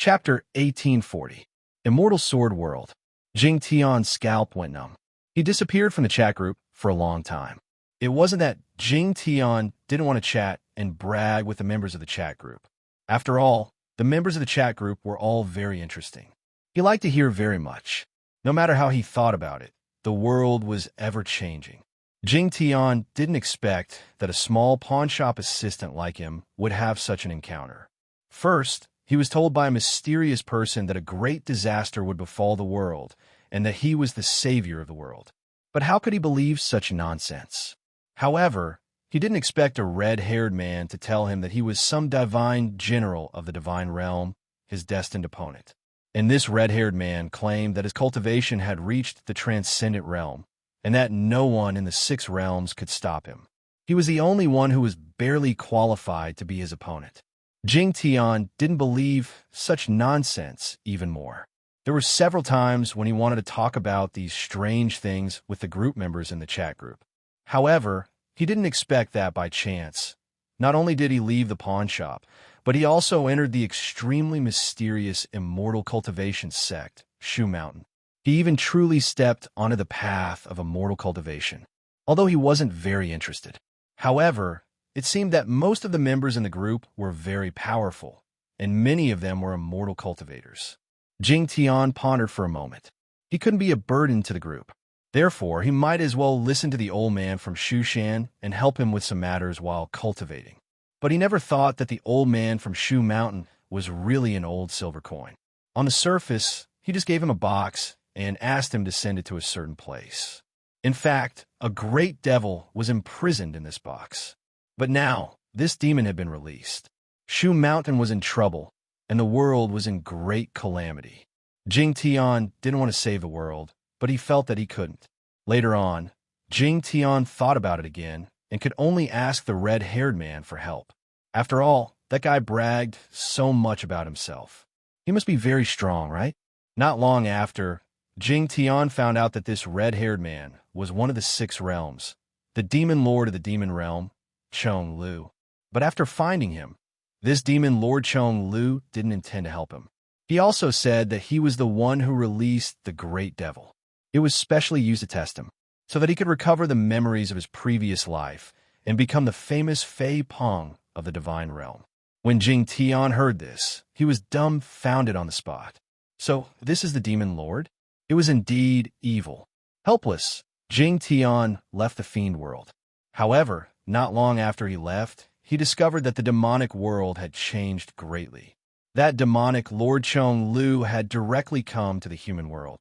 Chapter 1840. Immortal Sword World. Jing Tian's scalp went numb. He disappeared from the chat group for a long time. It wasn't that Jing Tian didn't want to chat and brag with the members of the chat group. After all, the members of the chat group were all very interesting. He liked to hear very much. No matter how he thought about it, the world was ever-changing. Jing Tian didn't expect that a small pawnshop assistant like him would have such an encounter. First, he was told by a mysterious person that a great disaster would befall the world and that he was the savior of the world. But how could he believe such nonsense? However, he didn't expect a red-haired man to tell him that he was some divine general of the divine realm, his destined opponent. And this red-haired man claimed that his cultivation had reached the transcendent realm, and that no one in the 6 realms could stop him. He was the only one who was barely qualified to be his opponent. Jing Tian didn't believe such nonsense even more. There were several times when he wanted to talk about these strange things with the group members in the chat group. However, he didn't expect that by chance. Not only did he leave the pawn shop, but he also entered the extremely mysterious immortal cultivation sect, Shu Mountain. He even truly stepped onto the path of immortal cultivation, although he wasn't very interested. However, it seemed that most of the members in the group were very powerful, and many of them were immortal cultivators. Jing Tian pondered for a moment. He couldn't be a burden to the group. Therefore, he might as well listen to the old man from Shushan and help him with some matters while cultivating. But he never thought that the old man from Shu Mountain was really an old silver coin. On the surface, he just gave him a box and asked him to send it to a certain place. In fact, a great devil was imprisoned in this box. But now, this demon had been released. Shu Mountain was in trouble, and the world was in great calamity. Jing Tian didn't want to save the world, but he felt that he couldn't. Later on, Jing Tian thought about it again and could only ask the red-haired man for help. After all, that guy bragged so much about himself. He must be very strong, right? Not long after, Jing Tian found out that this red-haired man was one of the 6 realms, the demon lord of the demon realm, Chong Lu. But after finding him, this demon Lord Chong Lu didn't intend to help him. He also said that he was the one who released the great devil. It was specially used to test him, so that he could recover the memories of his previous life and become the famous Fei Peng of the divine realm. When Jing Tian heard this, he was dumbfounded on the spot. So, this is the demon lord? It was indeed evil. Helpless, Jing Tian left the fiend world. However, not long after he left, he discovered that the demonic world had changed greatly. That demonic Lord Chong Lu had directly come to the human world.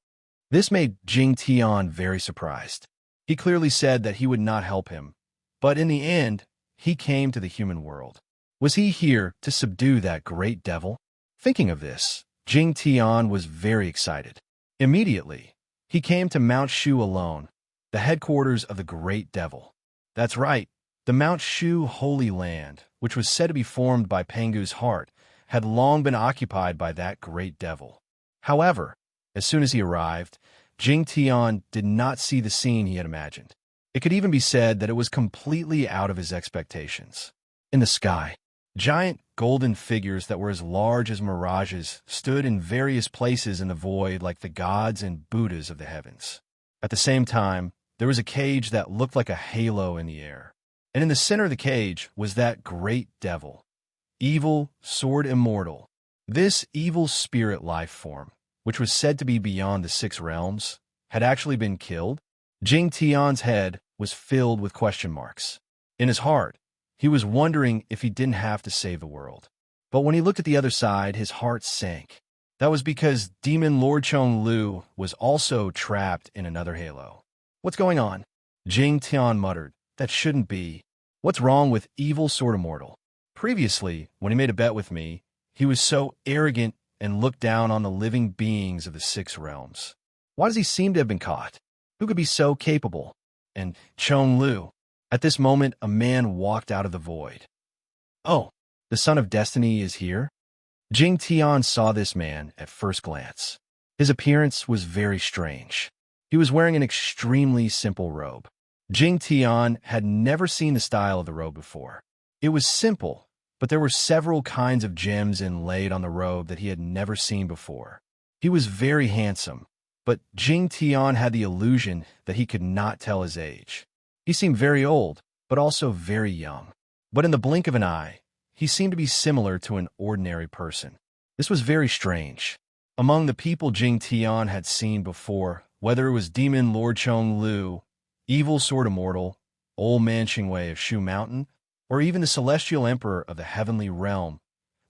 This made Jing Tian very surprised. He clearly said that he would not help him, but in the end, he came to the human world. Was he here to subdue that great devil? Thinking of this, Jing Tian was very excited. Immediately, he came to Mount Shu alone, the headquarters of the great devil. That's right. The Mount Shu Holy Land, which was said to be formed by Pengu's heart, had long been occupied by that great devil. However, as soon as he arrived, Jing Tian did not see the scene he had imagined. It could even be said that it was completely out of his expectations. In the sky, giant golden figures that were as large as mirages stood in various places in the void like the gods and Buddhas of the heavens. At the same time, there was a cage that looked like a halo in the air. And in the center of the cage was that great devil, evil, sword immortal. This evil spirit life form, which was said to be beyond the 6 realms, had actually been killed. Jing Tian's head was filled with question marks. In his heart, he was wondering if he didn't have to save the world. But when he looked at the other side, his heart sank. That was because Demon Lord Chong Lu was also trapped in another halo. What's going on? Jing Tian muttered. That shouldn't be. What's wrong with evil sword immortal? Previously, when he made a bet with me, he was so arrogant and looked down on the living beings of the 6 realms. Why does he seem to have been caught? Who could be so capable? And Chong Lu. At this moment, a man walked out of the void. Oh, the son of destiny is here? Jing Tian saw this man at first glance. His appearance was very strange. He was wearing an extremely simple robe. Jing Tian had never seen the style of the robe before. It was simple, but there were several kinds of gems inlaid on the robe that he had never seen before. He was very handsome, but Jing Tian had the illusion that he could not tell his age. He seemed very old, but also very young. But in the blink of an eye, he seemed to be similar to an ordinary person. This was very strange. Among the people Jing Tian had seen before, whether it was Demon Lord Chong Lu, Evil Sword Immortal, Old Man Qingwei of Shu Mountain, or even the Celestial Emperor of the Heavenly Realm,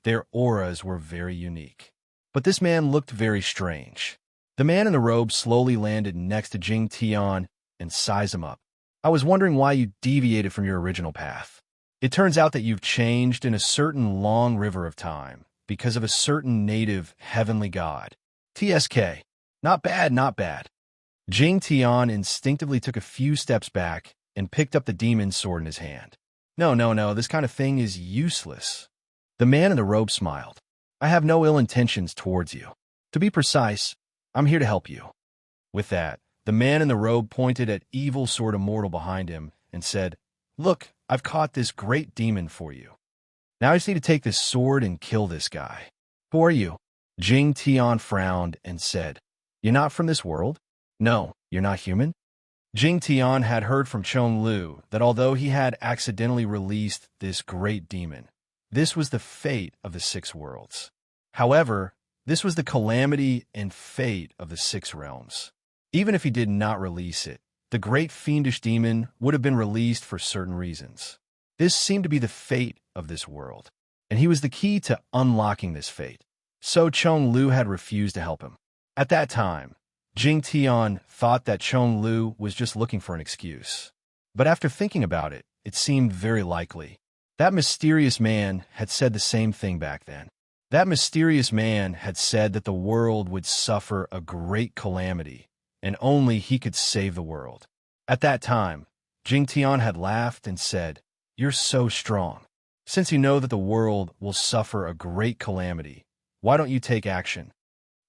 their auras were very unique. But this man looked very strange. The man in the robe slowly landed next to Jing Tian and sized him up. I was wondering why you deviated from your original path. It turns out that you've changed in a certain long river of time because of a certain native heavenly god. TSK. Not bad, not bad. Jing Tian instinctively took a few steps back and picked up the demon's sword in his hand. No, this kind of thing is useless. The man in the robe smiled. I have no ill intentions towards you. To be precise, I'm here to help you. With that, the man in the robe pointed at Evil Sword Immortal behind him and said, Look, I've caught this great demon for you. Now I just need to take this sword and kill this guy. Who are you? Jing Tian frowned and said, You're not from this world? No, you're not human? Jing Tian had heard from Chong Lu that although he had accidentally released this great demon, this was the fate of the 6 worlds. However, this was the calamity and fate of the 6 realms. Even if he did not release it, the great fiendish demon would have been released for certain reasons. This seemed to be the fate of this world, and he was the key to unlocking this fate. So Chong Lu had refused to help him. At that time, Jing Tian thought that Chong Lu was just looking for an excuse. But after thinking about it, it seemed very likely. That mysterious man had said the same thing back then. That mysterious man had said that the world would suffer a great calamity, and only he could save the world. At that time, Jing Tian had laughed and said, You're so strong. Since you know that the world will suffer a great calamity, why don't you take action?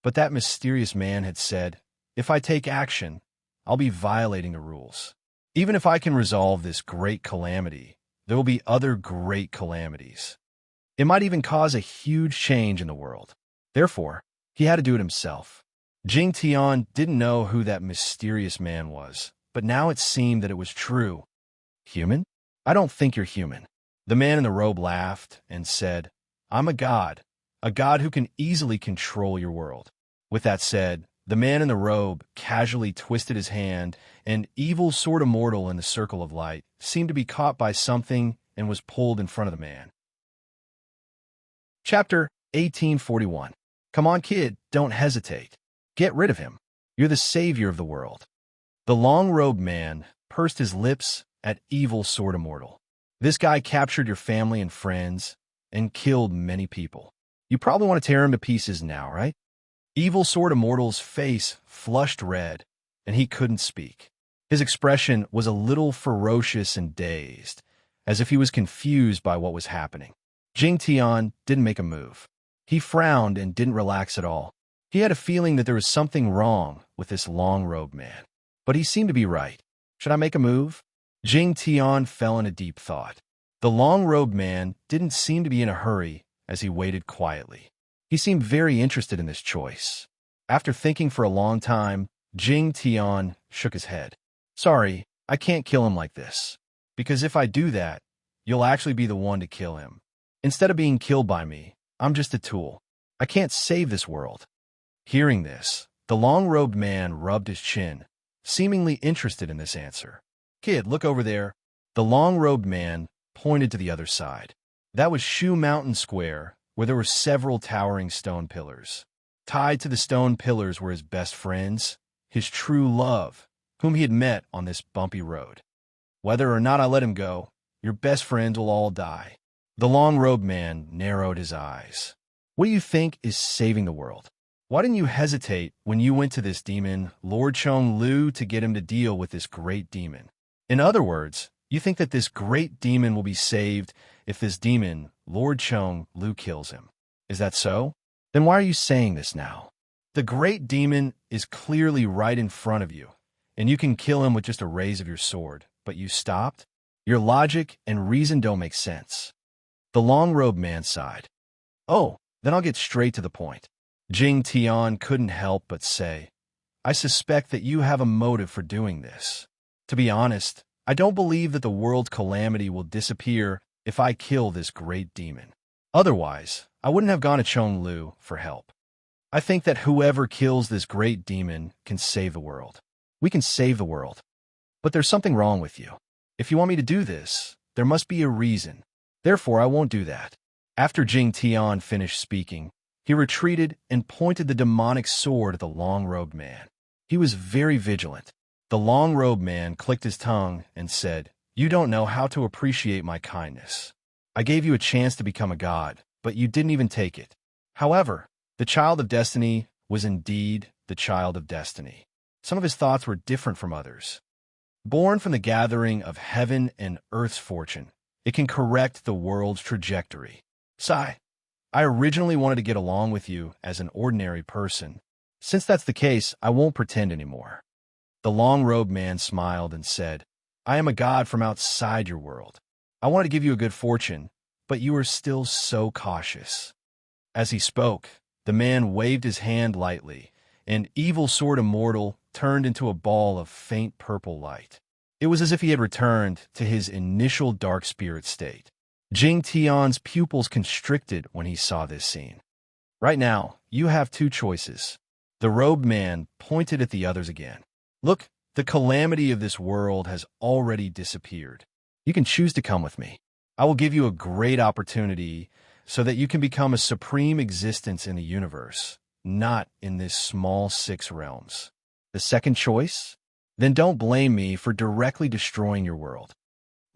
But that mysterious man had said, If I take action, I'll be violating the rules. Even if I can resolve this great calamity, there will be other great calamities. It might even cause a huge change in the world. Therefore, he had to do it himself. Jing Tian didn't know who that mysterious man was, but now it seemed that it was true. Human? I don't think you're human. The man in the robe laughed and said, I'm a god who can easily control your world. With that said, the man in the robe casually twisted his hand, and Evil Sword Immortal in the circle of light seemed to be caught by something and was pulled in front of the man. Chapter 1841. Come on, kid, don't hesitate. Get rid of him. You're the savior of the world. The long-robed man pursed his lips at Evil Sword Immortal. This guy captured your family and friends and killed many people. You probably want to tear him to pieces now, right? Evil Sword Immortal's face flushed red, and he couldn't speak. His expression was a little ferocious and dazed, as if he was confused by what was happening. Jing Tian didn't make a move. He frowned and didn't relax at all. He had a feeling that there was something wrong with this long-robed man. But he seemed to be right. Should I make a move? Jing Tian fell in a deep thought. The long-robed man didn't seem to be in a hurry as he waited quietly. He seemed very interested in this choice. After thinking for a long time, Jing Tian shook his head. Sorry, I can't kill him like this. Because if I do that, you'll actually be the one to kill him. Instead of being killed by me, I'm just a tool. I can't save this world. Hearing this, the long-robed man rubbed his chin, seemingly interested in this answer. Kid, look over there. The long-robed man pointed to the other side. That was Shu Mountain Square, where there were several towering stone pillars. Tied to the stone pillars were his best friends, his true love, whom he had met on this bumpy road. Whether or not I let him go, your best friends will all die. The long-robed man narrowed his eyes. What do you think is saving the world? Why didn't you hesitate when you went to this demon, Lord Chong Lu, to get him to deal with this great demon? In other words, you think that this great demon will be saved if this demon, Lord Chong Lu, kills him. Is that so? Then why are you saying this now? The great demon is clearly right in front of you, and you can kill him with just a raise of your sword, but you stopped? Your logic and reason don't make sense. The long-robed man sighed. Oh, then I'll get straight to the point. Jing Tian couldn't help but say, I suspect that you have a motive for doing this. To be honest, I don't believe that the world's calamity will disappear if I kill this great demon. Otherwise, I wouldn't have gone to Chonglu for help. I think that whoever kills this great demon can save the world. We can save the world. But there's something wrong with you. If you want me to do this, there must be a reason. Therefore, I won't do that. After Jing Tian finished speaking, he retreated and pointed the demonic sword at the long-robed man. He was very vigilant. The long-robed man clicked his tongue and said, You don't know how to appreciate my kindness. I gave you a chance to become a god, but you didn't even take it. However, the child of destiny was indeed the child of destiny. Some of his thoughts were different from others. Born from the gathering of heaven and earth's fortune, it can correct the world's trajectory. Sigh. I originally wanted to get along with you as an ordinary person. Since that's the case, I won't pretend anymore. The long-robed man smiled and said, I am a god from outside your world. I wanted to give you a good fortune, but you are still so cautious. As he spoke, the man waved his hand lightly, and evil sword immortal turned into a ball of faint purple light. It was as if he had returned to his initial dark spirit state. Jing Tian's pupils constricted when he saw this scene. Right now, you have two choices. The robed man pointed at the others again. Look, the calamity of this world has already disappeared. You can choose to come with me. I will give you a great opportunity so that you can become a supreme existence in the universe, not in this small 6 realms. The second choice? Then don't blame me for directly destroying your world.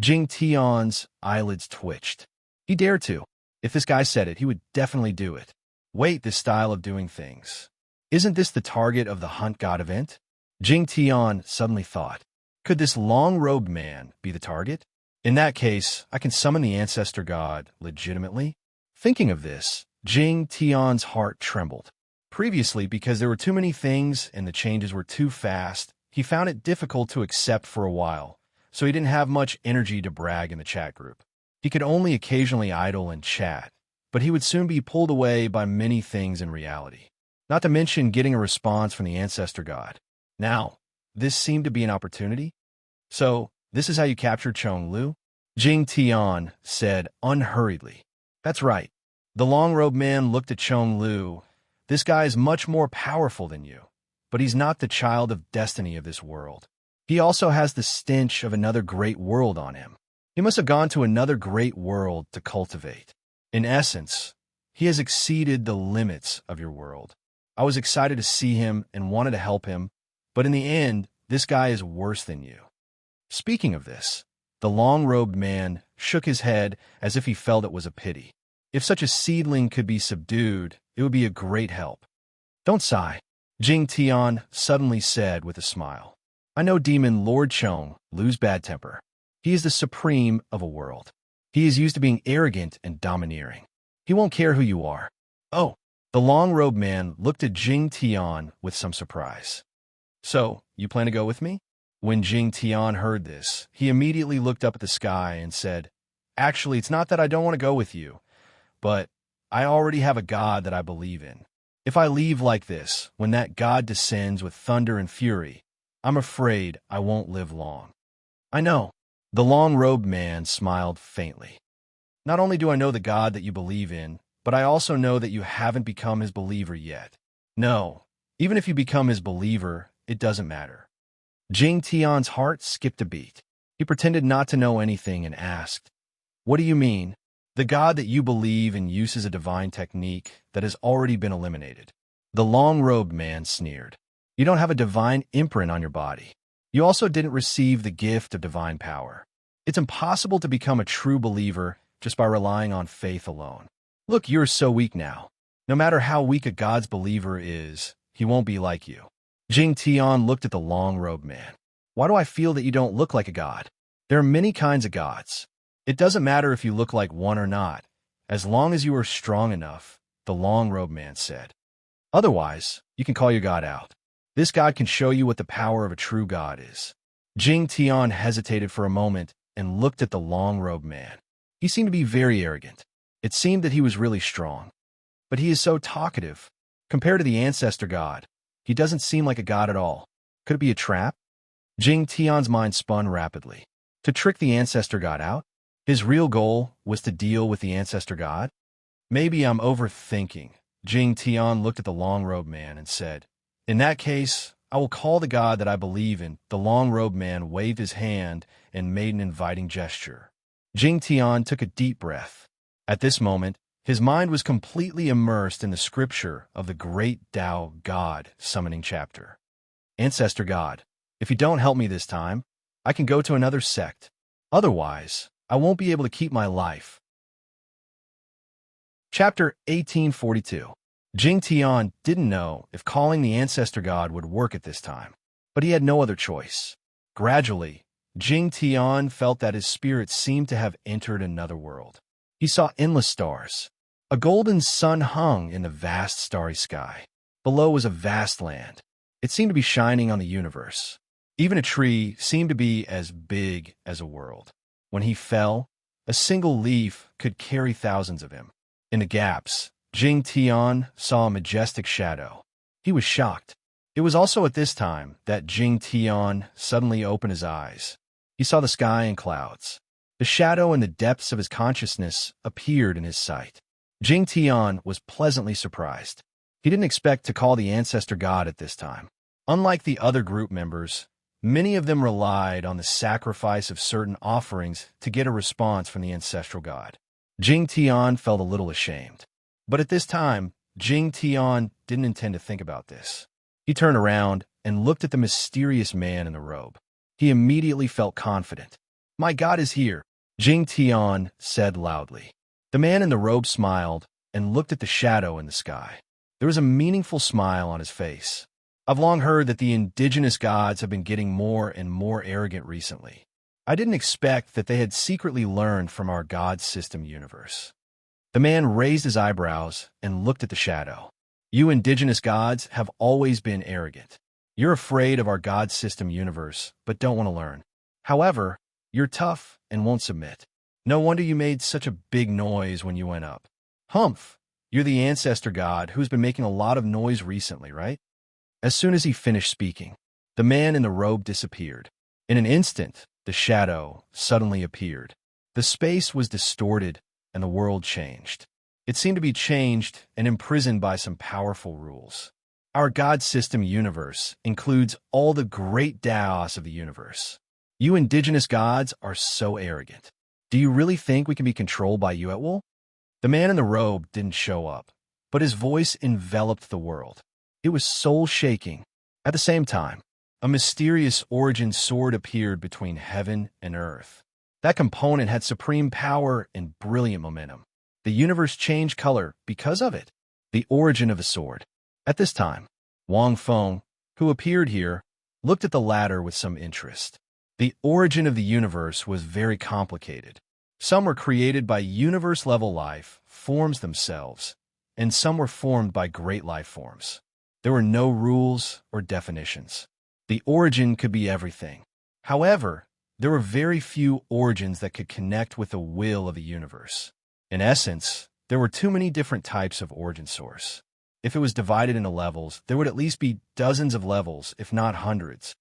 Jing Tian's eyelids twitched. He dared to. If this guy said it, he would definitely do it. Wait, this style of doing things. Isn't this the target of the Hunt God event? Jing Tian suddenly thought. Could this long-robed man be the target? In that case, I can summon the ancestor god legitimately. Thinking of this, Jing Tian's heart trembled. Previously, because there were too many things and the changes were too fast, he found it difficult to accept for a while, so he didn't have much energy to brag in the chat group. He could only occasionally idle and chat, but he would soon be pulled away by many things in reality. Not to mention getting a response from the ancestor god. Now, this seemed to be an opportunity. So, this is how you captured Chonglu? Jing Tian said unhurriedly. That's right. The long-robed man looked at Chonglu. This guy is much more powerful than you, but he's not the child of destiny of this world. He also has the stench of another great world on him. He must have gone to another great world to cultivate. In essence, he has exceeded the limits of your world. I was excited to see him and wanted to help him, but in the end, this guy is worse than you. Speaking of this, the long-robed man shook his head as if he felt it was a pity. If such a seedling could be subdued, it would be a great help. Don't sigh, Jing Tian suddenly said with a smile. I know demon Lord Chong lose bad temper. He is the supreme of a world. He is used to being arrogant and domineering. He won't care who you are. Oh, the long-robed man looked at Jing Tian with some surprise. So, you plan to go with me? When Jing Tian heard this, he immediately looked up at the sky and said, Actually, it's not that I don't want to go with you, but I already have a god that I believe in. If I leave like this, when that god descends with thunder and fury, I'm afraid I won't live long. I know. The long-robed man smiled faintly. Not only do I know the god that you believe in, but I also know that you haven't become his believer yet. No, even if you become his believer, it doesn't matter. Jing Tian's heart skipped a beat. He pretended not to know anything and asked, What do you mean? The god that you believe in uses a divine technique that has already been eliminated. The long-robed man sneered. You don't have a divine imprint on your body. You also didn't receive the gift of divine power. It's impossible to become a true believer just by relying on faith alone. Look, you're so weak now. No matter how weak a god's believer is, he won't be like you. Jing Tian looked at the long-robed man. Why do I feel that you don't look like a god? There are many kinds of gods. It doesn't matter if you look like one or not, as long as you are strong enough, the long-robed man said. Otherwise, you can call your god out. This god can show you what the power of a true god is. Jing Tian hesitated for a moment and looked at the long-robed man. He seemed to be very arrogant. It seemed that he was really strong. But he is so talkative. Compared to the ancestor god, he doesn't seem like a god at all. Could it be a trap? Jing Tian's mind spun rapidly. To trick the ancestor god out? His real goal was to deal with the ancestor god? Maybe I'm overthinking. Jing Tian looked at the long-robed man and said, "In that case, I will call the god that I believe in." The long-robed man waved his hand and made an inviting gesture. Jing Tian took a deep breath. At this moment, his mind was completely immersed in the scripture of the great Tao God summoning chapter. Ancestor God, if you don't help me this time, I can go to another sect. Otherwise, I won't be able to keep my life. Chapter 1842. Jing Tian didn't know if calling the ancestor god would work at this time, but he had no other choice. Gradually, Jing Tian felt that his spirit seemed to have entered another world. He saw endless stars. A golden sun hung in the vast starry sky. Below was a vast land. It seemed to be shining on the universe. Even a tree seemed to be as big as a world. When he fell, a single leaf could carry thousands of him. In the gaps, Jing Tian saw a majestic shadow. He was shocked. It was also at this time that Jing Tian suddenly opened his eyes. He saw the sky and clouds. The shadow in the depths of his consciousness appeared in his sight. Jing Tian was pleasantly surprised. He didn't expect to call the ancestor god at this time. Unlike the other group members, many of them relied on the sacrifice of certain offerings to get a response from the ancestral god. Jing Tian felt a little ashamed. But at this time, Jing Tian didn't intend to think about this. He turned around and looked at the mysterious man in the robe. He immediately felt confident. "My god is here," Jing Tian said loudly. The man in the robe smiled and looked at the shadow in the sky. There was a meaningful smile on his face. "I've long heard that the indigenous gods have been getting more and more arrogant recently. I didn't expect that they had secretly learned from our god system universe." The man raised his eyebrows and looked at the shadow. "You indigenous gods have always been arrogant. You're afraid of our god system universe, but don't want to learn. However, you're tough and won't submit. No wonder you made such a big noise when you went up. Humph, you're the ancestor god who's been making a lot of noise recently, right?" As soon as he finished speaking, the man in the robe disappeared. In an instant, the shadow suddenly appeared. The space was distorted and the world changed. It seemed to be changed and imprisoned by some powerful rules. Our god system universe includes all the great Daos of the universe. You indigenous gods are so arrogant. Do you really think we can be controlled by you at will? The man in the robe didn't show up, but his voice enveloped the world. It was soul-shaking. At the same time, a mysterious origin sword appeared between heaven and earth. That component had supreme power and brilliant momentum. The universe changed color because of it. The origin of the sword. At this time, Wang Feng, who appeared here, looked at the latter with some interest. The origin of the universe was very complicated. Some were created by universe-level life forms themselves, and some were formed by great life forms. There were no rules or definitions. The origin could be everything. However, there were very few origins that could connect with the will of the universe. In essence, there were too many different types of origin source. If it was divided into levels, there would at least be dozens of levels, if not hundreds.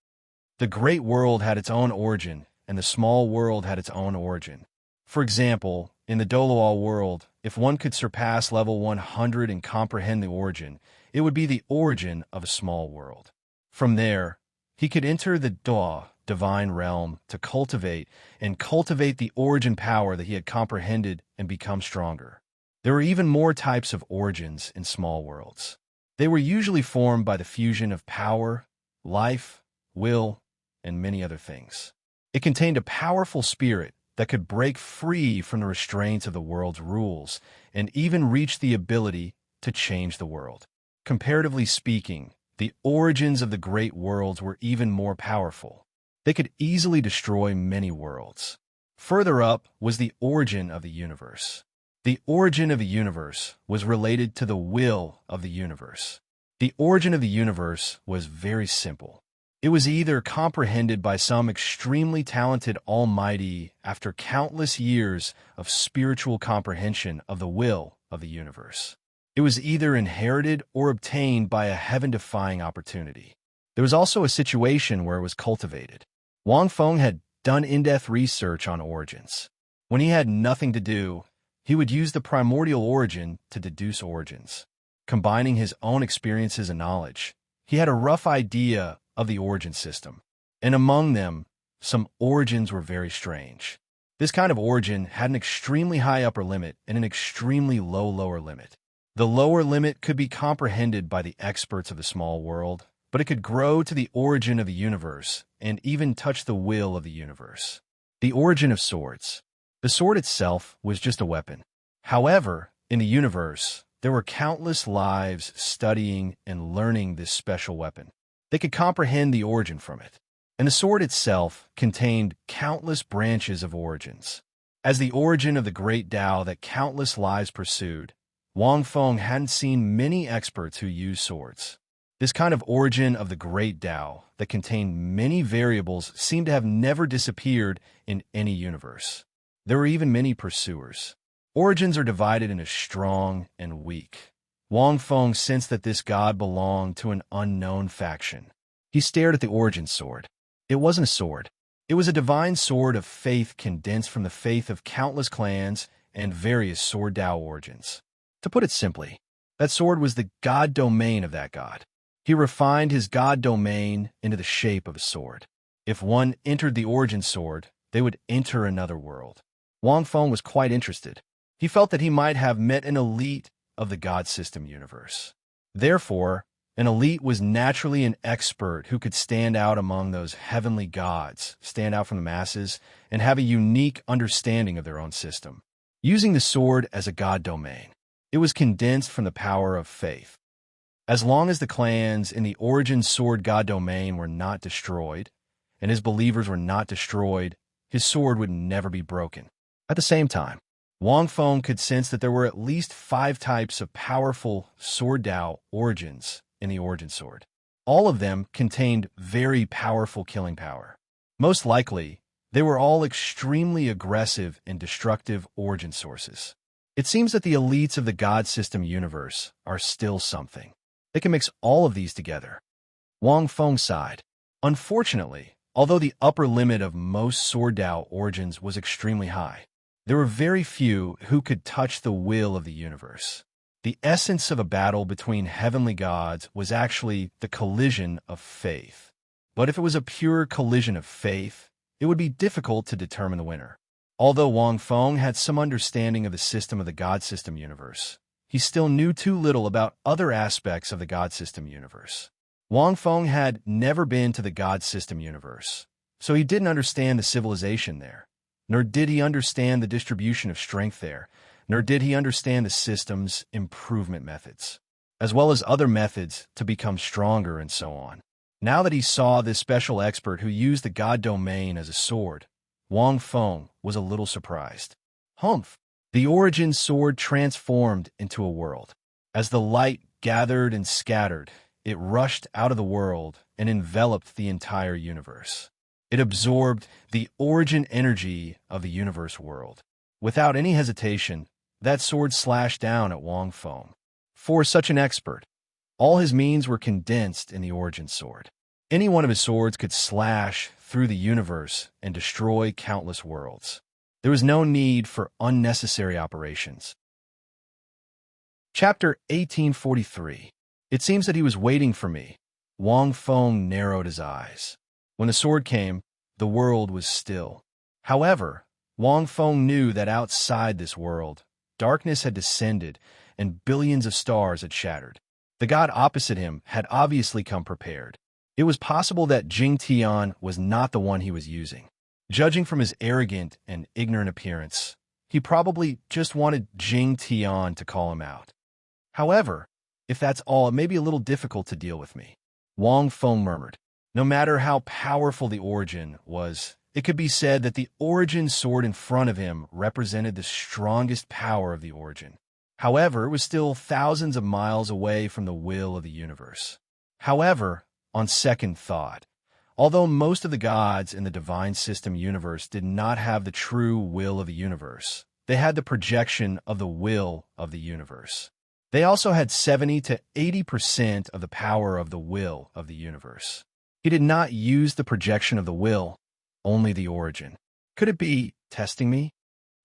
The great world had its own origin, and the small world had its own origin. For example, in the Douluo world, if one could surpass level 100 and comprehend the origin, it would be the origin of a small world. From there, he could enter the Daw, divine realm, to cultivate the origin power that he had comprehended and become stronger. There were even more types of origins in small worlds. They were usually formed by the fusion of power, life, will, and many other things. It contained a powerful spirit that could break free from the restraints of the world's rules and even reach the ability to change the world. Comparatively speaking, the origins of the great worlds were even more powerful. They could easily destroy many worlds. Further up was the origin of the universe. The origin of the universe was related to the will of the universe. The origin of the universe was very simple. It was either comprehended by some extremely talented almighty after countless years of spiritual comprehension of the will of the universe. It was either inherited or obtained by a heaven-defying opportunity. There was also a situation where it was cultivated. Wang Feng had done in-depth research on origins. When he had nothing to do, he would use the primordial origin to deduce origins. Combining his own experiences and knowledge, he had a rough idea of the origin system, and among them, some origins were very strange. This kind of origin had an extremely high upper limit and an extremely low lower limit. The lower limit could be comprehended by the experts of the small world, but it could grow to the origin of the universe and even touch the will of the universe. The origin of swords. The sword itself was just a weapon. However, in the universe, there were countless lives studying and learning this special weapon. They could comprehend the origin from it. And the sword itself contained countless branches of origins. As the origin of the great Tao that countless lives pursued, Wang Feng hadn't seen many experts who used swords. This kind of origin of the great Tao that contained many variables seemed to have never disappeared in any universe. There were even many pursuers. Origins are divided into strong and weak. Wang Feng sensed that this god belonged to an unknown faction. He stared at the origin sword. It wasn't a sword. It was a divine sword of faith condensed from the faith of countless clans and various sword Tao origins. To put it simply, that sword was the god domain of that god. He refined his god domain into the shape of a sword. If one entered the origin sword, they would enter another world. Wang Feng was quite interested. He felt that he might have met an elite of the God system universe. Therefore, an elite was naturally an expert who could stand out among those heavenly gods, stand out from the masses, and have a unique understanding of their own system. Using the sword as a god domain, it was condensed from the power of faith. As long as the clans in the origin sword god domain were not destroyed, and his believers were not destroyed, his sword would never be broken. At the same time, Wang Feng could sense that there were at least 5 types of powerful sword Tao origins in the origin sword. All of them contained very powerful killing power. Most likely, they were all extremely aggressive and destructive origin sources. It seems that the elites of the God system universe are still something. They can mix all of these together. Wang Feng sighed. Unfortunately, although the upper limit of most sword Tao origins was extremely high, there were very few who could touch the will of the universe. The essence of a battle between heavenly gods was actually the collision of faith. But if it was a pure collision of faith, it would be difficult to determine the winner. Although Wang Feng had some understanding of the system of the God system universe, he still knew too little about other aspects of the God system universe. Wang Feng had never been to the God system universe, so he didn't understand the civilization there. Nor did he understand the distribution of strength there, nor did he understand the system's improvement methods, as well as other methods to become stronger and so on. Now that he saw this special expert who used the god domain as a sword, Wang Feng was a little surprised. Humph! The origin sword transformed into a world. As the light gathered and scattered, it rushed out of the world and enveloped the entire universe. It absorbed the origin energy of the universe world. Without any hesitation, that sword slashed down at Wang Feng. For such an expert, all his means were condensed in the origin sword. Any one of his swords could slash through the universe and destroy countless worlds. There was no need for unnecessary operations. Chapter 1843. It seems that he was waiting for me. Wang Feng narrowed his eyes. When the sword came, the world was still. However, Wang Feng knew that outside this world, darkness had descended and billions of stars had shattered. The god opposite him had obviously come prepared. It was possible that Jing Tian was not the one he was using. Judging from his arrogant and ignorant appearance, he probably just wanted Jing Tian to call him out. However, if that's all, it may be a little difficult to deal with me. Wang Feng murmured. No matter how powerful the origin was, it could be said that the origin sword in front of him represented the strongest power of the origin. However, it was still thousands of miles away from the will of the universe. However, on second thought, Although most of the gods in the divine system universe did not have the true will of the universe, they had the projection of the will of the universe. They also had 70 to 80% of the power of the will of the universe. He did not use the projection of the will, only the origin. Could it be testing me?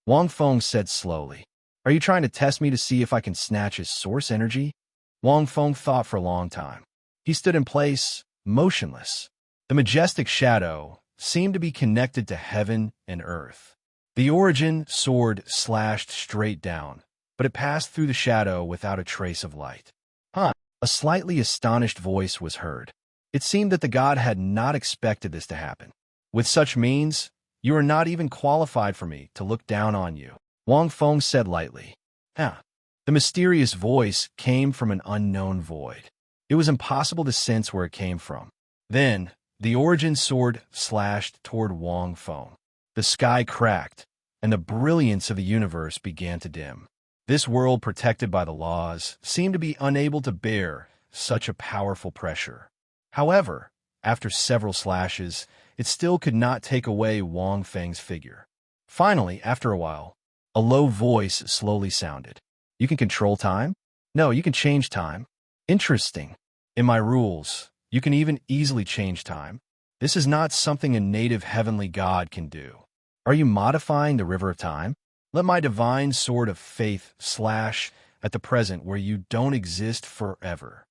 Wang Feng said slowly. Are you trying to test me to see if I can snatch his source energy? Wang Feng thought for a long time. He stood in place, motionless. The majestic shadow seemed to be connected to heaven and earth. The origin sword slashed straight down, but it passed through the shadow without a trace of light. Huh? A slightly astonished voice was heard. It seemed that the god had not expected this to happen. With such means, you are not even qualified for me to look down on you, Wang Feng said lightly. Huh? The mysterious voice came from an unknown void. It was impossible to sense where it came from. Then, the origin sword slashed toward Wang Feng. The sky cracked, and the brilliance of the universe began to dim. This world, protected by the laws, seemed to be unable to bear such a powerful pressure. However, after several slashes, it still could not take away Wang Feng's figure. Finally, after a while, a low voice slowly sounded. You can control time? No, you can change time. Interesting. In my rules, you can even easily change time. This is not something a native heavenly god can do. Are you modifying the river of time? Let my divine sword of faith slash at the present where you don't exist forever.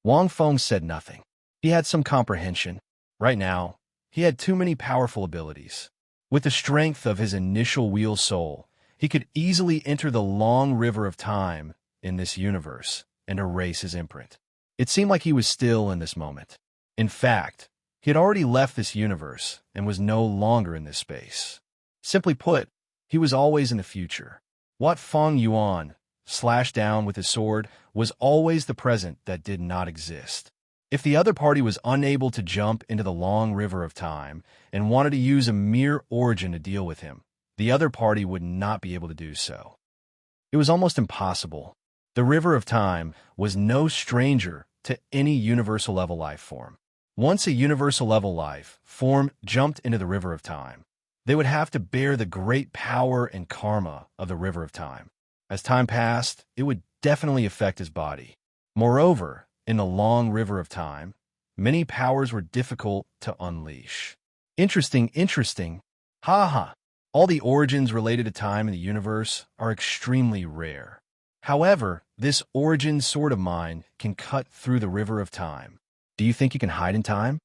Wang Feng said nothing. He had some comprehension. Right now, he had too many powerful abilities. With the strength of his initial wheel soul, he could easily enter the long river of time in this universe and erase his imprint. It seemed like he was still in this moment. In fact, he had already left this universe and was no longer in this space. Simply put, he was always in the future. What Feng Yuan slashed down with his sword was always the present that did not exist. If the other party was unable to jump into the long river of time and wanted to use a mere origin to deal with him, the other party would not be able to do so. It was almost impossible. The river of time was no stranger to any universal level life form. Once a universal level life form jumped into the river of time, they would have to bear the great power and karma of the river of time. As time passed, it would definitely affect his body. Moreover, in the long river of time, many powers were difficult to unleash. Interesting. Ha ha. All the origins related to time in the universe are extremely rare. However, this origin sword of mine can cut through the river of time. Do you think you can hide in time?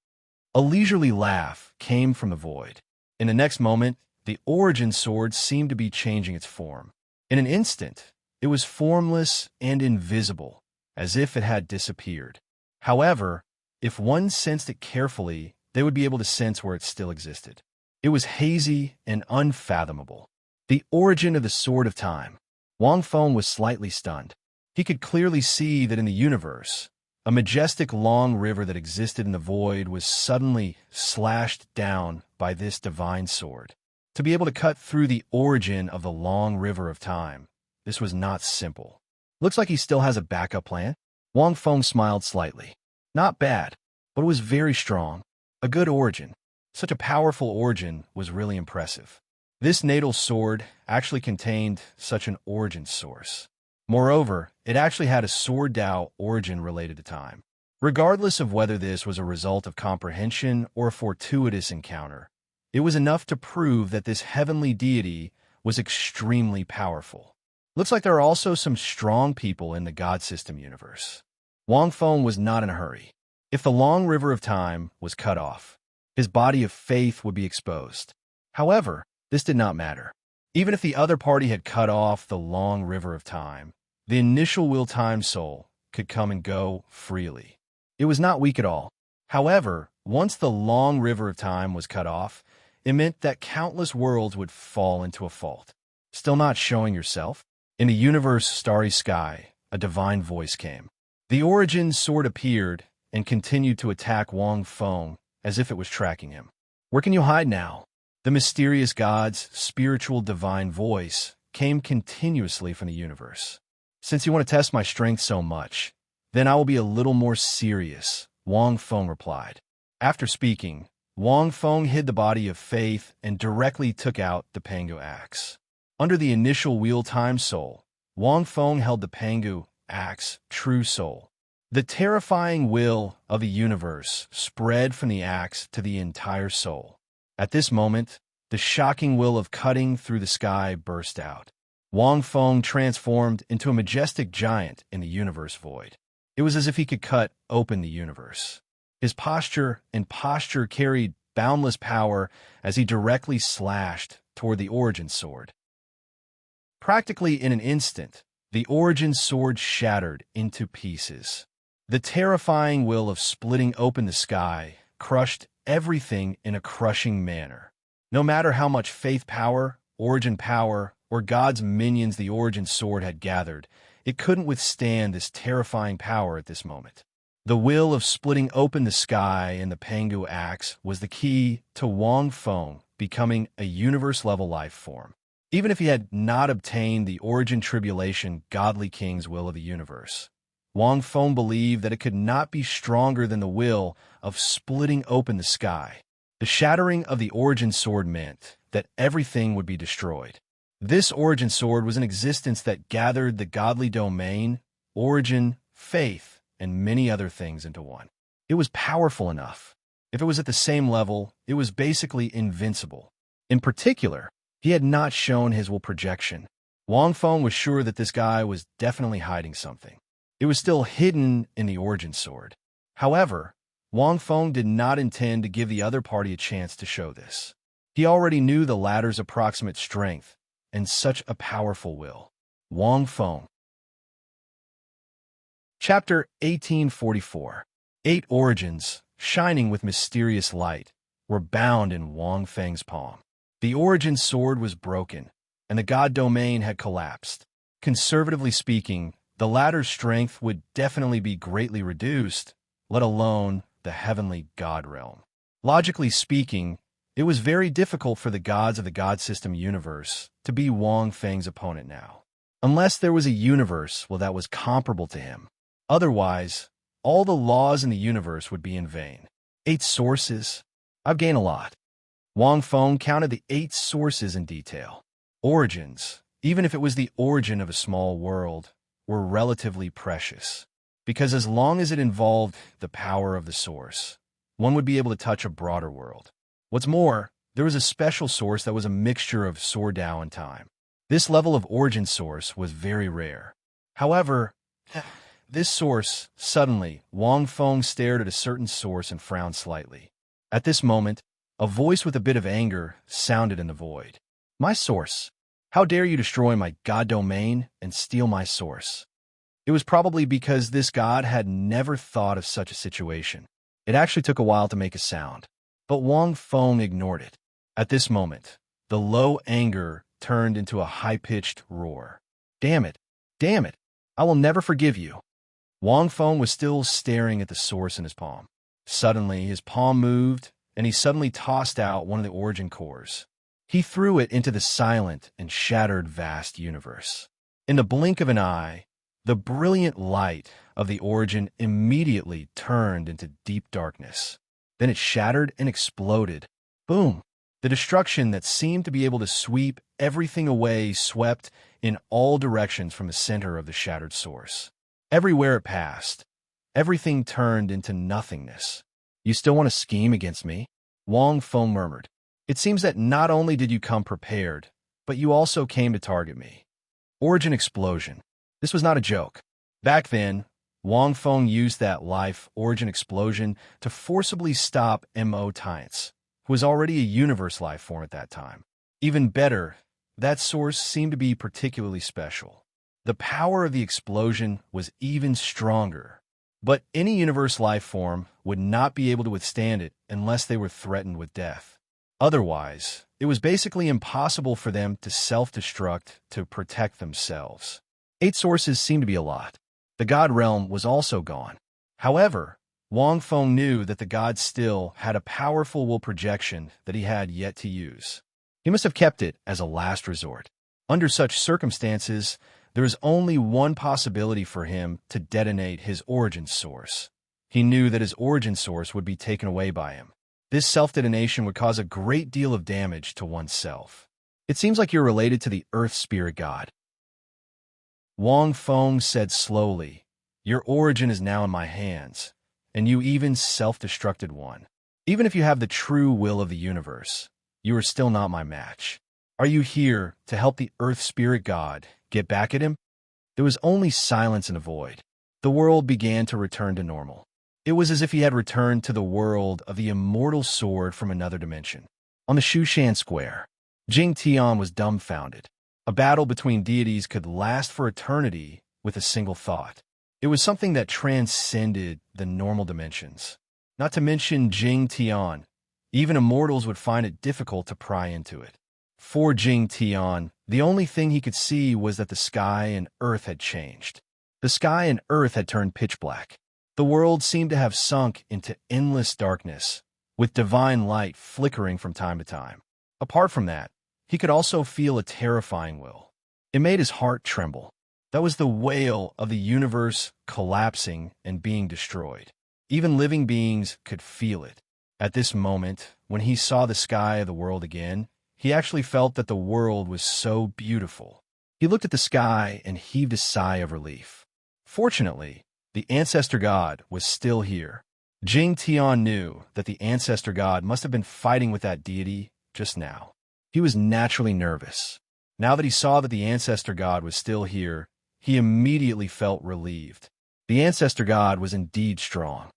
A leisurely laugh came from the void. In the next moment, the origin sword seemed to be changing its form. In an instant, it was formless and invisible, as if it had disappeared. However, if one sensed it carefully, they would be able to sense where it still existed. It was hazy and unfathomable. The origin of the sword of time. Wang Feng was slightly stunned. He could clearly see that in the universe, a majestic long river that existed in the void was suddenly slashed down by this divine sword. To be able to cut through the origin of the long river of time, this was not simple. Looks like he still has a backup plan. Wang Feng smiled slightly. Not bad, but it was very strong. A good origin. Such a powerful origin was really impressive. This natal sword actually contained such an origin source. Moreover, it actually had a sword Dao origin related to time. Regardless of whether this was a result of comprehension or a fortuitous encounter, it was enough to prove that this heavenly deity was extremely powerful. Looks like there are also some strong people in the God System universe. Wang Feng was not in a hurry. If the long river of time was cut off, his body of faith would be exposed. However, this did not matter. Even if the other party had cut off the long river of time, the initial will time soul could come and go freely. It was not weak at all. However, once the long river of time was cut off, it meant that countless worlds would fall into a fault. Still not showing yourself? In the universe's starry sky, a divine voice came. The origin sword appeared and continued to attack Wang Feng as if it was tracking him. Where can you hide now? The mysterious god's spiritual divine voice came continuously from the universe. Since you want to test my strength so much, then I will be a little more serious, Wang Feng replied. After speaking, Wang Feng hid the body of Faith and directly took out the Pangu axe. Under the initial wheel-time soul, Wang Feng held the Pangu axe, true soul. The terrifying will of the universe spread from the axe to the entire soul. At this moment, the shocking will of cutting through the sky burst out. Wang Feng transformed into a majestic giant in the universe void. It was as if he could cut open the universe. His posture carried boundless power as he directly slashed toward the origin sword. Practically in an instant, the origin sword shattered into pieces. The terrifying will of splitting open the sky crushed everything in a crushing manner. No matter how much faith power, origin power, or God's minions the origin sword had gathered, it couldn't withstand this terrifying power at this moment. The will of splitting open the sky and the Pangu axe was the key to Wang Feng becoming a universe-level life form. Even if he had not obtained the origin tribulation godly king's will of the universe, Wang Feng believed that it could not be stronger than the will of splitting open the sky. The shattering of the origin sword meant that everything would be destroyed. This origin sword was an existence that gathered the godly domain, origin, faith, and many other things into one. It was powerful enough. If it was at the same level, it was basically invincible. In particular, he had not shown his will projection. Wang Feng was sure that this guy was definitely hiding something. It was still hidden in the origin sword. However, Wang Feng did not intend to give the other party a chance to show this. He already knew the latter's approximate strength and such a powerful will. Wang Feng. Chapter 1844. 8 origins, shining with mysterious light, were bound in Wang Feng's palm. The origin sword was broken, and the god domain had collapsed. Conservatively speaking, the latter's strength would definitely be greatly reduced, let alone the heavenly god realm. Logically speaking, it was very difficult for the gods of the god system universe to be Wang Feng's opponent now. Unless there was a universe, well, that was comparable to him. Otherwise, all the laws in the universe would be in vain. 8 sources? I've gained a lot. Wang Feng counted the 8 sources in detail. Origins, even if it was the origin of a small world, were relatively precious, because as long as it involved the power of the source, one would be able to touch a broader world. What's more, there was a special source that was a mixture of sword Dao and time. This level of origin source was very rare. However, this source, suddenly, Wang Feng stared at a certain source and frowned slightly. At this moment, a voice with a bit of anger sounded in the void. My source! How dare you destroy my god domain and steal my source? It was probably because this god had never thought of such a situation. It actually took a while to make a sound, but Wang Feng ignored it. At this moment, the low anger turned into a high-pitched roar. Damn it! Damn it! I will never forgive you! Wang Feng was still staring at the source in his palm. Suddenly, his palm moved, and he suddenly tossed out one of the origin cores. He threw it into the silent and shattered vast universe. In the blink of an eye, the brilliant light of the origin immediately turned into deep darkness. Then it shattered and exploded. Boom! The destruction that seemed to be able to sweep everything away swept in all directions from the center of the shattered source. Everywhere it passed, everything turned into nothingness. You still want to scheme against me? Wang Feng murmured. It seems that not only did you come prepared, but you also came to target me. Origin explosion. This was not a joke. Back then, Wang Feng used that life origin explosion to forcibly stop Mo Tiance, who was already a universe life form at that time. Even better, that source seemed to be particularly special. The power of the explosion was even stronger, but any universe life form would not be able to withstand it unless they were threatened with death. Otherwise, it was basically impossible for them to self-destruct to protect themselves. 8 sources seemed to be a lot. The god realm was also gone. However, Wang Feng knew that the god still had a powerful will projection that he had yet to use. He must have kept it as a last resort. Under such circumstances, there is only one possibility for him to detonate his origin source. He knew that his origin source would be taken away by him. This self-detonation would cause a great deal of damage to oneself. It seems like you're related to the Earth Spirit God. Wang Feng said slowly, your origin is now in my hands, and you even self-destructed one. Even if you have the true will of the universe, you are still not my match. Are you here to help the Earth Spirit God get back at him? There was only silence in the void. The world began to return to normal. It was as if he had returned to the world of the immortal sword from another dimension. On the Shushan Square, Jing Tian was dumbfounded. A battle between deities could last for eternity with a single thought. It was something that transcended the normal dimensions. Not to mention Jing Tian, even immortals would find it difficult to pry into it. For Jing Tian, the only thing he could see was that the sky and earth had changed. The sky and earth had turned pitch black. The world seemed to have sunk into endless darkness, with divine light flickering from time to time. Apart from that, he could also feel a terrifying will. It made his heart tremble. That was the wail of the universe collapsing and being destroyed. Even living beings could feel it. At this moment, when he saw the sky of the world again, he actually felt that the world was so beautiful. He looked at the sky and heaved a sigh of relief. Fortunately, the Ancestor God was still here. Jing Tian knew that the Ancestor God must have been fighting with that deity just now. He was naturally nervous. Now that he saw that the Ancestor God was still here, he immediately felt relieved. The Ancestor God was indeed strong.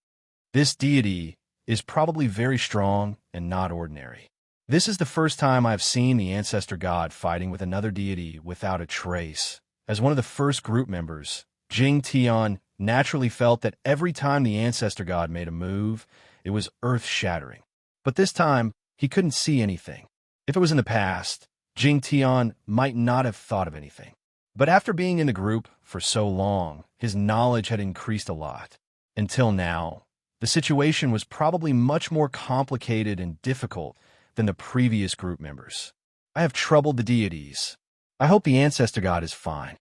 This deity is probably very strong and not ordinary. This is the first time I've seen the Ancestor God fighting with another deity without a trace. As one of the first group members, Jing Tian naturally felt that every time the Ancestor God made a move, it was earth-shattering. But this time, he couldn't see anything. If it was in the past, Jing Tian might not have thought of anything. But after being in the group for so long, his knowledge had increased a lot. Until now, the situation was probably much more complicated and difficult than the previous group members. I have troubled the deities. I hope the Ancestor God is fine.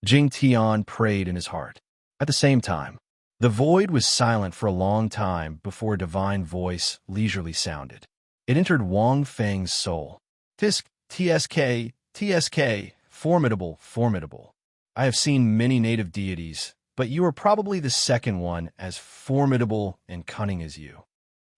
Jing Tian prayed in his heart. At the same time, the void was silent for a long time before a divine voice leisurely sounded. It entered Wang Feng's soul. TSK, formidable, formidable. I have seen many native deities, but you are probably the second one as formidable and cunning as you.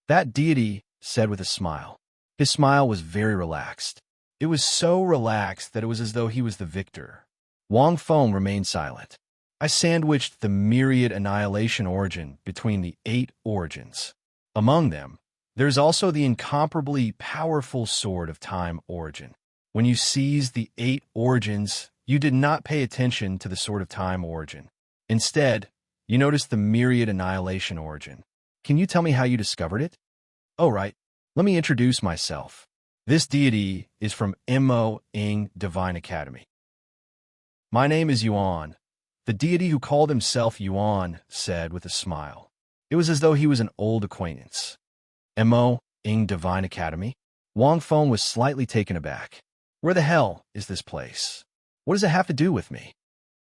That deity said with a smile. His smile was very relaxed. It was so relaxed that it was as though he was the victor. Wang Feng remained silent. I sandwiched the myriad annihilation origin between the 8 origins. Among them, there's also the incomparably powerful sword of time origin. When you seized the 8 origins, you did not pay attention to the sword of time origin. Instead, you noticed the myriad annihilation origin. Can you tell me how you discovered it? Oh, right. Let me introduce myself. This deity is from Mo Ing Divine Academy. My name is Yuan. The deity who called himself Yuan said with a smile. It was as though he was an old acquaintance. Mo Ing Divine Academy? Wang Feng was slightly taken aback. Where the hell is this place? What does it have to do with me?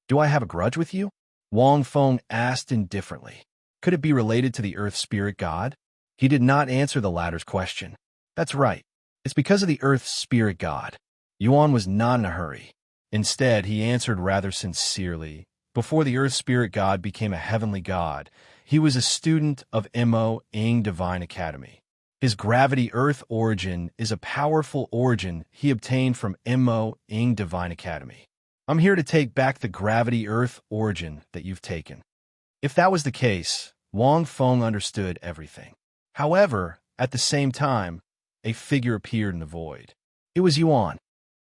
Do I have a grudge with you? Wang Feng asked indifferently. Could it be related to the Earth Spirit God? He did not answer the latter's question. That's right. It's because of the Earth Spirit God. Yuan was not in a hurry. Instead, he answered rather sincerely. Before the Earth Spirit God became a heavenly god, he was a student of Mo Ing Divine Academy. His gravity Earth origin is a powerful origin he obtained from Mo Ing Divine Academy. I'm here to take back the gravity Earth origin that you've taken. If that was the case, Wang Feng understood everything. However, at the same time, a figure appeared in the void. It was Yuan.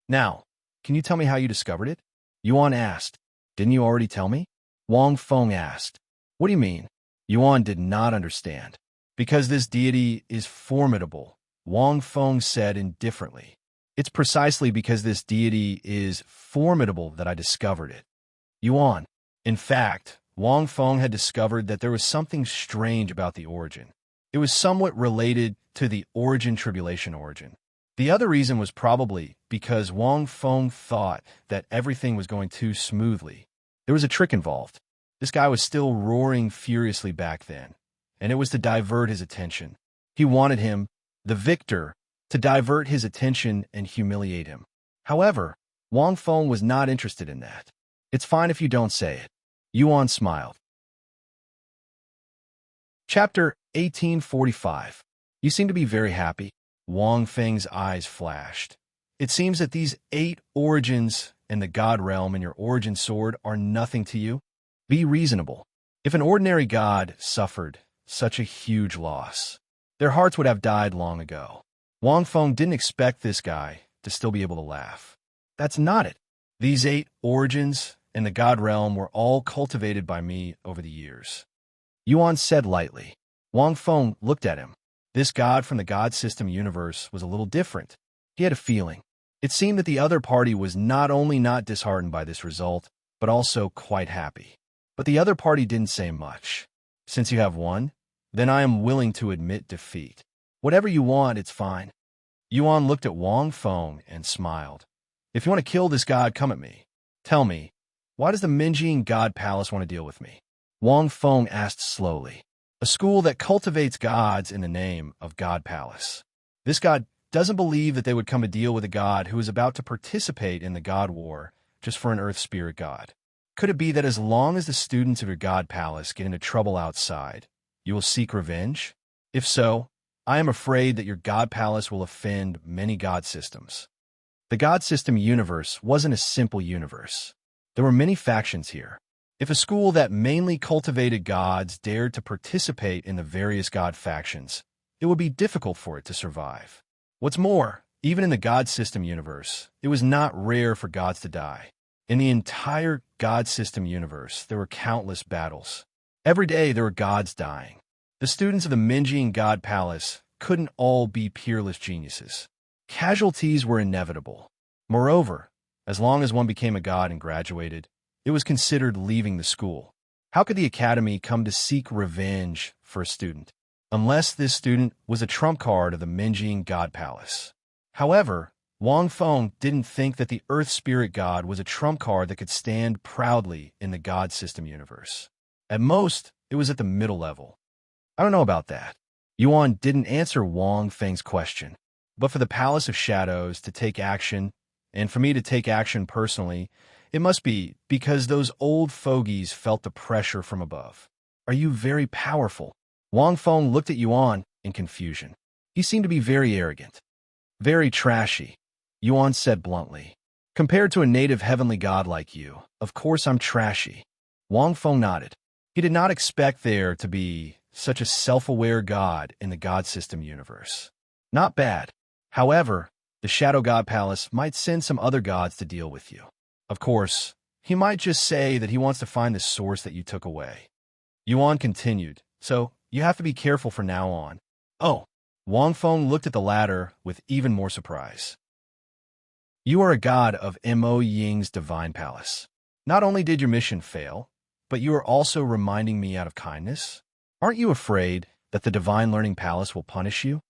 Now, can you tell me how you discovered it? Yuan asked. Didn't you already tell me? Wang Feng asked. What do you mean? Yuan did not understand. Because this deity is formidable, Wang Feng said indifferently. It's precisely because this deity is formidable that I discovered it. Yuan. In fact, Wang Feng had discovered that there was something strange about the origin. It was somewhat related to the origin tribulation origin. The other reason was probably because Wang Feng thought that everything was going too smoothly. There was a trick involved. This guy was still roaring furiously back then, and it was to divert his attention. He wanted him the victor, to divert his attention and humiliate him. However, Wang Feng was not interested in that. It's fine if you don't say it. Yuan smiled. Chapter 1845. You seem to be very happy. Wang Feng's eyes flashed. It seems that these 8 origins and the God realm and your origin sword are nothing to you. Be reasonable. If an ordinary god suffered such a huge loss, their hearts would have died long ago. Wang Feng didn't expect this guy to still be able to laugh. That's not it. These 8 origins and the God realm were all cultivated by me over the years. Yuan said lightly. Wang Feng looked at him. This god from the God system universe was a little different. He had a feeling. It seemed that the other party was not only not disheartened by this result, but also quite happy. But the other party didn't say much. Since you have won, then I am willing to admit defeat. Whatever you want, it's fine. Yuan looked at Wang Feng and smiled. If you want to kill this god, come at me. Tell me, why does the Minjing God Palace want to deal with me? Wang Feng asked slowly. A school that cultivates gods in the name of God Palace. This god doesn't believe that they would come to deal with a god who is about to participate in the God War just for an Earth Spirit god. Could it be that as long as the students of your God Palace get into trouble outside, you will seek revenge? If so, I am afraid that your God Palace will offend many god systems. The God system universe wasn't a simple universe. There were many factions here. If a school that mainly cultivated gods dared to participate in the various god factions, it would be difficult for it to survive. What's more, even in the god system universe, it was not rare for gods to die. In the entire god system universe, there were countless battles. Every day there were gods dying. The students of the Minjing God Palace couldn't all be peerless geniuses. Casualties were inevitable. Moreover, as long as one became a god and graduated, it was considered leaving the school. How could the academy come to seek revenge for a student? Unless this student was a trump card of the Minjing God Palace. However, Wang Feng didn't think that the Earth Spirit God was a trump card that could stand proudly in the God system universe. At most, it was at the middle level. I don't know about that. Yuan didn't answer Wang Feng's question. But for the Palace of Shadows to take action, and for me to take action personally, it must be because those old fogies felt the pressure from above. Are you very powerful? Wang Feng looked at Yuan in confusion. He seemed to be very arrogant. Very trashy, Yuan said bluntly. Compared to a native heavenly god like you, of course I'm trashy. Wang Feng nodded. He did not expect there to be such a self-aware god in the god system universe. Not bad. However, the Shadow God Palace might send some other gods to deal with you. Of course, he might just say that he wants to find the source that you took away. Yuan continued, so you have to be careful from now on. Oh, Wang Feng looked at the latter with even more surprise. You are a god of Mo Ying's divine palace. Not only did your mission fail, but you are also reminding me out of kindness. Aren't you afraid that the divine learning palace will punish you?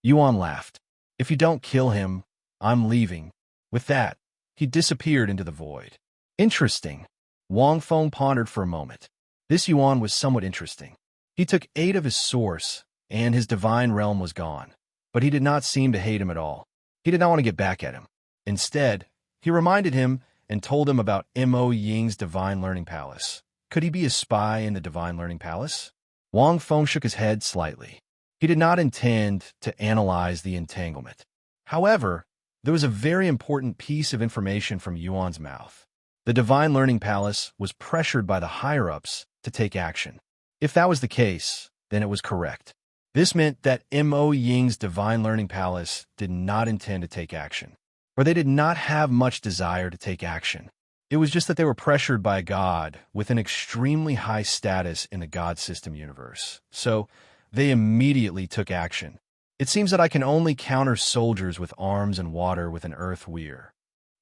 Yuan laughed. If you don't kill him, I'm leaving. With that, he disappeared into the void. Interesting. Wang Feng pondered for a moment. This Yuan was somewhat interesting. He took 8 of his source, and his divine realm was gone. But he did not seem to hate him at all. He did not want to get back at him. Instead, he reminded him and told him about Mo Ying's divine learning palace. Could he be a spy in the divine learning palace? Wang Feng shook his head slightly. He did not intend to analyze the entanglement. However, there was a very important piece of information from Yuan's mouth. The Divine Learning Palace was pressured by the higher-ups to take action. If that was the case, then it was correct. This meant that Mo Ying's Divine Learning Palace did not intend to take action, or they did not have much desire to take action. It was just that they were pressured by a god with an extremely high status in the god system universe. So they immediately took action. It seems that I can only counter soldiers with arms and water with an earth weir.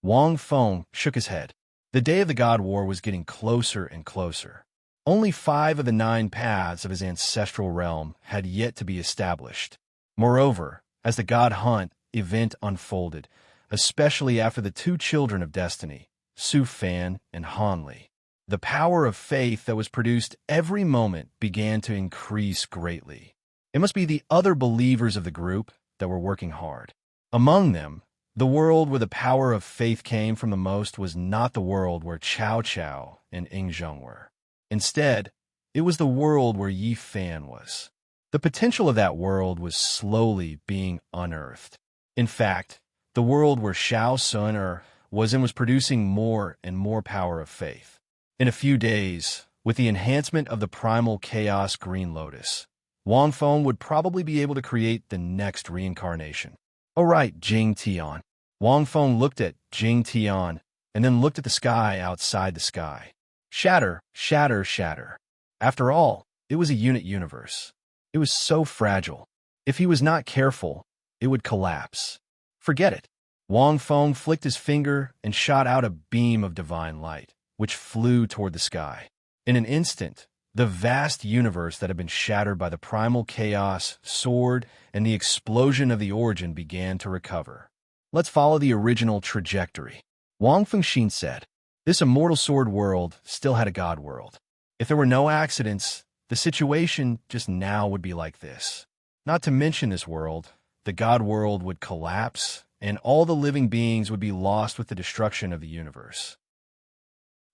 Wang Feng shook his head. The day of the God War was getting closer and closer. Only 5 of the 9 paths of his ancestral realm had yet to be established. Moreover, as the God Hunt event unfolded, especially after the 2 children of destiny, Su Fan and Han Li, the power of faith that was produced every moment began to increase greatly. It must be the other believers of the group that were working hard. Among them, the world where the power of faith came from the most was not the world where Cao Cao and Ingzheng were. Instead, it was the world where Yi Fan was. The potential of that world was slowly being unearthed. In fact, the world where Xiao Sun was producing more and more power of faith. In a few days, with the enhancement of the primal chaos Green Lotus, Wang Feng would probably be able to create the next reincarnation. Oh right, Jing Tian. Wang Feng looked at Jing Tian and then looked at the sky outside the sky. Shatter, shatter, shatter. After all, it was a unit universe. It was so fragile. If he was not careful, it would collapse. Forget it. Wang Feng flicked his finger and shot out a beam of divine light, which flew toward the sky. In an instant, the vast universe that had been shattered by the primal chaos, sword, and the explosion of the origin began to recover. Let's follow the original trajectory. Wang Fengxin said, this immortal sword world still had a god world. If there were no accidents, the situation just now would be like this. Not to mention this world, the god world would collapse, and all the living beings would be lost with the destruction of the universe.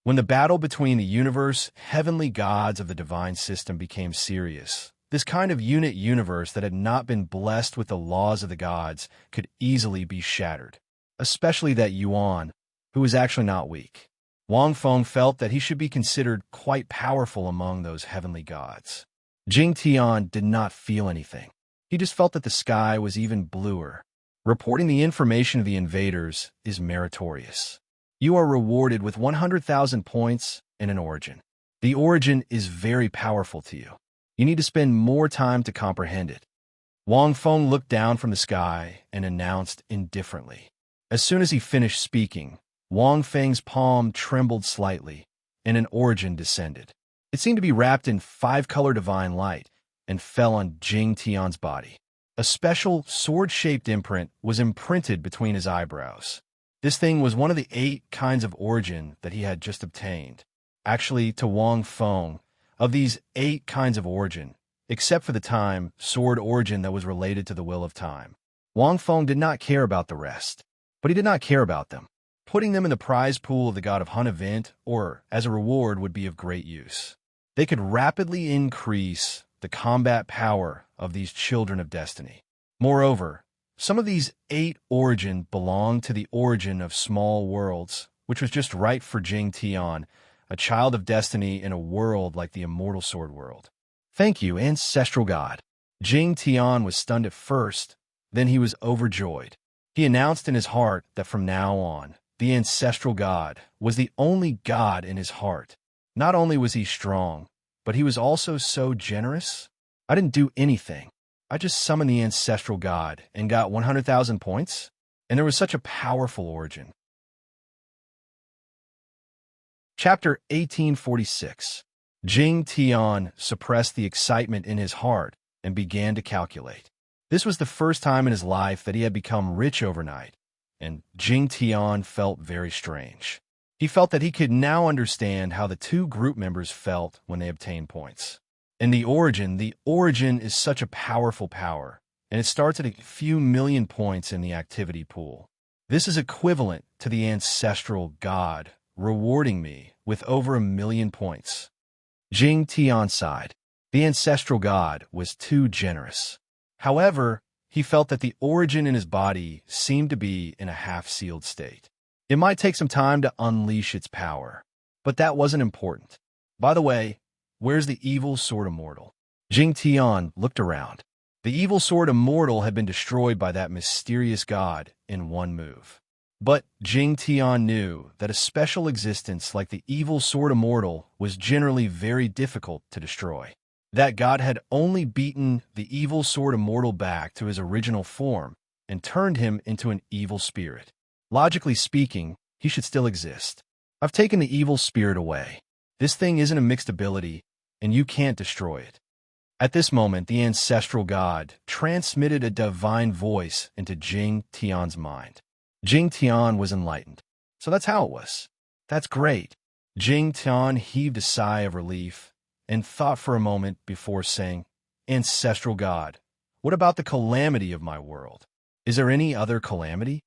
When the battle between the universe, heavenly gods of the divine system became serious, this kind of unit universe that had not been blessed with the laws of the gods could easily be shattered, especially that Yuan, who was actually not weak. Wang Feng felt that he should be considered quite powerful among those heavenly gods. Jing Tian did not feel anything. He just felt that the sky was even bluer. Reporting the information of the invaders is meritorious. You are rewarded with 100,000 points and an origin. The origin is very powerful to you. You need to spend more time to comprehend it. Wang Feng looked down from the sky and announced indifferently. As soon as he finished speaking, Wang Feng's palm trembled slightly, and an origin descended. It seemed to be wrapped in 5-color divine light and fell on Jing Tian's body. A special sword-shaped imprint was imprinted between his eyebrows. This thing was one of the 8 kinds of origin that he had just obtained. Actually, to Wang Feng, of these 8 kinds of origin, except for the time sword origin that was related to the will of time, Wang Feng did not care about the rest. But he did not care about them. Putting them in the prize pool of the god of Hun event or as a reward would be of great use. They could rapidly increase the combat power of these children of destiny. Moreover, some of these 8 origin belonged to the origin of small worlds, which was just right for Jing Tian, a child of destiny in a world like the immortal sword world. Thank you, ancestral god. Jing Tian was stunned at first, then he was overjoyed. He announced in his heart that from now on, the ancestral god was the only god in his heart. Not only was he strong, but he was also so generous. I didn't do anything. I just summoned the ancestral god and got 100,000 points, and there was such a powerful origin. Chapter 1846. Jing Tian suppressed the excitement in his heart and began to calculate. This was the first time in his life that he had become rich overnight, and Jing Tian felt very strange. He felt that he could now understand how the 2 group members felt when they obtained points. And the origin is such a powerful power, and it starts at a few million points in the activity pool. This is equivalent to the ancestral god rewarding me with over 1 million points. Jing Tian sighed. The ancestral god was too generous. However, he felt that the origin in his body seemed to be in a half-sealed state. It might take some time to unleash its power, but that wasn't important. By the way, where's the evil sword immortal? Jing Tian looked around. The evil sword immortal had been destroyed by that mysterious god in one move. But Jing Tian knew that a special existence like the evil sword immortal was generally very difficult to destroy. That god had only beaten the evil sword immortal back to his original form and turned him into an evil spirit. Logically speaking, he should still exist. I've taken the evil spirit away. This thing isn't a mixed ability, and you can't destroy it. At this moment, the ancestral god transmitted a divine voice into Jing Tian's mind. Jing Tian was enlightened. So that's how it was. That's great. Jing Tian heaved a sigh of relief and thought for a moment before saying, Ancestral God, What about the calamity of my world? Is there any other calamity?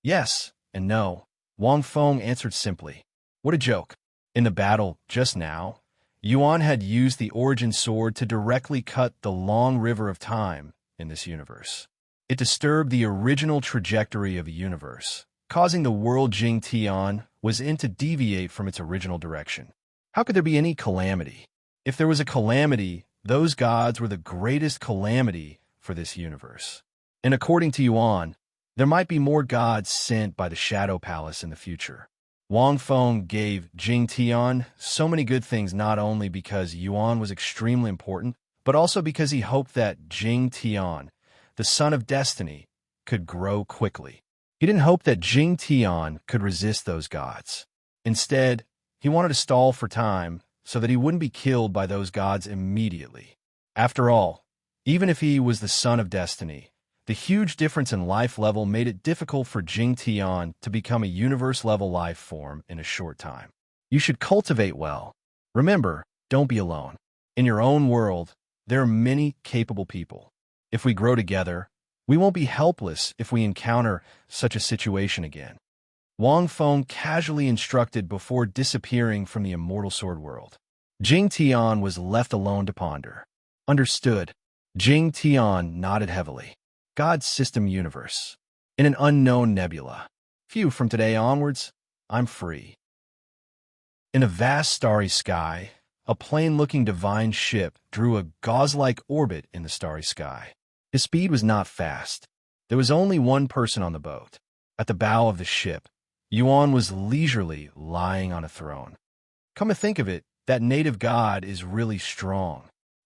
Yes and no. Wang Feng answered simply. What a joke. In the battle just now, Yuan had used the origin sword to directly cut the long river of time in this universe. It disturbed the original trajectory of a universe, causing the world Jing Tian was in to deviate from its original direction. How could there be any calamity? If there was a calamity, those gods were the greatest calamity for this universe. And according to Yuan, there might be more gods sent by the Shadow Palace in the future. Wang Feng gave Jing Tian so many good things not only because Yuan was extremely important, but also because he hoped that Jing Tian, the son of destiny, could grow quickly. He didn't hope that Jing Tian could resist those gods. Instead, he wanted to stall for time so that he wouldn't be killed by those gods immediately. After all, even if he was the son of destiny, the huge difference in life level made it difficult for Jing Tian to become a universe-level life form in a short time. You should cultivate well. Remember, don't be alone. In your own world, there are many capable people. If we grow together, we won't be helpless if we encounter such a situation again. Wang Feng casually instructed before disappearing from the immortal sword world. Jing Tian was left alone to ponder. Understood. Jing Tian nodded heavily. God's system universe. In an unknown nebula. Phew, from today onwards, I'm free. In a vast starry sky, a plain-looking divine ship drew a gauze-like orbit in the starry sky. His speed was not fast. There was only one person on the boat. At the bow of the ship, Yuan was leisurely lying on a throne. Come to think of it, that native god is really strong.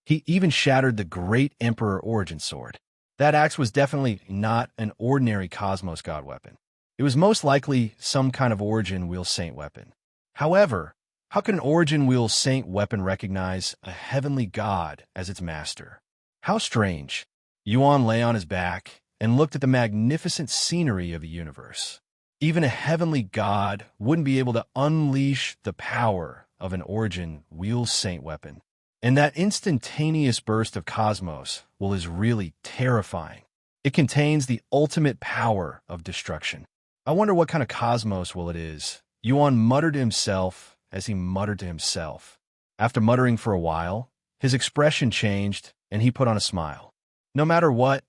He even shattered the great Emperor Origin Sword. That axe was definitely not an ordinary Cosmos God weapon. It was most likely some kind of Origin Wheel Saint weapon. However, how could an Origin Wheel Saint weapon recognize a heavenly god as its master? How strange. Yuan lay on his back and looked at the magnificent scenery of the universe. Even a heavenly god wouldn't be able to unleash the power of an Origin Wheel Saint weapon. And that instantaneous burst of cosmos is really terrifying. It contains the ultimate power of destruction. I wonder what kind of cosmos it is. Yuan muttered to himself as he muttered to himself. After muttering for a while, his expression changed and he put on a smile. No matter what,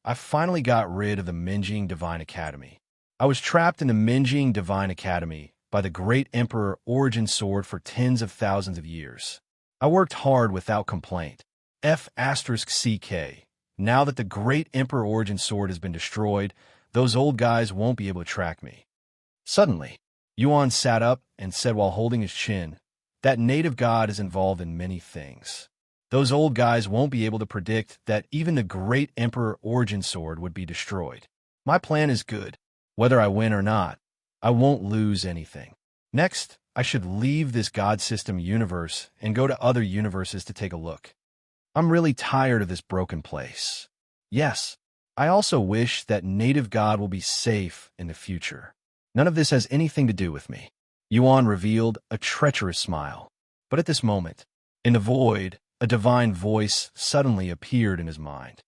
I finally got rid of the Minjing Divine Academy. I was trapped in the Minjing Divine Academy by the great Emperor Origin Sword for tens of thousands of years. I worked hard without complaint. F***CK. Now that the great Emperor Origin Sword has been destroyed, those old guys won't be able to track me. Suddenly, Yuan sat up and said while holding his chin, that native god is involved in many things. Those old guys won't be able to predict that even the great Emperor Origin Sword would be destroyed. My plan is good. Whether I win or not, I won't lose anything. Next, I should leave this god system universe and go to other universes to take a look. I'm really tired of this broken place. Yes, I also wish that native god will be safe in the future. None of this has anything to do with me. Yuan revealed a treacherous smile. But at this moment, in the void, a divine voice suddenly appeared in his mind.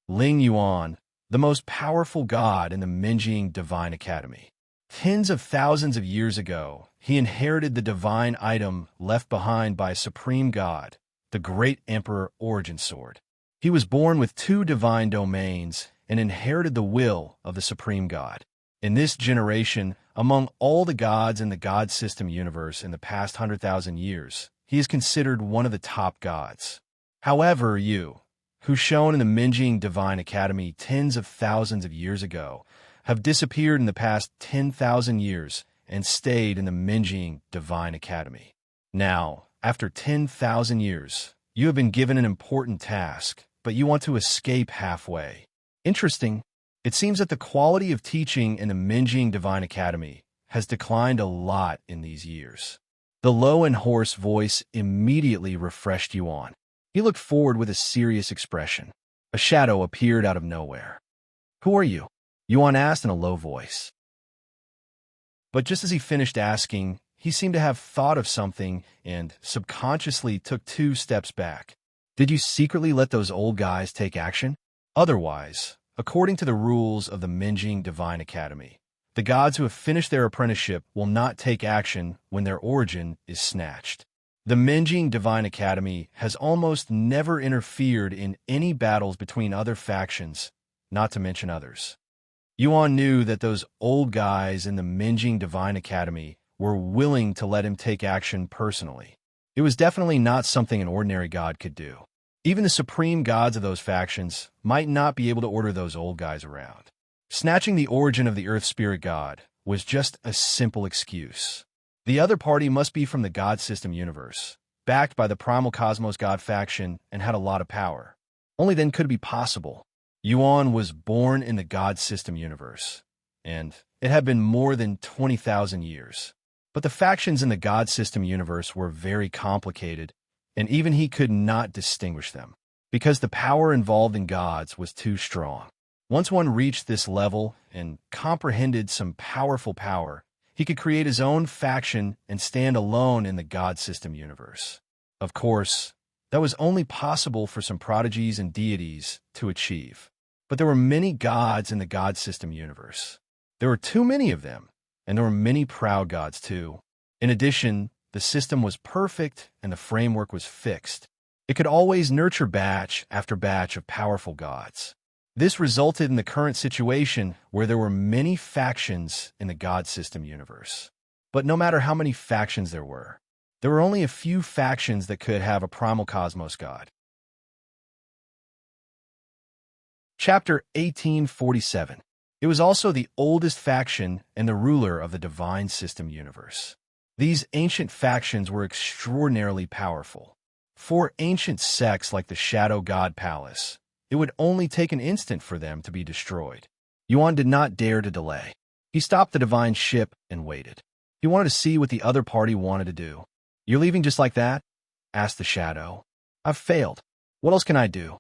Ling Yuan, the most powerful god in the Minjing Divine Academy. Tens of thousands of years ago, he inherited the divine item left behind by a supreme god, the great Emperor Origin Sword. He was born with 2 divine domains and inherited the will of the supreme god. In this generation, among all the gods in the god system universe in the past 100,000 years, he is considered one of the top gods. However, you, who shone in the Minjing Divine Academy tens of thousands of years ago, have disappeared in the past 10,000 years and stayed in the Minjing Divine Academy. Now, after 10,000 years, you have been given an important task, but you want to escape halfway. Interesting. It seems that the quality of teaching in the Minjing Divine Academy has declined a lot in these years. The low and hoarse voice immediately refreshed Yuan. He looked forward with a serious expression. A shadow appeared out of nowhere. Who are you? Yuan asked in a low voice. But just as he finished asking, he seemed to have thought of something and subconsciously took 2 steps back. Did you secretly let those old guys take action? Otherwise, according to the rules of the Minjing Divine Academy, the gods who have finished their apprenticeship will not take action when their origin is snatched. The Minjing Divine Academy has almost never interfered in any battles between other factions, not to mention others. Yuan knew that those old guys in the Minjing Divine Academy were willing to let him take action personally. It was definitely not something an ordinary god could do. Even the supreme gods of those factions might not be able to order those old guys around. Snatching the origin of the Earth Spirit God was just a simple excuse. The other party must be from the God System universe, backed by the Primal Cosmos God faction, and had a lot of power. Only then could it be possible. Yuan was born in the God System universe, and it had been more than 20,000 years. But the factions in the God System universe were very complicated, and even he could not distinguish them, because the power involved in gods was too strong. Once one reached this level and comprehended some powerful power, he could create his own faction and stand alone in the God System universe. Of course, that was only possible for some prodigies and deities to achieve. But there were many gods in the God System universe. There were too many of them, and there were many proud gods too. In addition, the system was perfect and the framework was fixed. It could always nurture batch after batch of powerful gods. This resulted in the current situation where there were many factions in the God System universe. But no matter how many factions there were only a few factions that could have a Primal Cosmos God. Chapter 1847. It was also the oldest faction and the ruler of the Divine System universe. These ancient factions were extraordinarily powerful. For ancient sects like the Shadow God Palace, it would only take an instant for them to be destroyed. Yuan did not dare to delay. He stopped the divine ship and waited. He wanted to see what the other party wanted to do. "You're leaving just like that?" asked the Shadow. "I've failed. What else can I do?"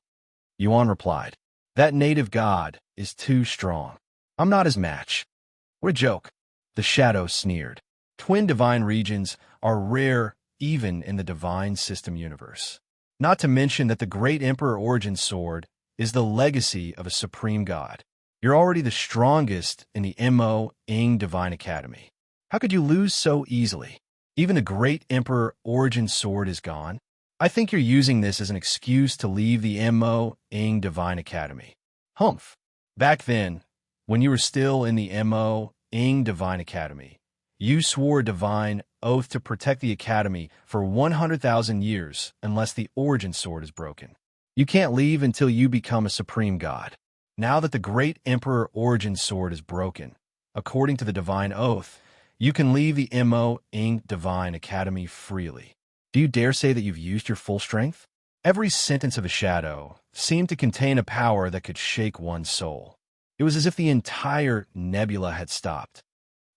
Yuan replied, "That native god is too strong. I'm not his match." "What a joke." The Shadow sneered. Twin divine regions are rare even in the Divine System universe. Not to mention that the Great Emperor Origin Sword is the legacy of a supreme god. You're already the strongest in the Mo-ing Divine Academy. How could you lose so easily? Even the Great Emperor Origin Sword is gone. I think you're using this as an excuse to leave the Mo-ing Divine Academy. Humph. Back then, when you were still in the Mo-ing Divine Academy, you swore a divine oath to protect the Academy for 100,000 years unless the Origin Sword is broken. You can't leave until you become a supreme god. Now that the Great Emperor Origin Sword is broken, according to the divine oath, you can leave the Mo-ing Divine Academy freely. Do you dare say that you've used your full strength? Every sentence of a Shadow seemed to contain a power that could shake one's soul. It was as if the entire nebula had stopped.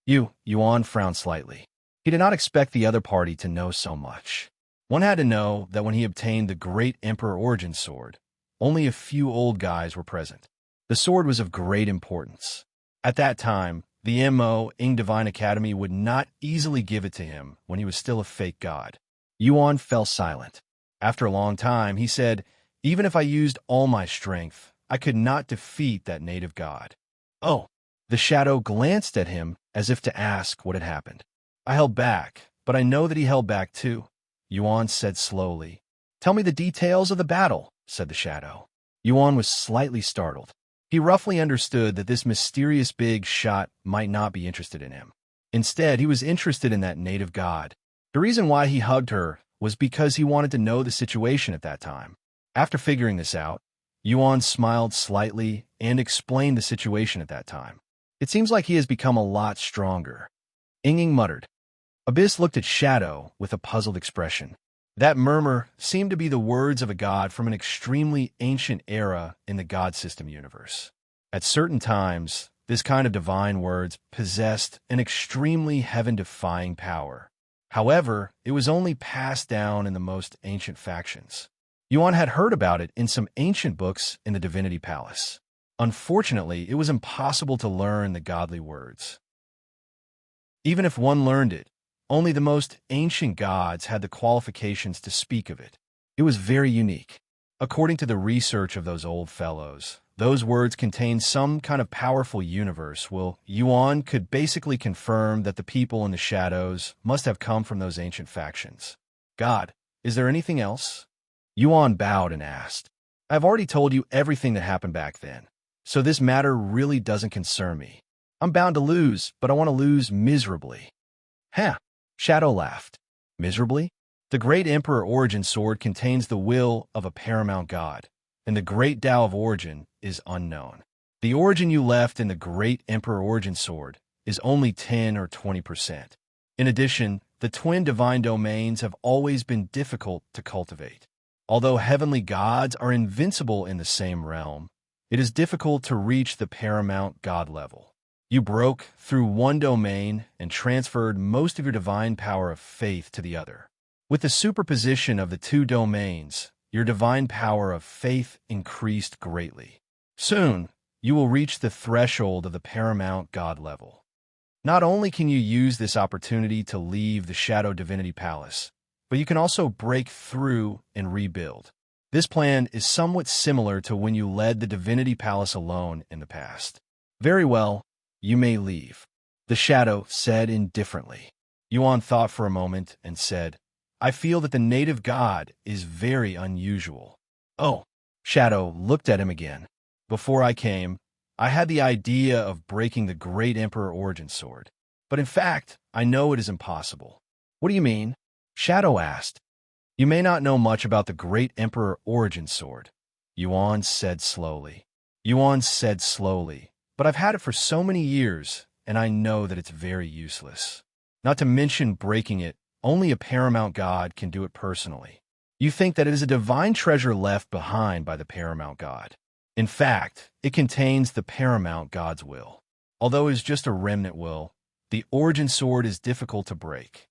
Yuan frowned slightly. He did not expect the other party to know so much. One had to know that when he obtained the Great Emperor Origin Sword, only a few old guys were present. The sword was of great importance. At that time, the Mo-ing Divine Academy would not easily give it to him when he was still a fake god. Yuan fell silent. After a long time, he said, "Even if I used all my strength, I could not defeat that native god." "Oh." The Shadow glanced at him as if to ask what had happened. "I held back, but I know that he held back too," Yuan said slowly. "Tell me the details of the battle," said the Shadow. Yuan was slightly startled. He roughly understood that this mysterious big shot might not be interested in him. Instead, he was interested in that native god. The reason why he hugged her was because he wanted to know the situation at that time. After figuring this out, Yuan smiled slightly and explained the situation at that time. "It seems like he has become a lot stronger," Ying muttered. Abyss looked at Shadow with a puzzled expression. That murmur seemed to be the words of a god from an extremely ancient era in the God System universe. At certain times, this kind of divine words possessed an extremely heaven-defying power. However, it was only passed down in the most ancient factions. Yuan had heard about it in some ancient books in the Divinity Palace. Unfortunately, it was impossible to learn the godly words. Even if one learned it, only the most ancient gods had the qualifications to speak of it. It was very unique. According to the research of those old fellows, those words contain some kind of powerful universe. Well, Yuan could basically confirm that the people in the shadows must have come from those ancient factions. God, is there anything else? Yuan bowed and asked. I've already told you everything that happened back then, so this matter really doesn't concern me. I'm bound to lose, but I want to lose miserably. Huh, Shadow laughed. Miserably? The Great Emperor Origin Sword contains the will of a paramount god, and the Great Tao of Origin is unknown. The origin you left in the Great Emperor Origin Sword is only 10 or 20%. In addition, the twin divine domains have always been difficult to cultivate. Although heavenly gods are invincible in the same realm, it is difficult to reach the paramount god level. You broke through one domain and transferred most of your divine power of faith to the other. With the superposition of the two domains, your divine power of faith increased greatly. Soon, you will reach the threshold of the paramount god level. Not only can you use this opportunity to leave the Shadow Divinity Palace, but you can also break through and rebuild. This plan is somewhat similar to when you led the Divinity Palace alone in the past. Very well, you may leave, the Shadow said indifferently. Yuan thought for a moment and said, I feel that the native god is very unusual. Oh, Shadow looked at him again. Before I came, I had the idea of breaking the Great Emperor Origin Sword. But in fact, I know it is impossible. What do you mean? Shadow asked. You may not know much about the Great Emperor Origin Sword, Yuan said slowly. But I've had it for so many years, and I know that it's very useless. Not to mention breaking it, only a paramount god can do it personally. You think that it is a divine treasure left behind by the paramount god. In fact, it contains the paramount god's will. Although it is just a remnant will, the origin sword is difficult to break.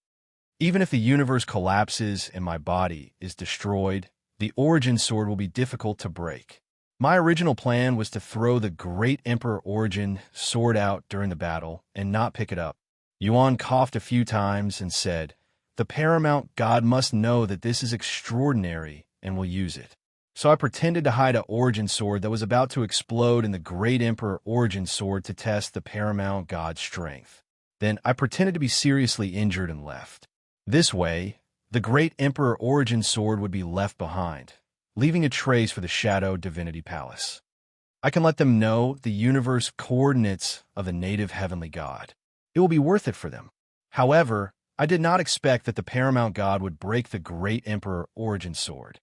Even if the universe collapses and my body is destroyed, the origin sword will be difficult to break. My original plan was to throw the Great Emperor Origin sword out during the battle and not pick it up. Yuan coughed a few times and said, The paramount god must know that this is extraordinary and will use it. So I pretended to hide an origin sword that was about to explode in the Great Emperor Origin Sword to test the paramount god's strength. Then I pretended to be seriously injured and left. This way, the Great Emperor Origin Sword would be left behind, leaving a trace for the Shadow Divinity Palace. I can let them know the universe coordinates of the native heavenly god. It will be worth it for them. However, I did not expect that the paramount god would break the Great Emperor Origin Sword.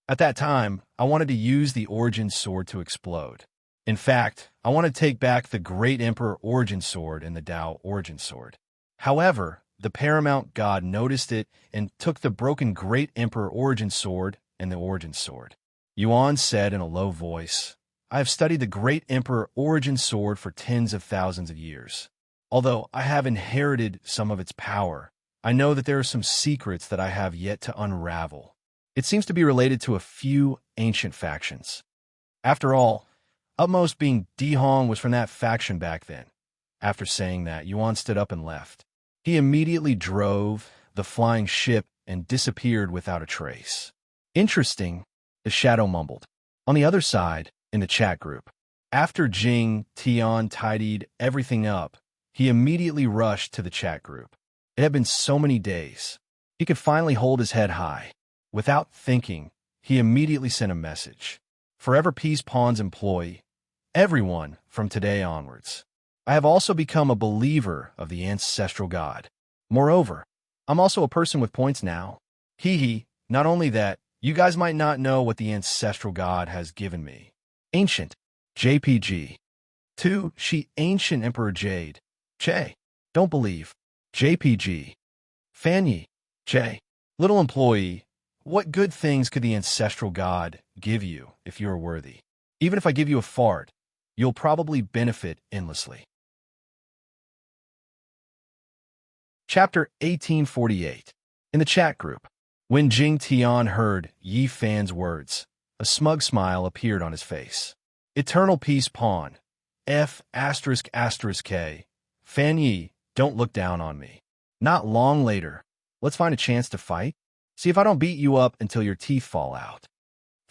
At that time, I wanted to use the Origin Sword to explode. In fact, I wanted to take back the Great Emperor Origin Sword and the Tao Origin Sword. However, the paramount god noticed it and took the broken Great Emperor Origin Sword and the Origin Sword. Yuan said in a low voice, I have studied the Great Emperor Origin Sword for tens of thousands of years. Although I have inherited some of its power, I know that there are some secrets that I have yet to unravel. It seems to be related to a few ancient factions. After all, Utmost being Dihong was from that faction back then. After saying that, Yuan stood up and left. He immediately drove the flying ship and disappeared without a trace. Interesting, the Shadow mumbled. On the other side, in the chat group, after Jing Tian tidied everything up, he immediately rushed to the chat group. It had been so many days. He could finally hold his head high. Without thinking, he immediately sent a message. Forever Peace Pawn's employee, everyone from today onwards. I have also become a believer of the ancestral god. Moreover, I'm also a person with points now. Hee, not only that, you guys might not know what the ancestral god has given me. Ancient. JPG. 2. She Ancient Emperor Jade. Che. Don't believe. JPG. Fanyi. Che. Little employee. What good things could the ancestral god give you if you are worthy? Even if I give you a fart, you'll probably benefit endlessly. Chapter 1848. In the chat group, when Jing Tian heard Yi Fan's words, a smug smile appeared on his face. Eternal Peace Pawn. F***K. Fan Yi, don't look down on me. Not long later. Let's find a chance to fight. See if I don't beat you up until your teeth fall out.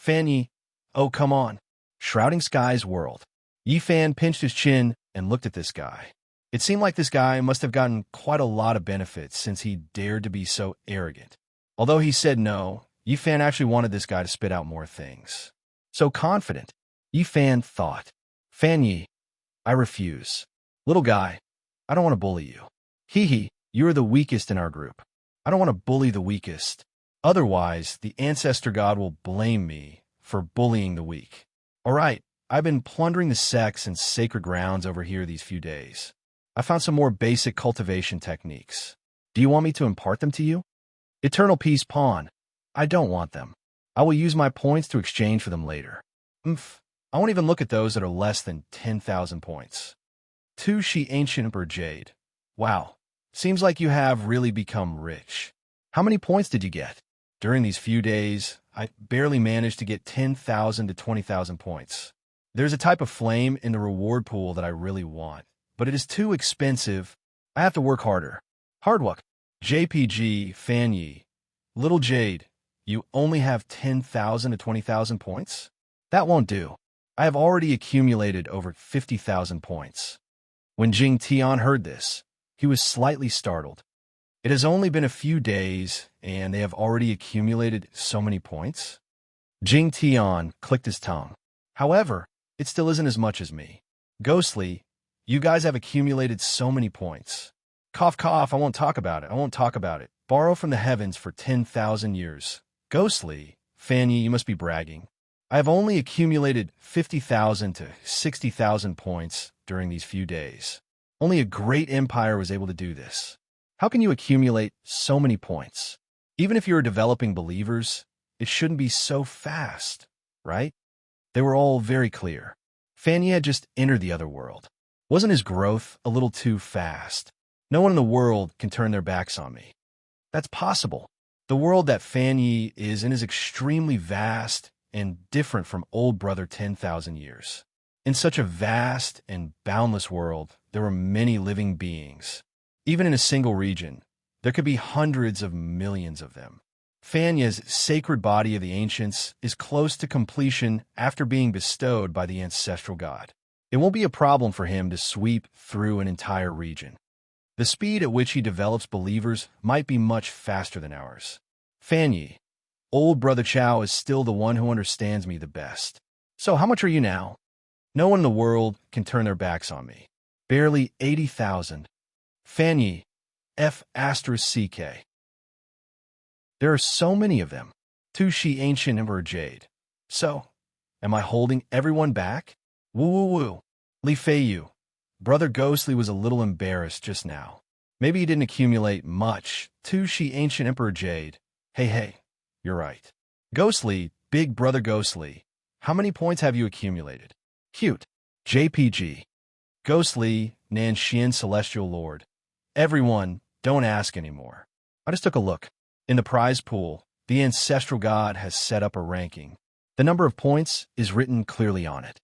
Fan Yi, oh come on. Shrouding Sky's world. Yi Fan pinched his chin and looked at this guy. It seemed like this guy must have gotten quite a lot of benefits since he dared to be so arrogant. Although he said no, Yi Fan actually wanted this guy to spit out more things. So confident. Yi Fan thought. Fan Yi, I refuse. Little guy, I don't want to bully you. Hee hee, you are the weakest in our group. I don't want to bully the weakest. Otherwise, the ancestor god will blame me for bullying the weak. All right, I've been plundering the sects and sacred grounds over here these few days. I found some more basic cultivation techniques. Do you want me to impart them to you? Eternal Peace Pawn. I don't want them. I will use my points to exchange for them later. I won't even look at those that are less than 10,000 points. 2 She Ancient Emperor Jade. Wow. Seems like you have really become rich. How many points did you get? During these few days, I barely managed to get 10,000 to 20,000 points. There's a type of flame in the reward pool that I really want, but it is too expensive. I have to work harder. Hard work. JPG, Fan Yi. Little Jade, you only have 10,000 to 20,000 points? That won't do. I have already accumulated over 50,000 points. When Jing Tian heard this, he was slightly startled. It has only been a few days, and they have already accumulated so many points? Jing Tian clicked his tongue. However, it still isn't as much as me. Ghostly, you guys have accumulated so many points. Cough, cough, I won't talk about it. Borrow from the heavens for 10,000 years. Ghostly, Fan Yi, you must be bragging. I have only accumulated 50,000 to 60,000 points during these few days. Only a great empire was able to do this. How can you accumulate so many points? Even if you are developing believers, it shouldn't be so fast, right? They were all very clear. Fan Yi had just entered the other world. Wasn't his growth a little too fast? No one in the world can turn their backs on me. That's possible. The world that Fan Yi is in is extremely vast and different from old brother 10,000 years. In such a vast and boundless world, there were many living beings. Even in a single region, there could be hundreds of millions of them. Fan Yi's sacred body of the ancients is close to completion after being bestowed by the ancestral god. It won't be a problem for him to sweep through an entire region. The speed at which he develops believers might be much faster than ours. Fan Yi, old brother Chao is still the one who understands me the best. So how much are you now? No one in the world can turn their backs on me. Barely 80,000. Fan Yi, F***CK. There are so many of them. 2 She Ancient Emperor Jade. So, am I holding everyone back? Woo woo woo. Li Fei Yu. Brother Ghostly was a little embarrassed just now. Maybe he didn't accumulate much. 2 She Ancient Emperor Jade. Hey, you're right. Ghostly, big brother Ghostly. How many points have you accumulated? Cute. JPG. Ghostly, Nanshin Celestial Lord. Everyone, don't ask anymore. I just took a look. In the prize pool, the ancestral god has set up a ranking. The number of points is written clearly on it.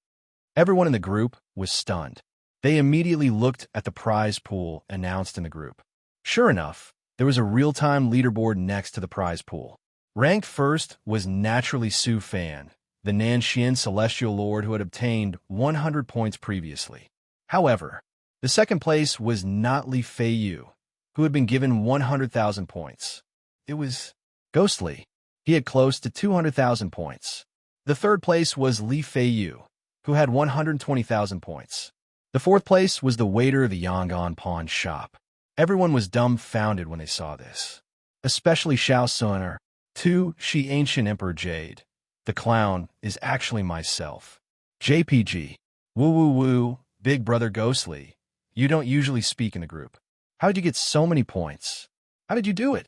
Everyone in the group was stunned. They immediately looked at the prize pool announced in the group. Sure enough, there was a real-time leaderboard next to the prize pool. Ranked first was Naturally Su Fan, the Nanshin Celestial Lord who had obtained 100 points previously. However, the second place was not Li Fei Yu, who had been given 100,000 points. It was Ghostly. He had close to 200,000 points. The third place was Li Fei Yu, who had 120,000 points. The fourth place was the waiter of the Yangon pawn shop. Everyone was dumbfounded when they saw this. Especially Shao Suner. 2 She Ancient Emperor Jade. The clown is actually myself. JPG. Woo woo woo, big brother Ghostly. You don't usually speak in the group. How did you get so many points? How did you do it?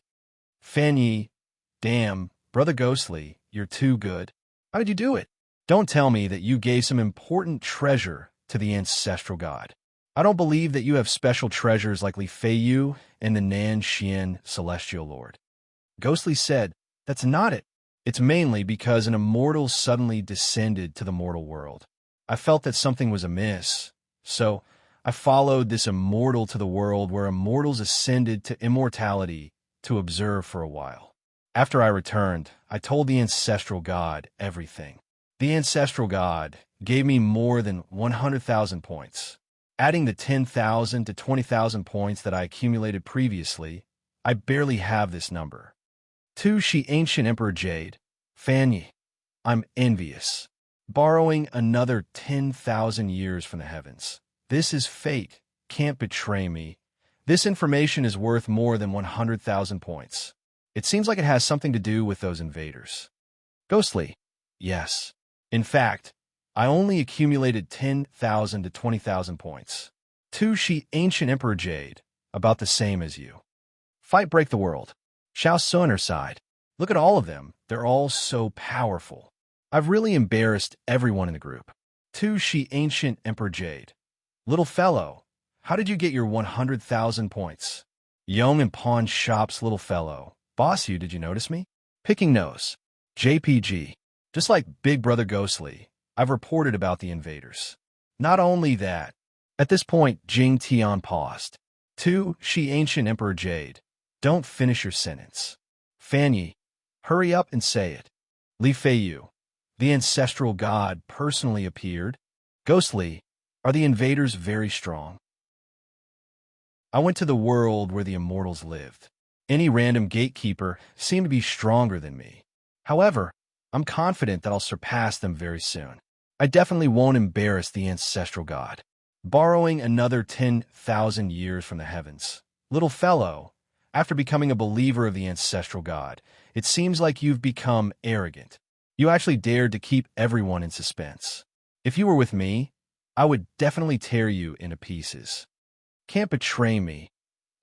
Fan Yi. Damn, brother Ghostly, you're too good. How did you do it? Don't tell me that you gave some important treasure to the ancestral god. I don't believe that you have special treasures like Li Fei Yu and the Nanshin Celestial Lord. Ghostly said, that's not it. It's mainly because an immortal suddenly descended to the mortal world. I felt that something was amiss, so I followed this immortal to the world where immortals ascended to immortality to observe for a while. After I returned, I told the ancestral god everything. The ancestral god gave me more than 100,000 points. Adding the 10,000 to 20,000 points that I accumulated previously, I barely have this number. 2. She Ancient Emperor Jade. Fanny, I'm envious. Borrowing another 10,000 years from the heavens. This is fate. Can't betray me. This information is worth more than 100,000 points. It seems like it has something to do with those invaders. Ghostly. Yes. In fact, I only accumulated 10,000 to 20,000 points. 2. She Ancient Emperor Jade. About the same as you. Fight Break the World. Xiao Sun her side. Look at all of them. They're all so powerful. I've really embarrassed everyone in the group. 2. She Ancient Emperor Jade. Little fellow, how did you get your 100,000 points? Young and Pawn Shop's little fellow. Boss you, did you notice me? Picking nose. JPG. Just like Big Brother Ghostly, I've reported about the invaders. Not only that, at this point, Jing Tian paused. 2. She Ancient Emperor Jade. Don't finish your sentence. Fanny, hurry up and say it. Li Feiyu. The ancestral god personally appeared. Ghostly, are the invaders very strong? I went to the world where the immortals lived. Any random gatekeeper seemed to be stronger than me. However, I'm confident that I'll surpass them very soon. I definitely won't embarrass the ancestral god. Borrowing another 10,000 years from the heavens. Little fellow, after becoming a believer of the ancestral god, it seems like you've become arrogant. You actually dared to keep everyone in suspense. If you were with me, I would definitely tear you into pieces. Can't betray me.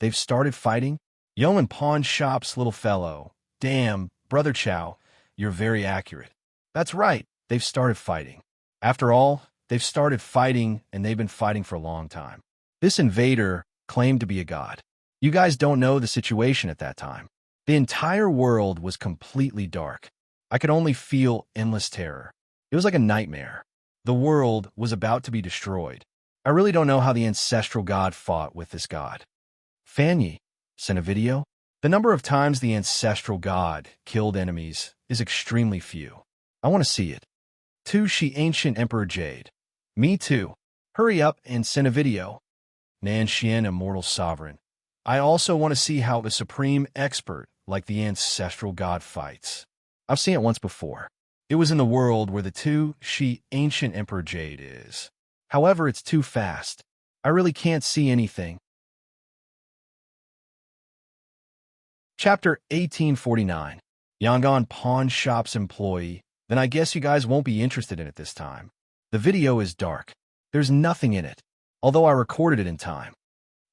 They've started fighting? Young and Pawn Shop's little fellow. Damn, Brother Chow, you're very accurate. That's right, they've started fighting. After all, they've started fighting, and they've been fighting for a long time. This invader claimed to be a god. You guys don't know the situation at that time. The entire world was completely dark. I could only feel endless terror. It was like a nightmare. The world was about to be destroyed. I really don't know how the ancestral god fought with this god. Fanny sent a video. The number of times the ancestral god killed enemies is extremely few. I want to see it. 2. She Ancient Emperor Jade. Me too. Hurry up and send a video. Nan Xian Immortal Sovereign. I also want to see how a supreme expert like the ancestral god fights. I've seen it once before. It was in the world where the 2. She Ancient Emperor Jade is. However, it's too fast. I really can't see anything. Chapter 1849. Yangon Pawn Shop's employee. Then I guess you guys won't be interested in it this time. The video is dark. There's nothing in it, although I recorded it in time.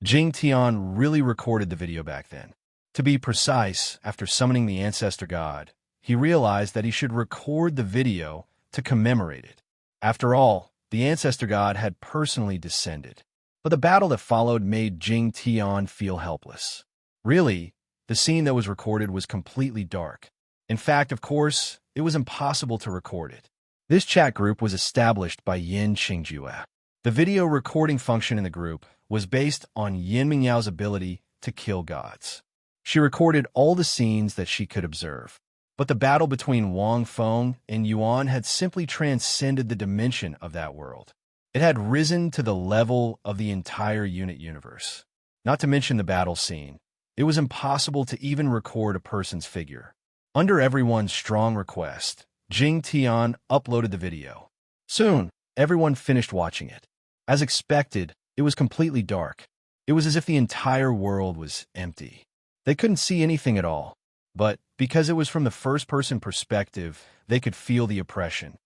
Jing Tian really recorded the video back then. To be precise, after summoning the ancestor god, he realized that he should record the video to commemorate it. After all, the ancestor god had personally descended. But the battle that followed made Jing Tian feel helpless. Really, the scene that was recorded was completely dark. In fact, of course, it was impossible to record it. This chat group was established by Yin Qingjue. The video recording function in the group was based on Yin Mingyao's ability to kill gods. She recorded all the scenes that she could observe. But the battle between Wang Feng and Yuan had simply transcended the dimension of that world. It had risen to the level of the entire unit universe. Not to mention the battle scene. It was impossible to even record a person's figure. Under everyone's strong request, Jing Tian uploaded the video. Soon, everyone finished watching it. As expected, it was completely dark. It was as if the entire world was empty. They couldn't see anything at all. But because it was from the first-person perspective, they could feel the oppression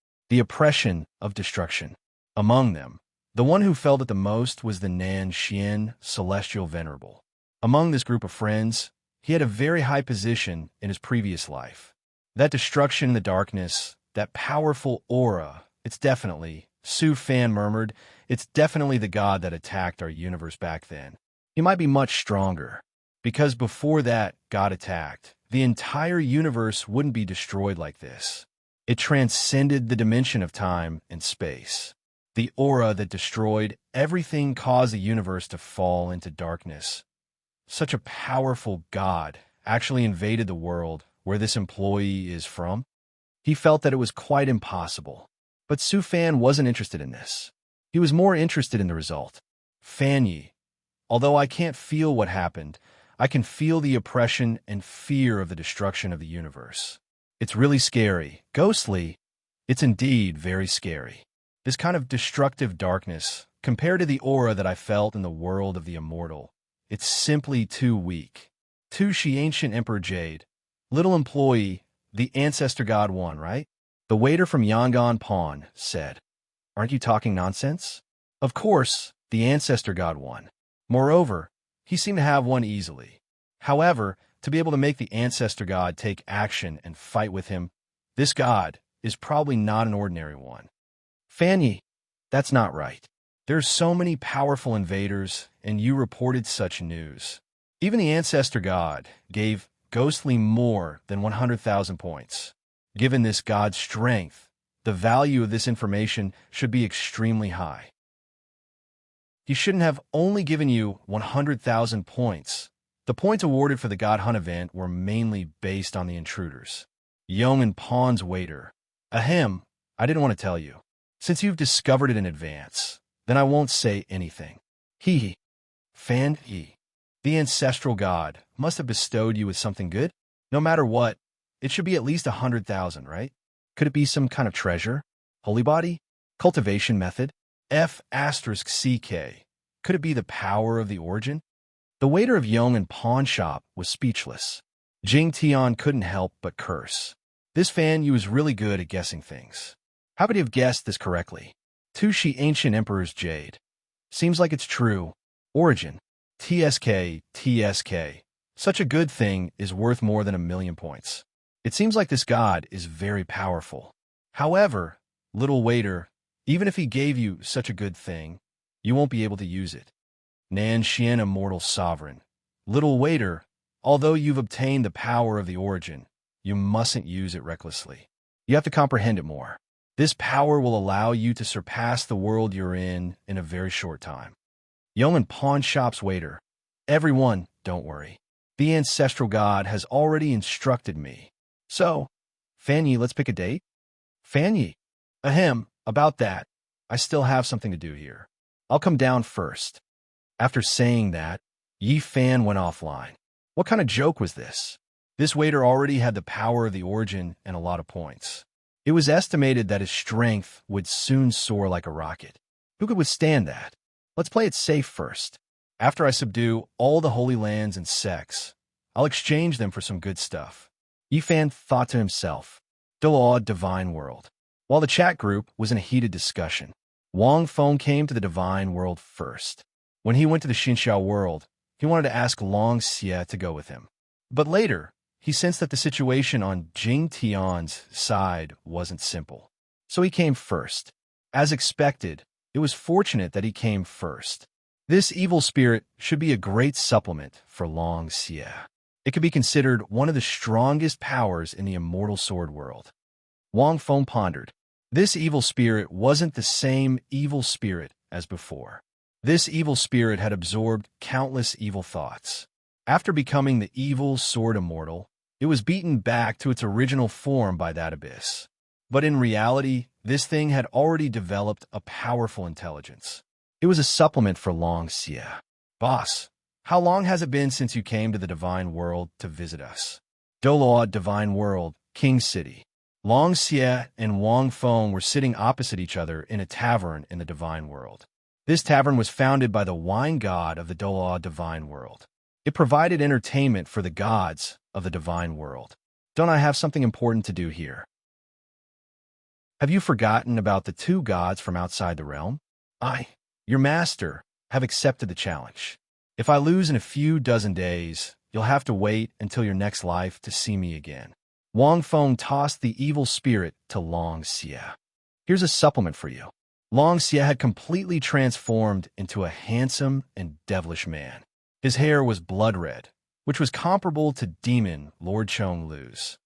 of destruction. Among them, the one who felt it the most was the Nan Xian Celestial Venerable. Among this group of friends, he had a very high position in his previous life. That destruction in the darkness, that powerful aura, it's definitely, Su Fan murmured, it's definitely the god that attacked our universe back then. He might be much stronger, because before that god attacked, the entire universe wouldn't be destroyed like this. It transcended the dimension of time and space. The aura that destroyed everything caused the universe to fall into darkness. Such a powerful god actually invaded the world where this employee is from? He felt that it was quite impossible. But Su Fan wasn't interested in this. He was more interested in the result. Fan Yi, although I can't feel what happened, I can feel the oppression and fear of the destruction of the universe. It's really scary, ghostly. It's indeed very scary. This kind of destructive darkness, compared to the aura that I felt in the world of the immortal, it's simply too weak. Tu Shi Ancient Emperor Jade, little employee, the ancestor god one, right? The waiter from Yangon Pawn said, "Aren't you talking nonsense?" Of course, the ancestor god one. Moreover, he seemed to have one easily. However, to be able to make the ancestor god take action and fight with him, this god is probably not an ordinary one. Fan Yi, that's not right. There's so many powerful invaders, and you reported such news. Even the ancestor god gave ghostly more than 100,000 points. Given this god's strength, the value of this information should be extremely high. He shouldn't have only given you 100,000 points. The points awarded for the God Hunt event were mainly based on the intruders. Yong and Pawn's waiter. Ahem, I didn't want to tell you. Since you've discovered it in advance, then I won't say anything. Hee. Fan Yi. The ancestral god must have bestowed you with something good. No matter what, it should be at least 100,000, right? Could it be some kind of treasure? Holy body? Cultivation method? F***CK. Could it be the power of the origin? The waiter of Yong and Pawn Shop was speechless. Jing Tian couldn't help but curse. This Fan Yu was really good at guessing things. How could he have guessed this correctly? Tu Shi Ancient Emperor's Jade. Seems like it's true. Origin. TSK. Such a good thing is worth more than 1,000,000 points. It seems like this god is very powerful. However, little waiter, even if he gave you such a good thing, you won't be able to use it. Nan Xian Immortal Sovereign. Little waiter, although you've obtained the power of the origin, you mustn't use it recklessly. You have to comprehend it more. This power will allow you to surpass the world you're in a very short time. Yong and Pawn Shop's waiter. Everyone, don't worry. The ancestral god has already instructed me. So, Fan Yi, let's pick a date? Fan Yi. Ahem, about that. I still have something to do here. I'll come down first. After saying that, Yi Fan went offline. What kind of joke was this? This waiter already had the power of the origin and a lot of points. It was estimated that his strength would soon soar like a rocket. Who could withstand that? Let's play it safe first. After I subdue all the holy lands and sects, I'll exchange them for some good stuff. Yifan thought to himself. Douluo Divine World. While the chat group was in a heated discussion, Wang Feng came to the Divine World first. When he went to the Xinxiao World, he wanted to ask Long Xie to go with him. But later, he sensed that the situation on Jing Tian's side wasn't simple. So he came first. As expected, it was fortunate that he came first. This evil spirit should be a great supplement for Long Xie. It could be considered one of the strongest powers in the immortal sword world. Wang Feng pondered. This evil spirit wasn't the same evil spirit as before. This evil spirit had absorbed countless evil thoughts. After becoming the evil sword immortal, it was beaten back to its original form by that abyss. But in reality, this thing had already developed a powerful intelligence. It was a supplement for Long Xie. Boss, how long has it been since you came to the Divine World to visit us? Douluo Divine World, King City. Long Xie and Wang Feng were sitting opposite each other in a tavern in the Divine World. This tavern was founded by the wine god of the Douluo Divine World. It provided entertainment for the gods of the Divine World. Don't I have something important to do here? Have you forgotten about the two gods from outside the realm? I, your master, have accepted the challenge. If I lose in a few dozen days, you'll have to wait until your next life to see me again. Wang Feng tossed the evil spirit to Long Xie. Here's a supplement for you. Long Xie had completely transformed into a handsome and devilish man. His hair was blood red, which was comparable to demon Lord Chong Lu's.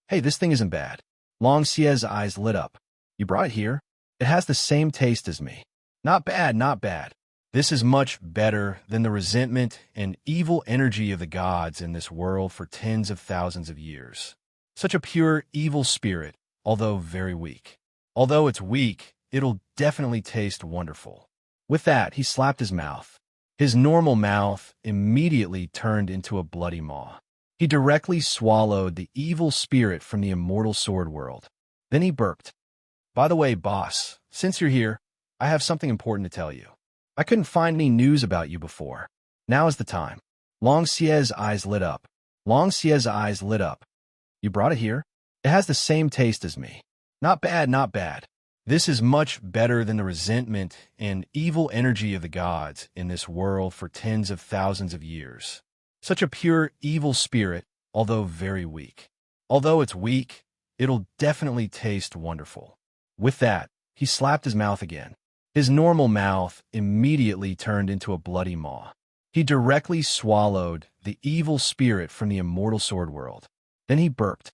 Hey, this thing isn't bad. Long Xie's eyes lit up. You brought it here? It has the same taste as me. Not bad, not bad. This is much better than the resentment and evil energy of the gods in this world for tens of thousands of years. Such a pure, evil spirit, although very weak. Although it's weak, it'll definitely taste wonderful. With that, he slapped his mouth. His normal mouth immediately turned into a bloody maw. He directly swallowed the evil spirit from the immortal sword world. Then he burped. By the way, boss, since you're here, I have something important to tell you. I couldn't find any news about you before. Now is the time. Long Xie's eyes lit up. Long Xie's eyes lit up. You brought it here? It has the same taste as me. Not bad, not bad. This is much better than the resentment and evil energy of the gods in this world for tens of thousands of years. Such a pure, evil spirit, although very weak. Although it's weak, it'll definitely taste wonderful. With that, he slapped his mouth again. His normal mouth immediately turned into a bloody maw. He directly swallowed the evil spirit from the immortal sword world. Then he burped.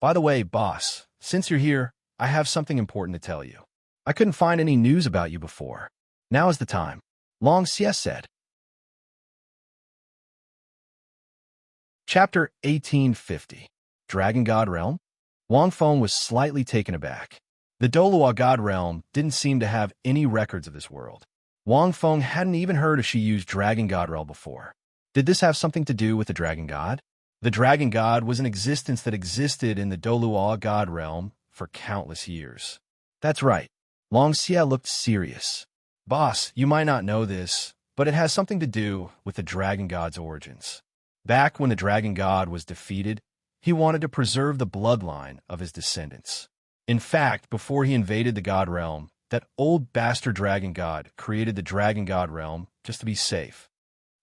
By the way, boss, since you're here, I have something important to tell you. I couldn't find any news about you before. Now is the time. Long Xie said. Chapter 1850. Dragon God Realm? Wang Feng was slightly taken aback. The Douluo God Realm didn't seem to have any records of this world. Wang Feng hadn't even heard if she used Dragon God Realm before. Did this have something to do with the Dragon God? The Dragon God was an existence that existed in the Douluo God Realm for countless years. That's right. Long Xie looked serious. Boss, you might not know this, but it has something to do with the Dragon God's origins. Back when the Dragon God was defeated, he wanted to preserve the bloodline of his descendants. In fact, before he invaded the God Realm, that old bastard Dragon God created the Dragon God Realm just to be safe.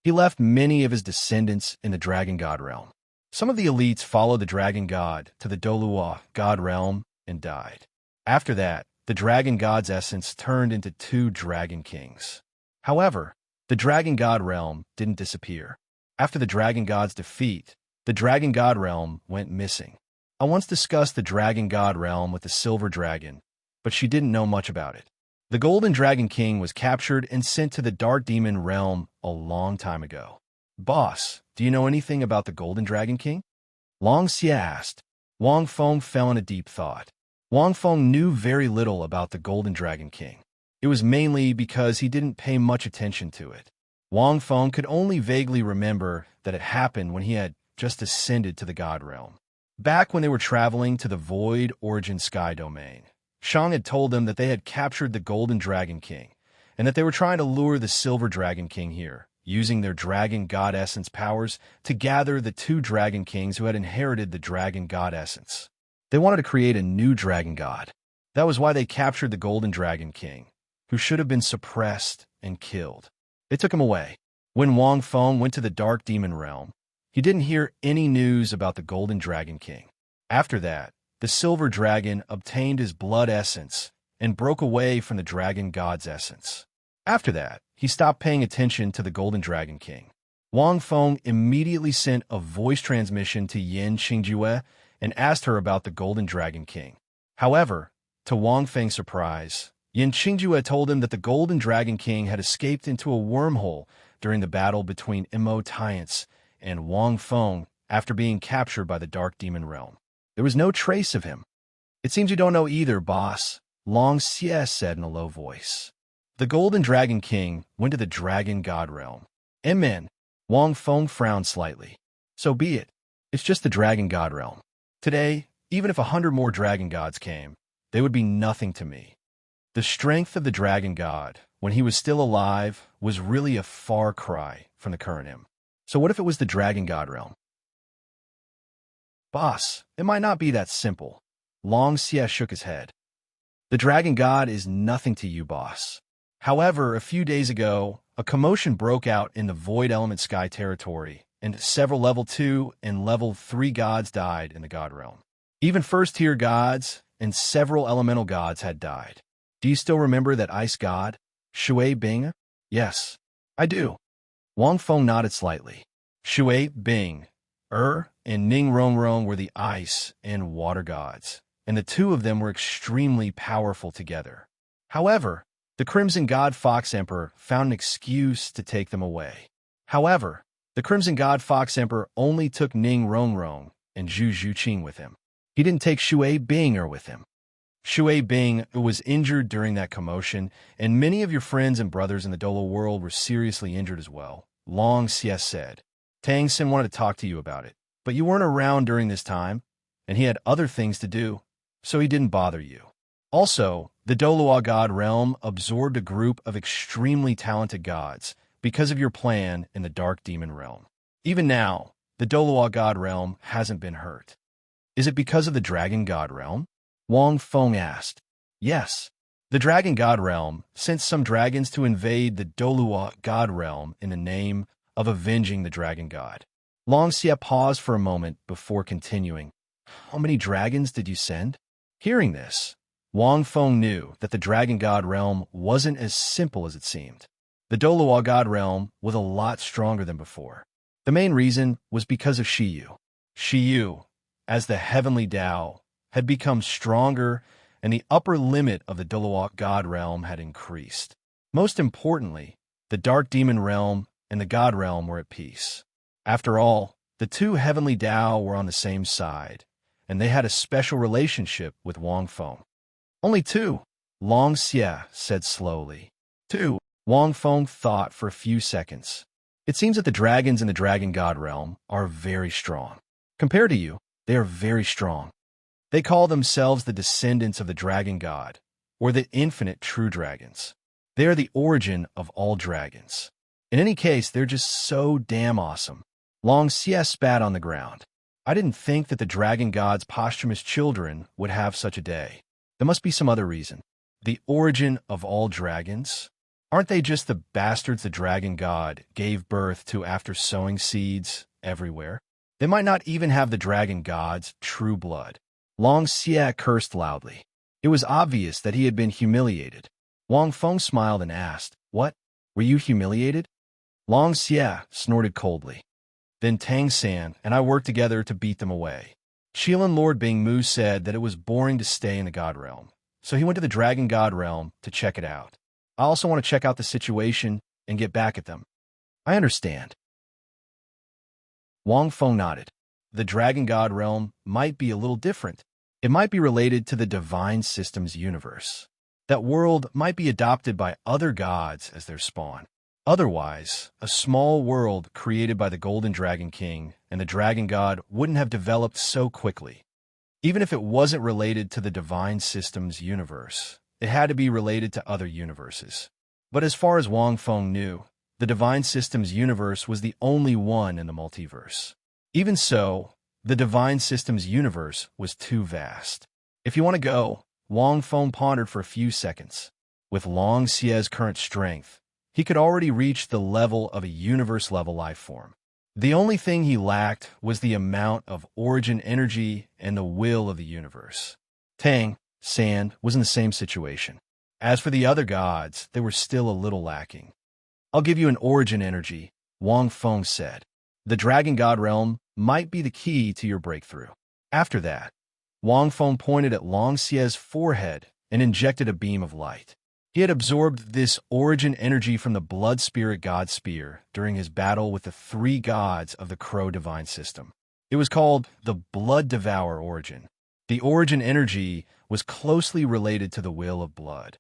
He left many of his descendants in the Dragon God Realm. Some of the elites followed the Dragon God to the Douluo God Realm and died. After that, the Dragon God's essence turned into 2 Dragon Kings. However, the Dragon God Realm didn't disappear. After the Dragon God's defeat, the Dragon God Realm went missing. I once discussed the Dragon God Realm with the Silver Dragon, but she didn't know much about it. The Golden Dragon King was captured and sent to the Dark Demon Realm a long time ago. Boss, do you know anything about the Golden Dragon King? Long Xie asked. Wang Feng fell in a deep thought. Wang Feng knew very little about the Golden Dragon King. It was mainly because he didn't pay much attention to it. Wang Feng could only vaguely remember that it happened when he had just ascended to the God Realm. Back when they were traveling to the Void Origin Sky Domain, Shang had told them that they had captured the Golden Dragon King, and that they were trying to lure the Silver Dragon King here, using their Dragon God Essence powers to gather the 2 Dragon Kings who had inherited the Dragon God Essence. They wanted to create a new Dragon God. That was why they captured the Golden Dragon King, who should have been suppressed and killed. They took him away. When Wang Feng went to the Dark Demon Realm, he didn't hear any news about the Golden Dragon King. After that, the Silver Dragon obtained his blood essence and broke away from the Dragon God's essence. After that, he stopped paying attention to the Golden Dragon King. Wang Feng immediately sent a voice transmission to Yin Qingjue and asked her about the Golden Dragon King. However, to Wang Feng's surprise, Yin Qingjue told him that the Golden Dragon King had escaped into a wormhole during the battle between Imo Tiance and Wang Feng after being captured by the Dark Demon Realm. There was no trace of him. It seems you don't know either, boss, Long Xie said in a low voice. The Golden Dragon King went to the Dragon God Realm. Amen. Wang Feng frowned slightly. So be it. It's just the Dragon God Realm. Today, even if 100 more Dragon Gods came, they would be nothing to me. The strength of the Dragon God, when he was still alive, was really a far cry from the current him. So what if it was the Dragon God Realm? Boss, it might not be that simple. Long Xie shook his head. The Dragon God is nothing to you, boss. However, a few days ago, a commotion broke out in the Void Element Sky territory, and several level 2 and level 3 gods died in the God Realm. Even first-tier gods and several elemental gods had died. Do you still remember that ice god, Shui Bing? Yes, I do. Wang Feng nodded slightly. Shui Bing, and Ning Rongrong were the ice and water gods, and the 2 of them were extremely powerful together. However, the Crimson God Fox Emperor found an excuse to take them away. However, the Crimson God Fox Emperor only took Ning Rongrong and Zhu Zhuqing with him. He didn't take Shui Binger with him. Shui Bing was injured during that commotion, and many of your friends and brothers in the Douluo world were seriously injured as well, Long Xie said. Tang Xin wanted to talk to you about it, but you weren't around during this time, and he had other things to do, so he didn't bother you. Also, the Douluo god realm absorbed a group of extremely talented gods because of your plan in the dark demon realm. Even now, the Douluo god realm hasn't been hurt. Is it because of the dragon god realm? Wang Feng asked. Yes. The dragon god realm sent some dragons to invade the Douluo god realm in the name of avenging the dragon god. Long Xie paused for a moment before continuing. How many dragons did you send? Hearing this, Wang Feng knew that the dragon god realm wasn't as simple as it seemed. The Douluo god realm was a lot stronger than before. The main reason was because of Shiyu. Shiyu, as the heavenly Tao, had become stronger, and the upper limit of the Douluo god realm had increased. Most importantly, the dark demon realm and the god realm were at peace. After all, the two heavenly Tao were on the same side, and they had a special relationship with Wang Feng. Only two, Long Xie said slowly. Two. Wang Feng thought for a few seconds. It seems that the dragons in the dragon god realm are very strong. Compared to you, they are very strong. They call themselves the descendants of the dragon god, or the infinite true dragons. They are the origin of all dragons. In any case, they're just so damn awesome. Long Xie spat on the ground. I didn't think that the dragon god's posthumous children would have such a day. There must be some other reason. The origin of all dragons? Aren't they just the bastards the dragon god gave birth to after sowing seeds everywhere? They might not even have the dragon god's true blood. Long Xie cursed loudly. It was obvious that he had been humiliated. Wang Feng smiled and asked, What? Were you humiliated? Long Xie snorted coldly. Then Tang San and I worked together to beat them away. Qilin Lord Bing Mu said that it was boring to stay in the god realm, so he went to the dragon god realm to check it out. I also want to check out the situation and get back at them. I understand. Wang Feng nodded. The dragon god realm might be a little different. It might be related to the divine systems universe. That world might be adopted by other gods as their spawn. Otherwise, a small world created by the Golden Dragon King and the Dragon God wouldn't have developed so quickly. Even if it wasn't related to the divine systems universe, it had to be related to other universes. But as far as Wang Feng knew, the divine systems universe was the only one in the multiverse. Even so, the divine systems universe was too vast. If you want to go, Wang Feng pondered for a few seconds. With Long Xie's current strength, he could already reach the level of a universe-level life form. The only thing he lacked was the amount of origin energy and the will of the universe. Tang San was in the same situation. As for the other gods, they were still a little lacking. I'll give you an origin energy, Wang Feng said. The dragon god realm might be the key to your breakthrough. After that, Wang Feng pointed at Long Xie's forehead and injected a beam of light. He had absorbed this origin energy from the blood spirit god spear during his battle with the three gods of the Crow divine system. It was called the Blood Devour origin. The origin energy was closely related to the will of blood.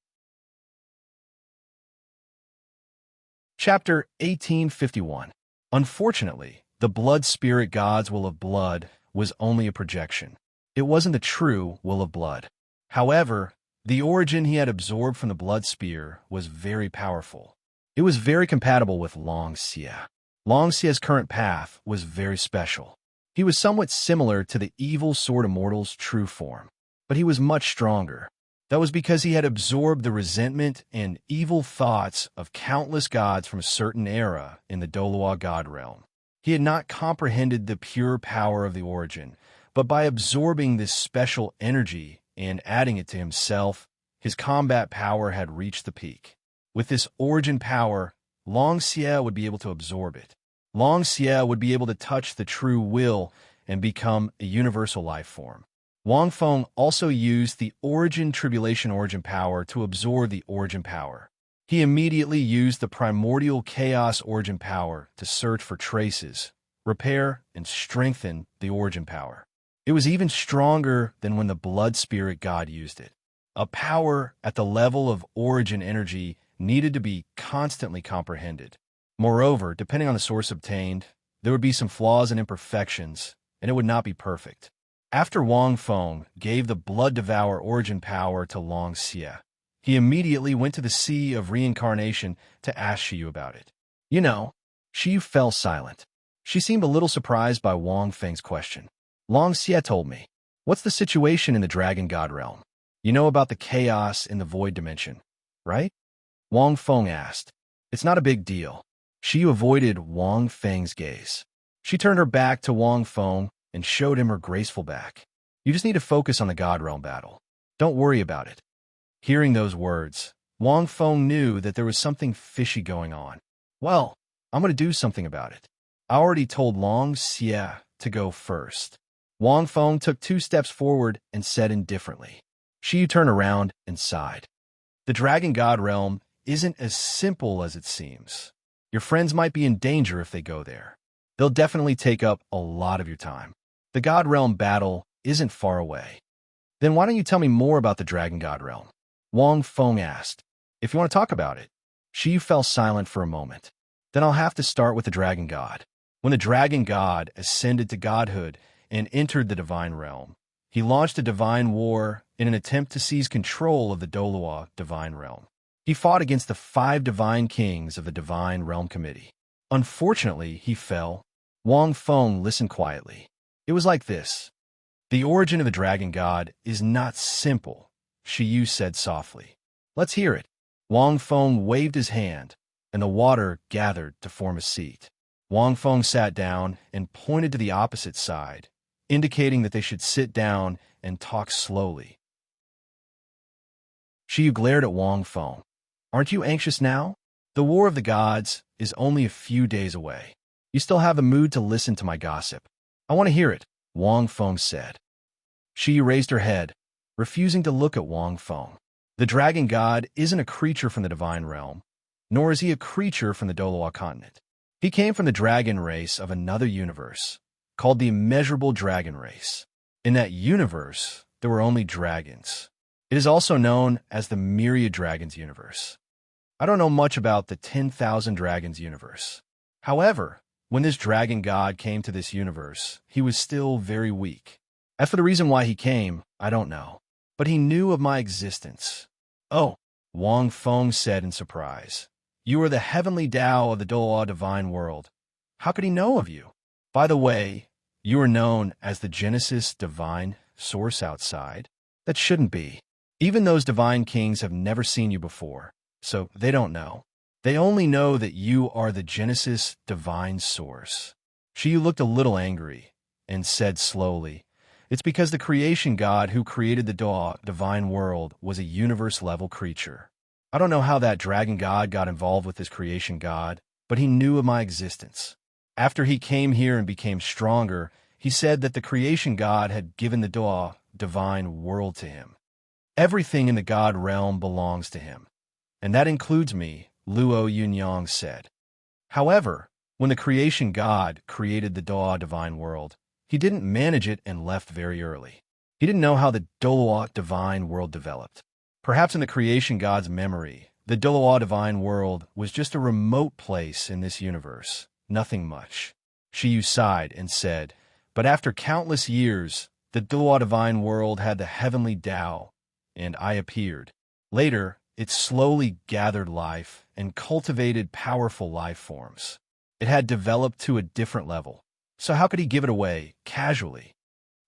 Chapter 1851. Unfortunately, the blood spirit god's will of blood was only a projection. It wasn't the true will of blood. However, the origin he had absorbed from the blood spear was very powerful. It was very compatible with Long Xie. Long Xie's current path was very special. He was somewhat similar to the evil Sword Immortal's true form, but he was much stronger. That was because he had absorbed the resentment and evil thoughts of countless gods from a certain era in the Douluo god realm. He had not comprehended the pure power of the origin, but by absorbing this special energy and adding it to himself, his combat power had reached the peak. With this origin power, Long Xie would be able to absorb it. Long Xie would be able to touch the true will and become a universal life form. Wang Feng also used the origin tribulation origin power to absorb the origin power. He immediately used the primordial chaos origin power to search for traces, repair, and strengthen the origin power. It was even stronger than when the blood spirit god used it. A power at the level of origin energy needed to be constantly comprehended. Moreover, depending on the source obtained, there would be some flaws and imperfections, and it would not be perfect. After Wang Feng gave the Blood Devour origin power to Long Xie, he immediately went to the Sea of Reincarnation to ask Shiyu about it. Shiyu fell silent. She seemed a little surprised by Wang Feng's question. Long Xie told me, "What's the situation in the Dragon God realm? You know about the chaos in the void dimension, right?" Wang Feng asked. "It's not a big deal." Shiyu avoided Wang Feng's gaze. She turned her back to Wang Feng and showed him her graceful back. "You just need to focus on the God realm battle. Don't worry about it." Hearing those words, Wang Feng knew that there was something fishy going on. "Well, I'm going to do something about it. I already told Long Xie to go first." Wang Feng took 2 steps forward and said indifferently. Shiyu turned around and sighed. "The Dragon God realm isn't as simple as it seems. Your friends might be in danger if they go there. They'll definitely take up a lot of your time. The God realm battle isn't far away." "Then why don't you tell me more about the Dragon God realm?" Wang Feng asked. "If you want to talk about it." Shiyu fell silent for a moment. "Then I'll have to start with the Dragon God. When the Dragon God ascended to godhood and entered the divine realm, he launched a divine war in an attempt to seize control of the Douluo divine realm. He fought against the 5 divine kings of the Divine Realm Committee. Unfortunately, he fell." Wang Feng listened quietly. "It was like this. The origin of the Dragon God is not simple," Shiyu said softly. "Let's hear it." Wang Feng waved his hand, and the water gathered to form a seat. Wang Feng sat down and pointed to the opposite side, indicating that they should sit down and talk slowly. Shiyu glared at Wang Feng. "Aren't you anxious now? The War of the Gods is only a few days away. You still have the mood to listen to my gossip." "I want to hear it," Wang Feng said. Shiyu raised her head, refusing to look at Wang Feng. "The Dragon God isn't a creature from the divine realm, nor is he a creature from the Douluo continent. He came from the dragon race of another universe, called the Immeasurable Dragon Race. In that universe, there were only dragons. It is also known as the Myriad Dragons universe. I don't know much about the 10,000 Dragons universe. However, when this dragon god came to this universe, he was still very weak. As for the reason why he came, I don't know. But he knew of my existence." "Oh," Wang Feng said in surprise. "You are the heavenly Tao of the Douluo divine world. How could he know of you? By the way, you are known as the Genesis divine source outside. That shouldn't be. Even those divine kings have never seen you before, so they don't know. They only know that you are the Genesis divine source." Shiyu looked a little angry and said slowly, "It's because the creation god who created the divine world was a universe-level creature. I don't know how that dragon god got involved with this creation god, but he knew of my existence. After he came here and became stronger, he said that the creation god had given the divine world to him. Everything in the god realm belongs to him, and that includes me," Luo Yunyang said. "However, when the creation god created the divine world, he didn't manage it and left very early. He didn't know how the Douluo divine world developed. Perhaps in the creation god's memory, the Douluo divine world was just a remote place in this universe, nothing much." Shiyu sighed and said, "But after countless years, the Douluo divine world had the heavenly Tao, and I appeared. Later, it slowly gathered life and cultivated powerful life forms. It had developed to a different level. So how could he give it away, casually?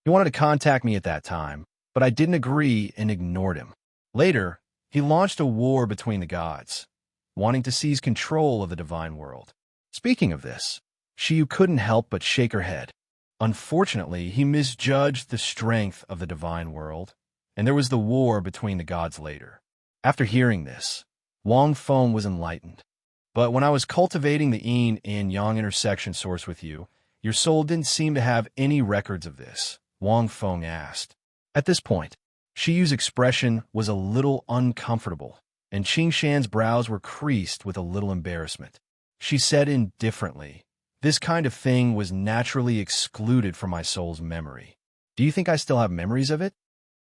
He wanted to contact me at that time, but I didn't agree and ignored him. Later, he launched a war between the gods, wanting to seize control of the divine world. Speaking of this, Shiyu couldn't help but shake her head. Unfortunately, he misjudged the strength of the divine world, and there was the war between the gods later. After hearing this, Wang Feng was enlightened. But when I was cultivating the yin and yang intersection source with you, your soul didn't seem to have any records of this, Wang Feng asked. At this point, Shiyu's expression was a little uncomfortable, and Qing Shan's brows were creased with a little embarrassment. She said indifferently, "This kind of thing was naturally excluded from my soul's memory. Do you think I still have memories of it?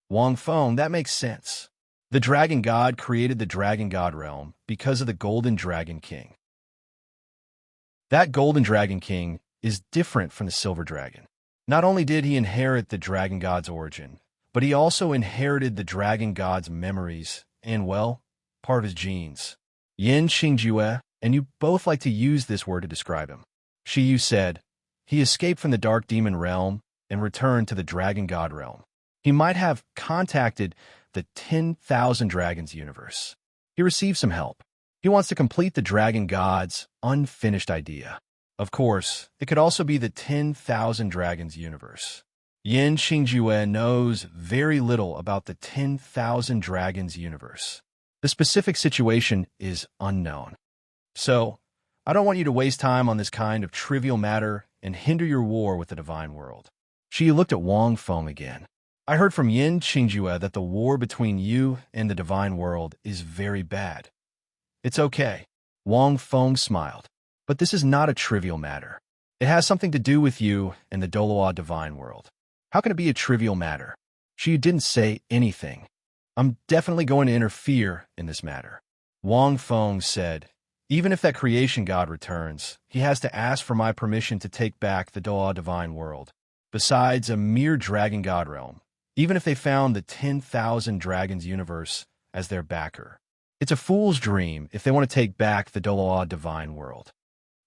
Wang Feng, that makes sense. The dragon god created the dragon god realm because of the golden dragon king. That golden dragon king is different from the silver dragon. Not only did he inherit the dragon god's origin, but he also inherited the dragon god's memories and, well, part of his genes. Yin Xingjue, and you both like to use this word to describe him. Shi Yu said, he escaped from the dark demon realm and returned to the dragon god realm. He might have contacted the 10,000 Dragons universe. He received some help. He wants to complete the dragon god's unfinished idea. Of course, it could also be the 10,000 Dragons universe. Yin Xingjue knows very little about the 10,000 Dragons universe. The specific situation is unknown. So, I don't want you to waste time on this kind of trivial matter and hinder your war with the divine world. She looked at Wang Feng again. I heard from Yin Xingjue that the war between you and the divine world is very bad. It's okay. Wang Feng smiled. But this is not a trivial matter. It has something to do with you and the Douluo divine world. How can it be a trivial matter? She didn't say anything. I'm definitely going to interfere in this matter. Wang Feng said, even if that creation god returns, he has to ask for my permission to take back the Douluo divine world. Besides a mere dragon god realm, even if they found the 10,000 Dragons universe as their backer. It's a fool's dream if they want to take back the Douluo divine world.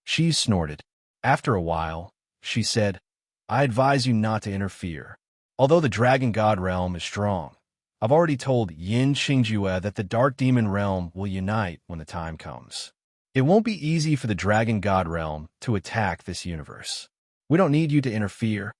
She snorted. After a while, she said, I advise you not to interfere. Although the dragon god realm is strong, I've already told Yin Xingjue that the dark demon realm will unite when the time comes. It won't be easy for the dragon god realm to attack this universe. We don't need you to interfere.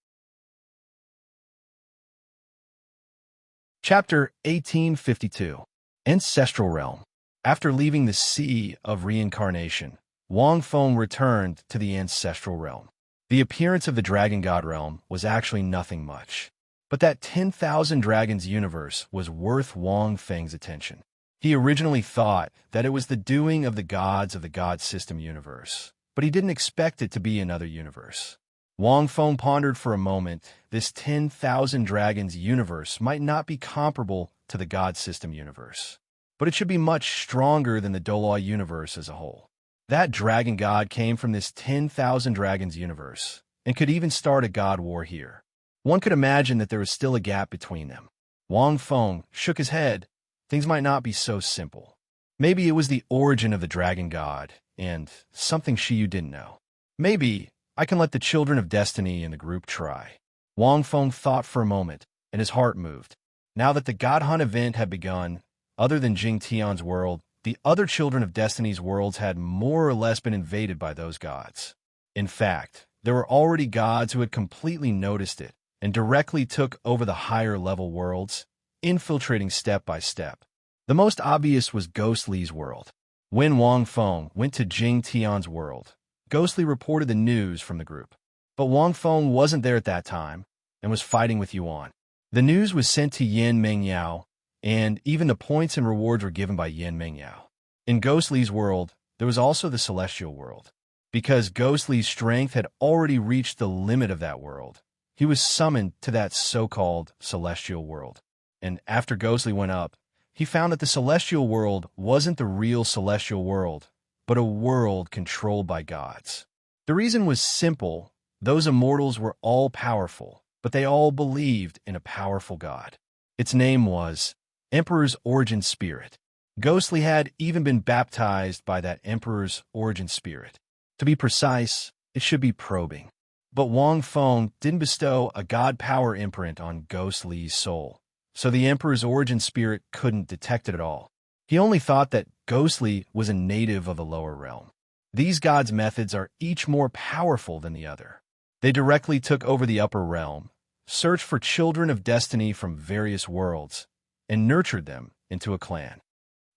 Chapter 1852. Ancestral Realm. After leaving the Sea of Reincarnation, Wang Feng returned to the Ancestral Realm. The appearance of the Dragon God Realm was actually nothing much, but that 10,000 Dragons universe was worth Wang Feng's attention. He originally thought that it was the doing of the gods of the God System universe, but he didn't expect it to be another universe. Wang Feng pondered for a moment. This 10,000 Dragons universe might not be comparable to the God System universe, but it should be much stronger than the Douluo universe as a whole. That dragon god came from this 10,000 Dragons universe, and could even start a god war here. One could imagine that there was still a gap between them. Wang Feng shook his head. Things might not be so simple. Maybe it was the origin of the dragon god, and something Shi Yu didn't know. Maybe I can let the children of destiny in the group try. Wang Feng thought for a moment, and his heart moved. Now that the God Hunt event had begun, other than Jing Tian's world, the other children of destiny's worlds had more or less been invaded by those gods. In fact, there were already gods who had completely noticed it and directly took over the higher level worlds, infiltrating step by step. The most obvious was Ghostly's world. When Wang Feng went to Jing Tian's world, Ghostly reported the news from the group. But Wang Feng wasn't there at that time and was fighting with Yuan. The news was sent to Yin Mengyao, and even the points and rewards were given by Yin Mengyao. In Ghostly's world, there was also the Celestial world. Because Ghostly's strength had already reached the limit of that world, he was summoned to that so-called Celestial world. And after Ghostly went up, he found that the Celestial world wasn't the real Celestial world, but a world controlled by gods. The reason was simple. Those immortals were all powerful, but they all believed in a powerful god. Its name was Emperor's Origin Spirit. Ghostly had even been baptized by that Emperor's Origin Spirit. To be precise, it should be probing. But Wang Feng didn't bestow a god power imprint on Ghostly's soul, so the Emperor's Origin Spirit couldn't detect it at all. He only thought that Ghostly was a native of the lower realm. These gods' methods are each more powerful than the other. They directly took over the upper realm, searched for children of destiny from various worlds, and nurtured them into a clan.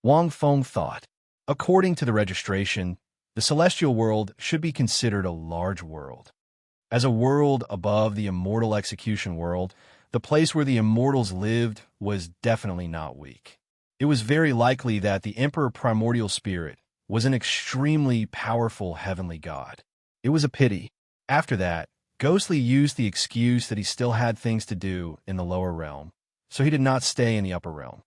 Wang Feng thought, according to the registration, the Celestial world should be considered a large world. As a world above the immortal execution world, the place where the immortals lived was definitely not weak. It was very likely that the Emperor Primordial Spirit was an extremely powerful heavenly god. It was a pity. After that, Ghostly used the excuse that he still had things to do in the lower realm, so he did not stay in the upper realm.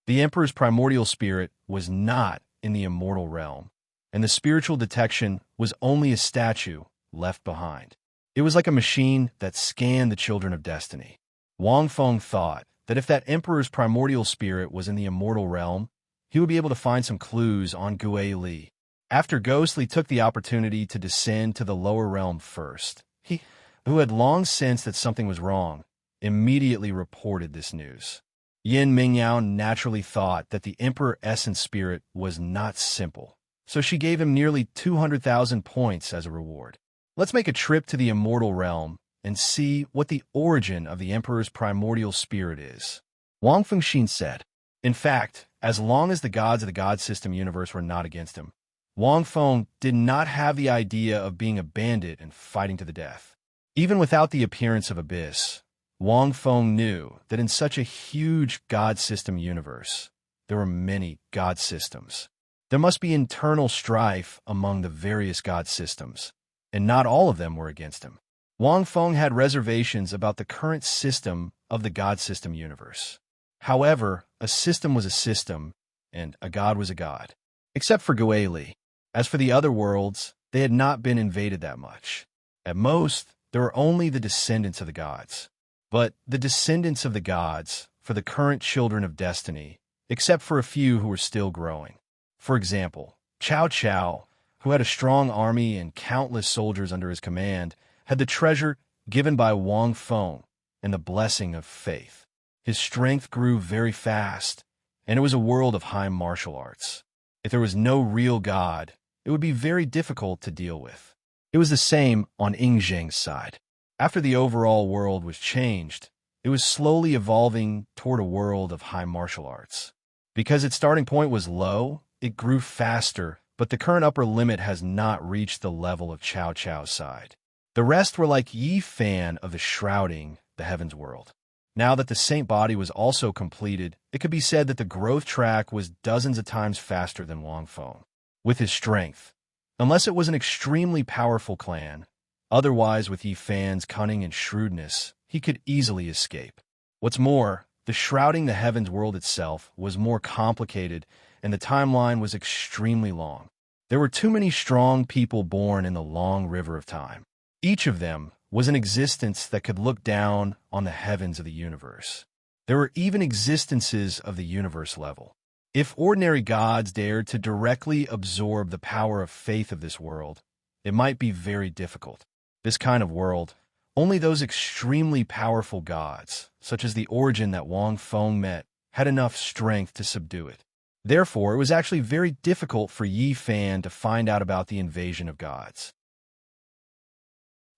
The Emperor's primordial spirit was not in the immortal realm, and the spiritual detection was only a statue left behind. It was like a machine that scanned the children of destiny. Wang Feng thought that if that Emperor's primordial spirit was in the immortal realm, he would be able to find some clues on Gue Li. After Ghostly took the opportunity to descend to the lower realm first, he, who had long sensed that something was wrong, immediately reported this news. Yin Mingyao naturally thought that the Emperor Essence Spirit was not simple, so she gave him nearly 200,000 points as a reward. Let's make a trip to the immortal realm and see what the origin of the Emperor's primordial spirit is. Wang Fengxin said. In fact, as long as the gods of the God System universe were not against him, Wang Feng did not have the idea of being a bandit and fighting to the death. Even without the appearance of Abyss, Wang Feng knew that in such a huge God System universe, there were many God Systems. There must be internal strife among the various God Systems, and not all of them were against him. Wang Feng had reservations about the current system of the God System universe. However, a system was a system, and a god was a god. Except for Gue Li. As for the other worlds, they had not been invaded that much. At most, there were only the descendants of the gods. But the descendants of the gods, for the current children of destiny, except for a few who were still growing. For example, Cao Cao, who had a strong army and countless soldiers under his command, had the treasure given by Wang Feng and the blessing of faith. His strength grew very fast, and it was a world of high martial arts. If there was no real god, it would be very difficult to deal with. It was the same on Ying Zheng's side. After the overall world was changed, it was slowly evolving toward a world of high martial arts. Because its starting point was low, it grew faster, but the current upper limit has not reached the level of Cao Cao's side. The rest were like Yi Fan of the Shrouding, the Heavens world. Now that the Saint Body was also completed, it could be said that the growth track was dozens of times faster than Wang Feng. With his strength, unless it was an extremely powerful clan, otherwise with Yi Fan's cunning and shrewdness, he could easily escape. What's more, the Shrouding the Heavens world itself was more complicated, and the timeline was extremely long. There were too many strong people born in the long river of time. Each of them was an existence that could look down on the heavens of the universe. There were even existences of the universe level. If ordinary gods dared to directly absorb the power of faith of this world, it might be very difficult. This kind of world, only those extremely powerful gods, such as the origin that Wang Feng met, had enough strength to subdue it. Therefore, it was actually very difficult for Yi Fan to find out about the invasion of gods.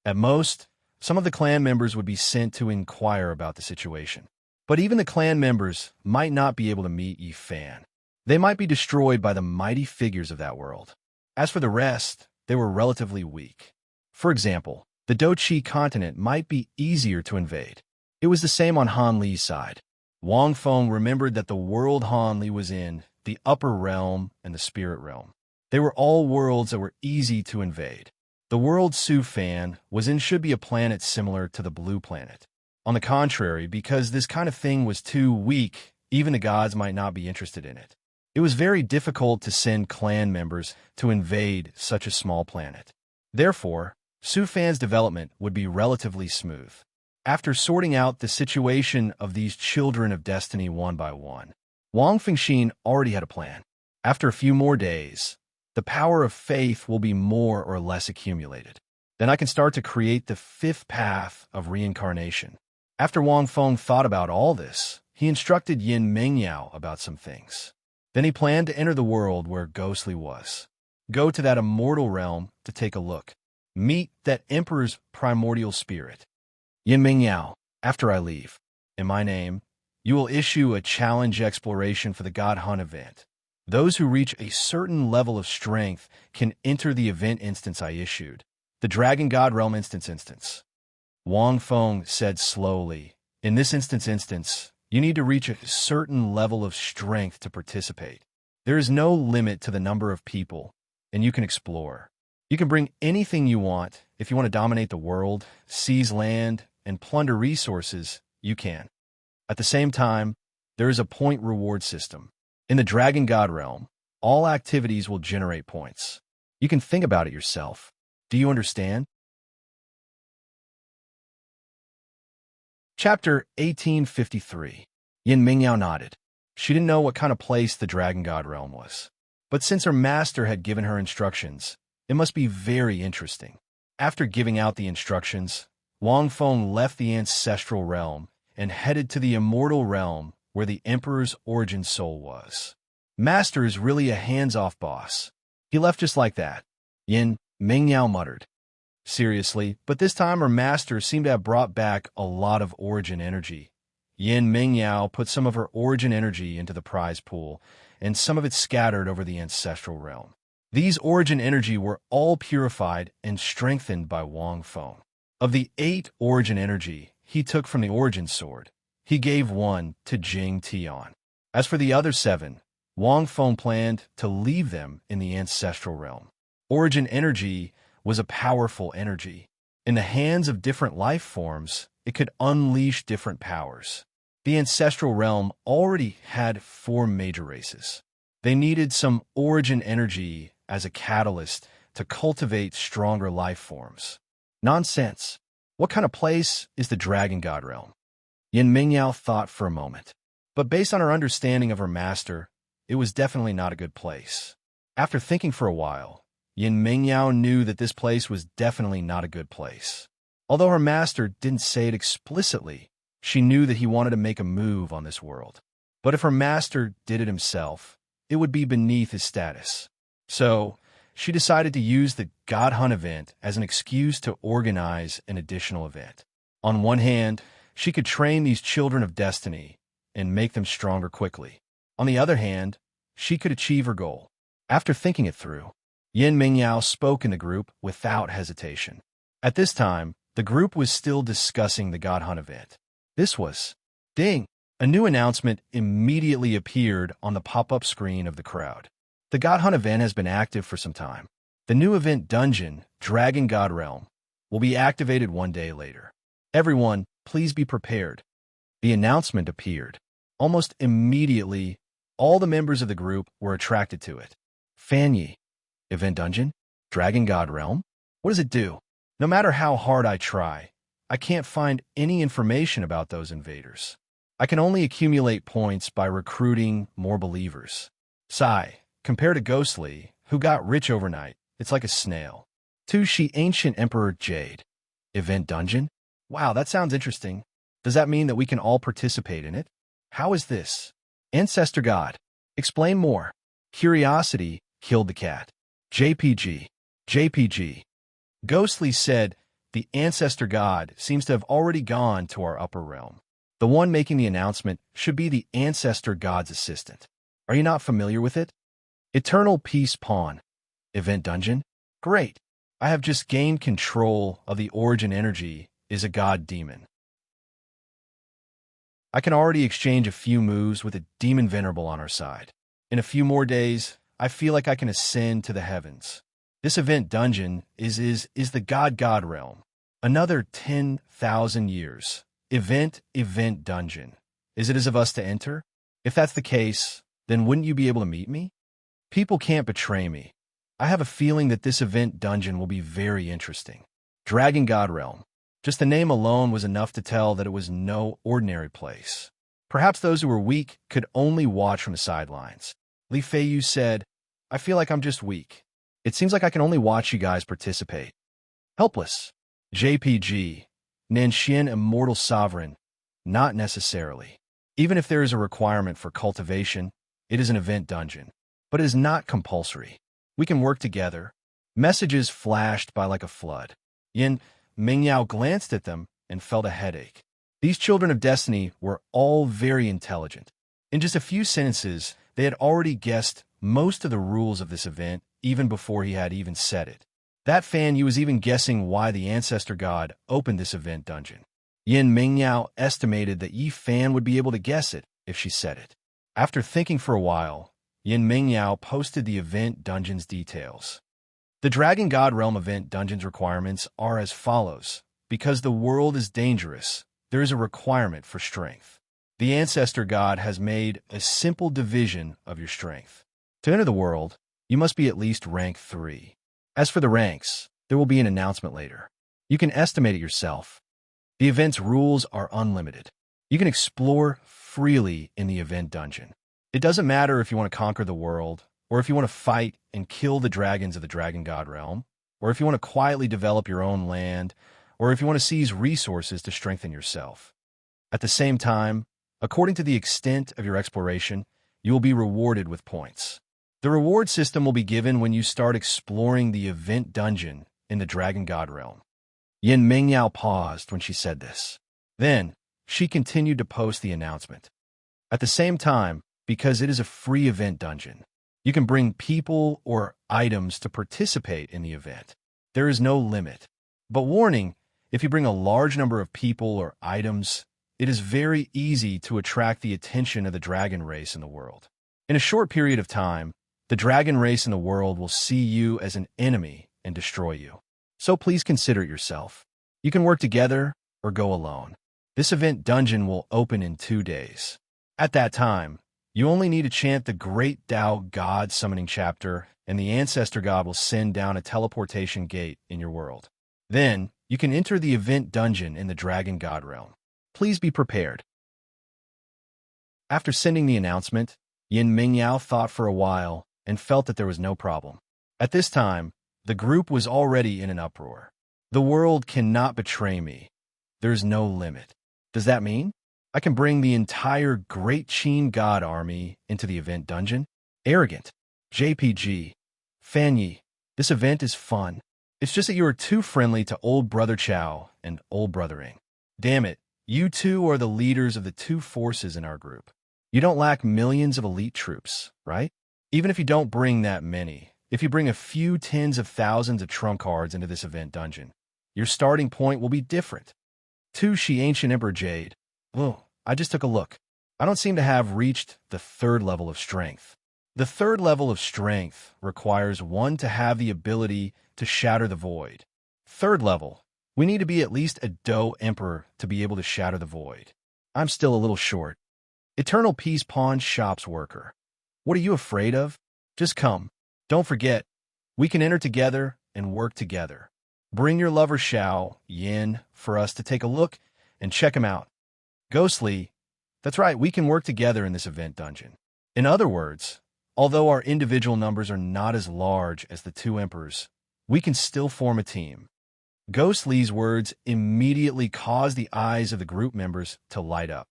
At most, some of the clan members would be sent to inquire about the situation. But even the clan members might not be able to meet Yi Fan. They might be destroyed by the mighty figures of that world. As for the rest, they were relatively weak. For example, the Doqi continent might be easier to invade. It was the same on Han Li's side. Wang Feng remembered that the world Han Li was in, the upper realm and the spirit realm. They were all worlds that were easy to invade. The world Su Fan was in should be a planet similar to the Blue Planet. On the contrary, because this kind of thing was too weak, even the gods might not be interested in it. It was very difficult to send clan members to invade such a small planet. Therefore, Su Fan's development would be relatively smooth. After sorting out the situation of these children of destiny one by one, Wang Fengxin already had a plan. After a few more days, the power of faith will be more or less accumulated. Then I can start to create the fifth path of reincarnation. After Wang Feng thought about all this, he instructed Yin Mingyao about some things. Then he planned to enter the world where Ghostly was. Go to that immortal realm to take a look. Meet that Emperor's primordial spirit. Yin Mingyao, after I leave, in my name, you will issue a challenge exploration for the God Hunt event. Those who reach a certain level of strength can enter the event instance I issued, the Dragon God Realm instance. Wang Feng said slowly, in this instance, you need to reach a certain level of strength to participate. There is no limit to the number of people, and you can explore. You can bring anything you want. If you want to dominate the world, seize land, and plunder resources, you can. At the same time, there is a point reward system. In the Dragon God realm, all activities will generate points. You can think about it yourself. Do you understand? Chapter 1853. Yin Mingyao nodded. She didn't know what kind of place the Dragon God realm was. But since her master had given her instructions, it must be very interesting. After giving out the instructions, Wang Feng left the ancestral realm and headed to the immortal realm where the Emperor's origin soul was. Master is really a hands-off boss. He left just like that. Yin Mingyao muttered. Seriously, but this time her master seemed to have brought back a lot of origin energy. Yin Mingyao put some of her origin energy into the prize pool, and some of it scattered over the ancestral realm. These origin energy were all purified and strengthened by Wang Feng. Of the 8 origin energy he took from the origin sword, he gave 1 to Jing Tian. As for the other 7, Wang Feng planned to leave them in the ancestral realm. Origin energy was a powerful energy. In the hands of different life forms, it could unleash different powers. The ancestral realm already had 4 major races. They needed some origin energy as a catalyst to cultivate stronger life forms. Nonsense. What kind of place is the Dragon God realm? Yin Mingyao thought for a moment. But based on her understanding of her master, it was definitely not a good place. After thinking for a while, Yin Mingyao knew that this place was definitely not a good place. Although her master didn't say it explicitly, she knew that he wanted to make a move on this world. But if her master did it himself, it would be beneath his status. So, she decided to use the God Hunt event as an excuse to organize an additional event. On one hand, she could train these children of destiny and make them stronger quickly. On the other hand, she could achieve her goal. After thinking it through, Yin Mingyao spoke in the group without hesitation. At this time, the group was still discussing the God Hunt event. This was ding! A new announcement immediately appeared on the pop-up screen of the crowd. The God Hunt event has been active for some time. The new event dungeon, Dragon God Realm, will be activated 1 day later. Everyone, please be prepared. The announcement appeared. Almost immediately, all the members of the group were attracted to it. Fanyi, event dungeon, Dragon God Realm? What does it do? No matter how hard I try, I can't find any information about those invaders. I can only accumulate points by recruiting more believers. Sigh. Compared to Ghostly, who got rich overnight, it's like a snail. She Ancient Emperor Jade. Event Dungeon? Wow, that sounds interesting. Does that mean that we can all participate in it? How is this? Ancestor God. Explain more. Curiosity killed the cat. JPG. Ghostly said, the Ancestor God seems to have already gone to our upper realm. The one making the announcement should be the Ancestor God's assistant. Are you not familiar with it? Eternal Peace Pawn. Event Dungeon? Great. I have just gained control of the origin energy is a god demon. I can already exchange a few moves with a demon venerable on our side. In a few more days, I feel like I can ascend to the heavens. This event dungeon is the God realm. Another 10,000 years. Event dungeon. Is it of us to enter? If that's the case, then wouldn't you be able to meet me? People can't betray me. I have a feeling that this event dungeon will be very interesting. Dragon God Realm. Just the name alone was enough to tell that it was no ordinary place. Perhaps those who were weak could only watch from the sidelines. Li Feiyu said, I feel like I'm just weak. It seems like I can only watch you guys participate. Helpless. JPG. Nanshin Immortal Sovereign. Not necessarily. Even if there is a requirement for cultivation, it is an event dungeon. But it is not compulsory. We can work together. Messages flashed by like a flood. Yin Mingyao glanced at them and felt a headache. These children of destiny were all very intelligent. In just a few sentences, they had already guessed most of the rules of this event even before he had even said it. That Fanyu was even guessing why the Ancestor God opened this event dungeon. Yin Mingyao estimated that Yi Fan would be able to guess it if she said it. After thinking for a while, Yin Mingyao posted the event dungeon's details. The Dragon God Realm event dungeon's requirements are as follows. Because the world is dangerous, there is a requirement for strength. The Ancestor God has made a simple division of your strength. To enter the world, you must be at least rank 3. As for the ranks, there will be an announcement later. You can estimate it yourself. The event's rules are unlimited. You can explore freely in the event dungeon. It doesn't matter if you want to conquer the world, or if you want to fight and kill the dragons of the Dragon God Realm, or if you want to quietly develop your own land, or if you want to seize resources to strengthen yourself. At the same time, according to the extent of your exploration, you will be rewarded with points. The reward system will be given when you start exploring the event dungeon in the Dragon God Realm. Yin Mingyao paused when she said this. Then, she continued to post the announcement. At the same time, because it is a free event dungeon, you can bring people or items to participate in the event. There is no limit. But warning, if you bring a large number of people or items, it is very easy to attract the attention of the dragon race in the world. In a short period of time, the dragon race in the world will see you as an enemy and destroy you. So please consider it yourself. You can work together or go alone. This event dungeon will open in 2 days. At that time, you only need to chant the Great Tao God Summoning Chapter, and the Ancestor God will send down a teleportation gate in your world. Then, you can enter the event dungeon in the Dragon God Realm. Please be prepared. After sending the announcement, Yin Mingyao thought for a while and felt that there was no problem. At this time, the group was already in an uproar. The world cannot betray me. There's no limit. Does that mean I can bring the entire Great Qin God army into the event dungeon? Arrogant. JPG. Fanyi. This event is fun. It's just that you are too friendly to Old Brother Chow and Old Brother Ing. Damn it, you two are the leaders of the 2 forces in our group. You don't lack millions of elite troops, right? Even if you don't bring that many, if you bring a few tens of thousands of trump cards into this event dungeon, your starting point will be different. 2 Shi Ancient Emperor Jade. Oh, I just took a look. I don't seem to have reached the 3rd level of strength. The 3rd level of strength requires one to have the ability to shatter the void. 3rd level, we need to be at least a Do Emperor to be able to shatter the void. I'm still a little short. Eternal Peace Pawn Shops Worker. What are you afraid of? Just come. Don't forget, we can enter together and work together. Bring your lover Xiao, Yin, for us to take a look and check him out. Ghostly, that's right, we can work together in this event dungeon. In other words, although our individual numbers are not as large as the 2 emperors, we can still form a team. Ghostly's words immediately caused the eyes of the group members to light up.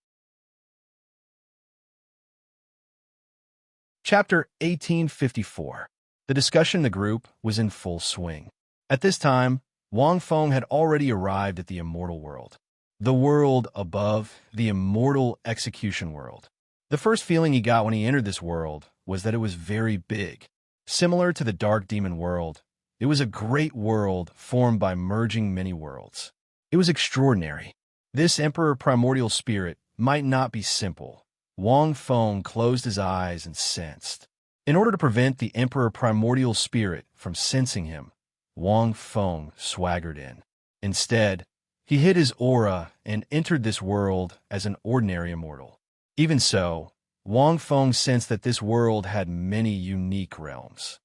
Chapter 1854. The discussion in the group was in full swing. At this time, Wang Feng had already arrived at the immortal world. The world above, the immortal execution world. The first feeling he got when he entered this world was that it was very big. Similar to the Dark Demon world, it was a great world formed by merging many worlds. It was extraordinary. This Emperor Primordial Spirit might not be simple. Wang Feng closed his eyes and sensed. In order to prevent the Emperor Primordial Spirit from sensing him, Wang Feng swaggered in. Instead, he hid his aura and entered this world as an ordinary immortal. Even so, Wang Feng sensed that this world had many unique realms.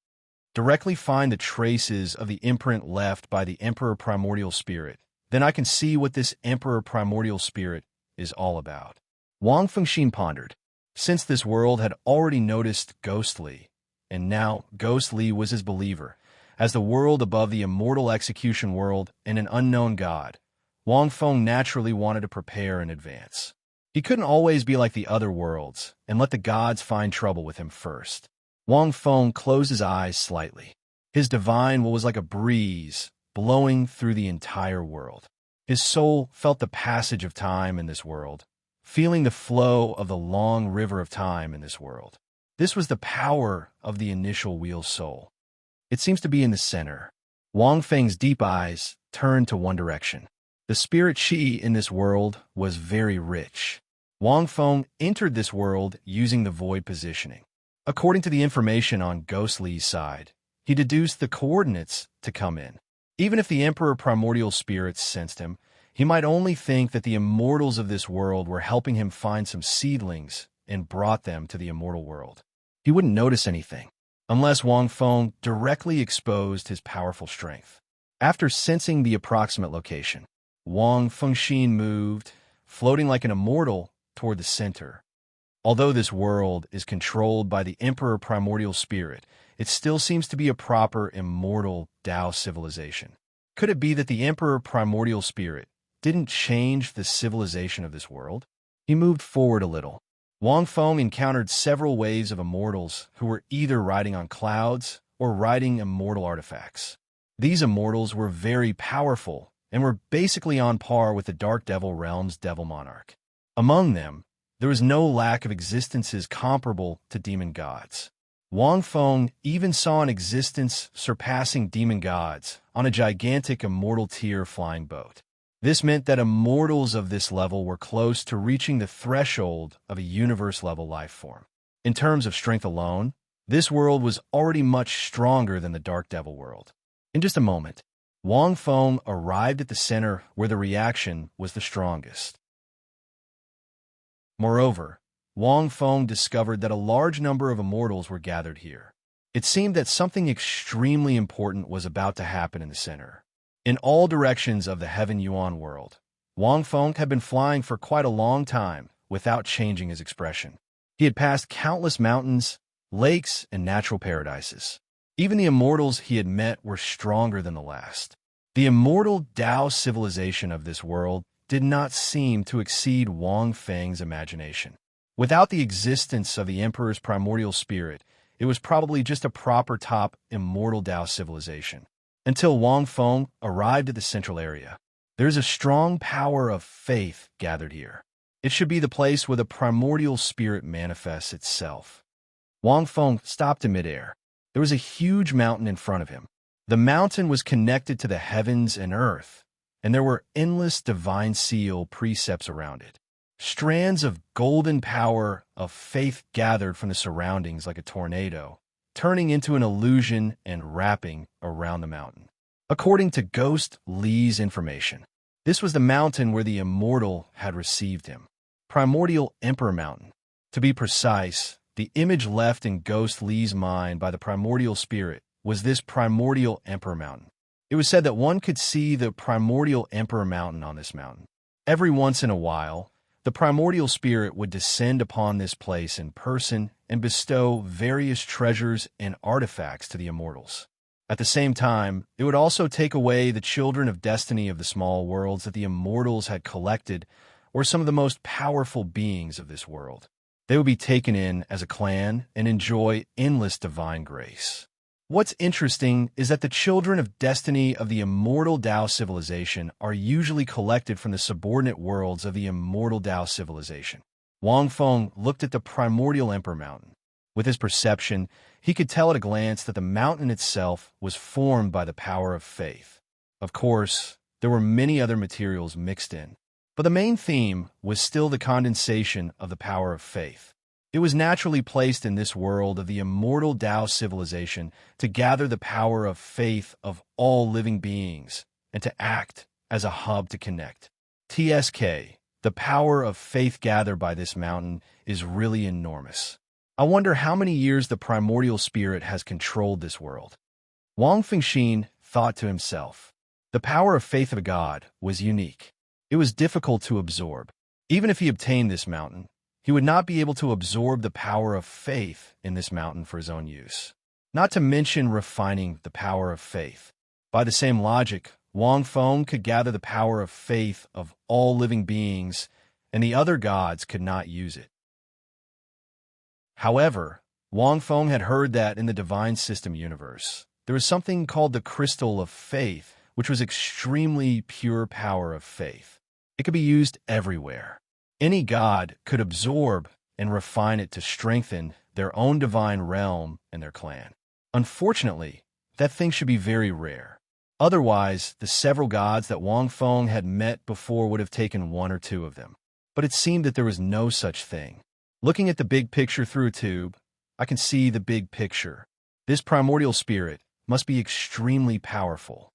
Directly find the traces of the imprint left by the Emperor Primordial Spirit. Then I can see what this Emperor Primordial Spirit is all about. Wang Fengxin pondered. Since this world had already noticed Ghostly, and now Ghostly was his believer, as the world above the immortal execution world and an unknown god, Wang Feng naturally wanted to prepare in advance. He couldn't always be like the other worlds and let the gods find trouble with him first. Wang Feng closed his eyes slightly. His divine will was like a breeze blowing through the entire world. His soul felt the passage of time in this world, feeling the flow of the long river of time in this world. This was the power of the initial wheel soul. It seems to be in the center. Wang Feng's deep eyes turned to one direction. The spirit Qi in this world was very rich. Wang Feng entered this world using the void positioning. According to the information on Ghostly's side, he deduced the coordinates to come in. Even if the Emperor primordial spirits sensed him, he might only think that the immortals of this world were helping him find some seedlings and brought them to the immortal world. He wouldn't notice anything, unless Wang Feng directly exposed his powerful strength. After sensing the approximate location, Wang Fengxin moved, floating like an immortal, toward the center. Although this world is controlled by the Emperor primordial spirit, it still seems to be a proper immortal Dao civilization. Could it be that the Emperor primordial spirit didn't change the civilization of this world? He moved forward a little. Wang Feng encountered several waves of immortals who were either riding on clouds or riding immortal artifacts. These immortals were very powerful and were basically on par with the Dark Devil Realm's Devil Monarch. Among them, there was no lack of existences comparable to demon gods. Wang Feng even saw an existence surpassing demon gods on a gigantic immortal tier flying boat. This meant that immortals of this level were close to reaching the threshold of a universe-level life form. In terms of strength alone, this world was already much stronger than the Dark Devil world. In just a moment, Wang Feng arrived at the center where the reaction was the strongest. Moreover, Wang Feng discovered that a large number of immortals were gathered here. It seemed that something extremely important was about to happen in the center. In all directions of the Heaven Yuan world, Wang Feng had been flying for quite a long time without changing his expression. He had passed countless mountains, lakes, and natural paradises. Even the immortals he had met were stronger than the last. The immortal Dao civilization of this world did not seem to exceed Wang Feng's imagination. Without the existence of the Emperor's primordial spirit, it was probably just a proper top immortal Dao civilization. Until Wang Feng arrived at the central area, there is a strong power of faith gathered here. It should be the place where the primordial spirit manifests itself. Wang Feng stopped in midair. There was a huge mountain in front of him. The mountain was connected to the heavens and earth, and there were endless divine seal precepts around it. Strands of golden power of faith gathered from the surroundings like a tornado, turning into an illusion and wrapping around the mountain. According to Ghost Li's information, this was the mountain where the immortal had received him. Primordial Emperor Mountain. To be precise, the image left in Ghost Li's mind by the primordial spirit was this Primordial Emperor Mountain. It was said that one could see the Primordial Emperor Mountain on this mountain. Every once in a while, the primordial spirit would descend upon this place in person and bestow various treasures and artifacts to the immortals. At the same time, it would also take away the children of destiny of the small worlds that the immortals had collected, or some of the most powerful beings of this world. They would be taken in as a clan and enjoy endless divine grace. What's interesting is that the children of destiny of the immortal Dao civilization are usually collected from the subordinate worlds of the immortal Dao civilization. Wang Feng looked at the primordial Emperor Mountain. With his perception, he could tell at a glance that the mountain itself was formed by the power of faith. Of course, there were many other materials mixed in, but the main theme was still the condensation of the power of faith. It was naturally placed in this world of the immortal Dao civilization to gather the power of faith of all living beings and to act as a hub to connect. TSK, the power of faith gathered by this mountain is really enormous. I wonder how many years the primordial spirit has controlled this world. Wang Fengxin thought to himself. The power of faith of a god was unique. It was difficult to absorb. Even if he obtained this mountain, he would not be able to absorb the power of faith in this mountain for his own use. Not to mention refining the power of faith. By the same logic, Wang Feng could gather the power of faith of all living beings, and the other gods could not use it. However, Wang Feng had heard that in the divine system universe, there was something called the crystal of faith, which was extremely pure power of faith. It could be used everywhere. Any god could absorb and refine it to strengthen their own divine realm and their clan. Unfortunately, that thing should be very rare. Otherwise, the several gods that Wang Feng had met before would have taken one or two of them. But it seemed that there was no such thing. Looking at the big picture through a tube, I can see the big picture. This primordial spirit must be extremely powerful.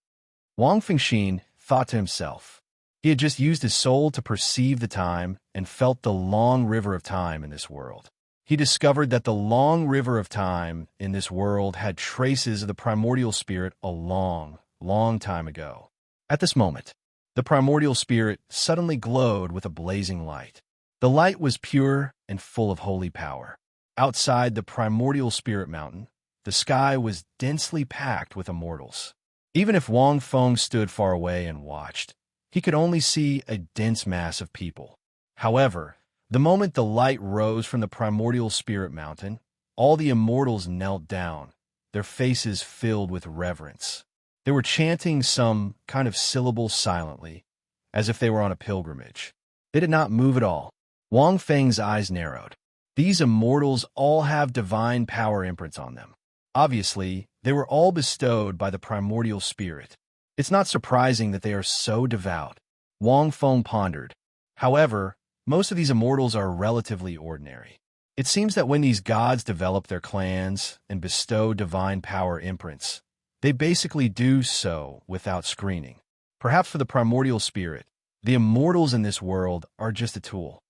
Wang Fengxian thought to himself. He had just used his soul to perceive the time and felt the long river of time in this world. He discovered that the long river of time in this world had traces of the primordial spirit a long, long time ago. At this moment, the primordial spirit suddenly glowed with a blazing light. The light was pure and full of holy power. Outside the primordial spirit mountain, the sky was densely packed with immortals. Even if Wang Feng stood far away and watched, he could only see a dense mass of people. However, the moment the light rose from the primordial spirit mountain, all the immortals knelt down, their faces filled with reverence. They were chanting some kind of syllable silently, as if they were on a pilgrimage. They did not move at all. Wang Feng's eyes narrowed. These immortals all have divine power imprints on them. Obviously, they were all bestowed by the primordial spirit. It's not surprising that they are so devout. Wang Feng pondered. However, most of these immortals are relatively ordinary. It seems that when these gods develop their clans and bestow divine power imprints, they basically do so without screening. Perhaps for the primordial spirit, the immortals in this world are just a tool.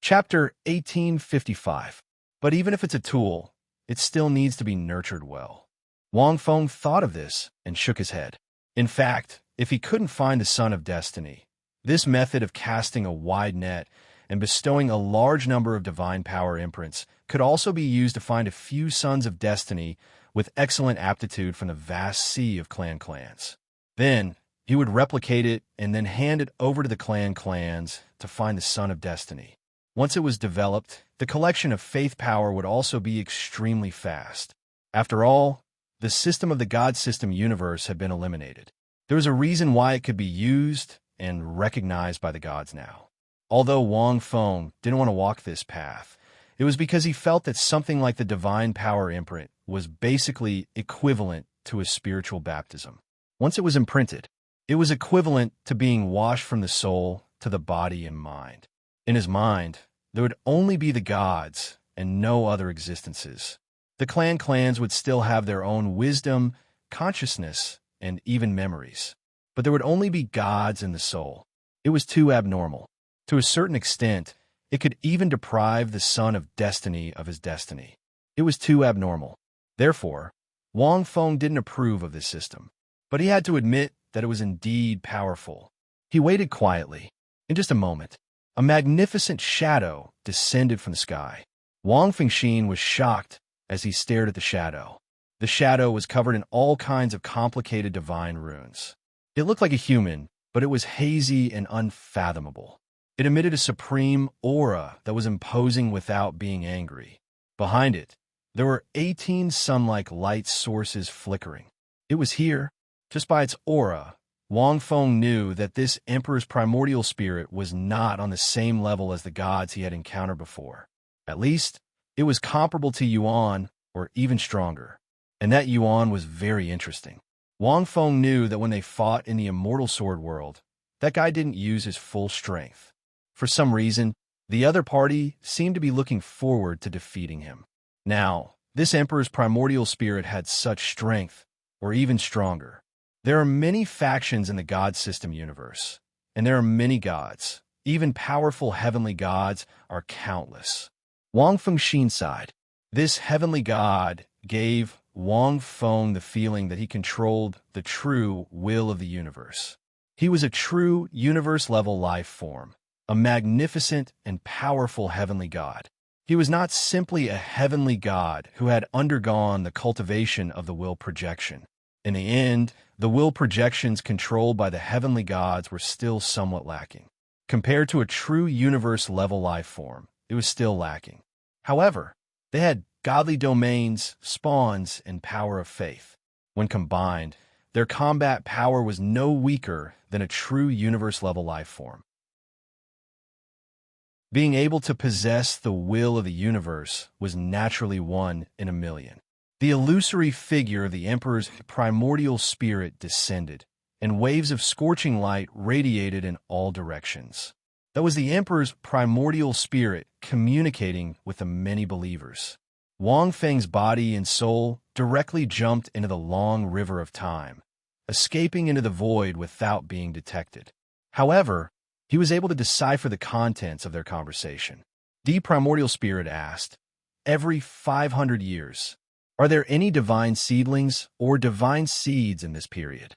Chapter 1855. But even if it's a tool, it still needs to be nurtured well. Wang Feng thought of this and shook his head. In fact, if he couldn't find the Son of Destiny, this method of casting a wide net and bestowing a large number of divine power imprints could also be used to find a few Sons of Destiny with excellent aptitude from the vast sea of clans. Then, he would replicate it and then hand it over to the clans to find the Son of Destiny. Once it was developed, the collection of faith power would also be extremely fast. After all, the system of the God system universe had been eliminated. There was a reason why it could be used and recognized by the gods now. Although Wang Feng didn't want to walk this path, it was because he felt that something like the divine power imprint was basically equivalent to a spiritual baptism. Once it was imprinted, it was equivalent to being washed from the soul to the body and mind. In his mind, there would only be the gods and no other existences. The clans would still have their own wisdom, consciousness, and even memories. But there would only be gods in the soul. It was too abnormal. To a certain extent, it could even deprive the Son of Destiny of his destiny. It was too abnormal. Therefore, Wang Feng didn't approve of this system. But he had to admit that it was indeed powerful. He waited quietly. In just a moment, a magnificent shadow descended from the sky. Wang Fengxian was shocked as he stared at the shadow. The shadow was covered in all kinds of complicated divine runes. It looked like a human, but it was hazy and unfathomable. It emitted a supreme aura that was imposing without being angry. Behind it, there were 18 sun-like light sources flickering. It was here, just by its aura. Wang Feng knew that this emperor's primordial spirit was not on the same level as the gods he had encountered before. At least, it was comparable to Yuan, or even stronger. And that Yuan was very interesting. Wang Feng knew that when they fought in the immortal sword world, that guy didn't use his full strength. For some reason, the other party seemed to be looking forward to defeating him. Now, this emperor's primordial spirit had such strength, or even stronger. There are many factions in the God system universe, and there are many gods. Even powerful heavenly gods are countless. Wang Fengxian sighed. This heavenly god gave Wang Feng the feeling that he controlled the true will of the universe. He was a true universe-level life form, a magnificent and powerful heavenly god. He was not simply a heavenly god who had undergone the cultivation of the will projection. In the end, the will projections controlled by the heavenly gods were still somewhat lacking. Compared to a true universe-level life form, it was still lacking. However, they had godly domains, spawns, and power of faith. When combined, their combat power was no weaker than a true universe-level life form. Being able to possess the will of the universe was naturally one in a million. The illusory figure of the Emperor's primordial spirit descended, and waves of scorching light radiated in all directions. That was the Emperor's primordial spirit communicating with the many believers. Wang Feng's body and soul directly jumped into the long river of time, escaping into the void without being detected. However, he was able to decipher the contents of their conversation. The primordial spirit asked, "Every 500 years, are there any divine seedlings or divine seeds in this period?"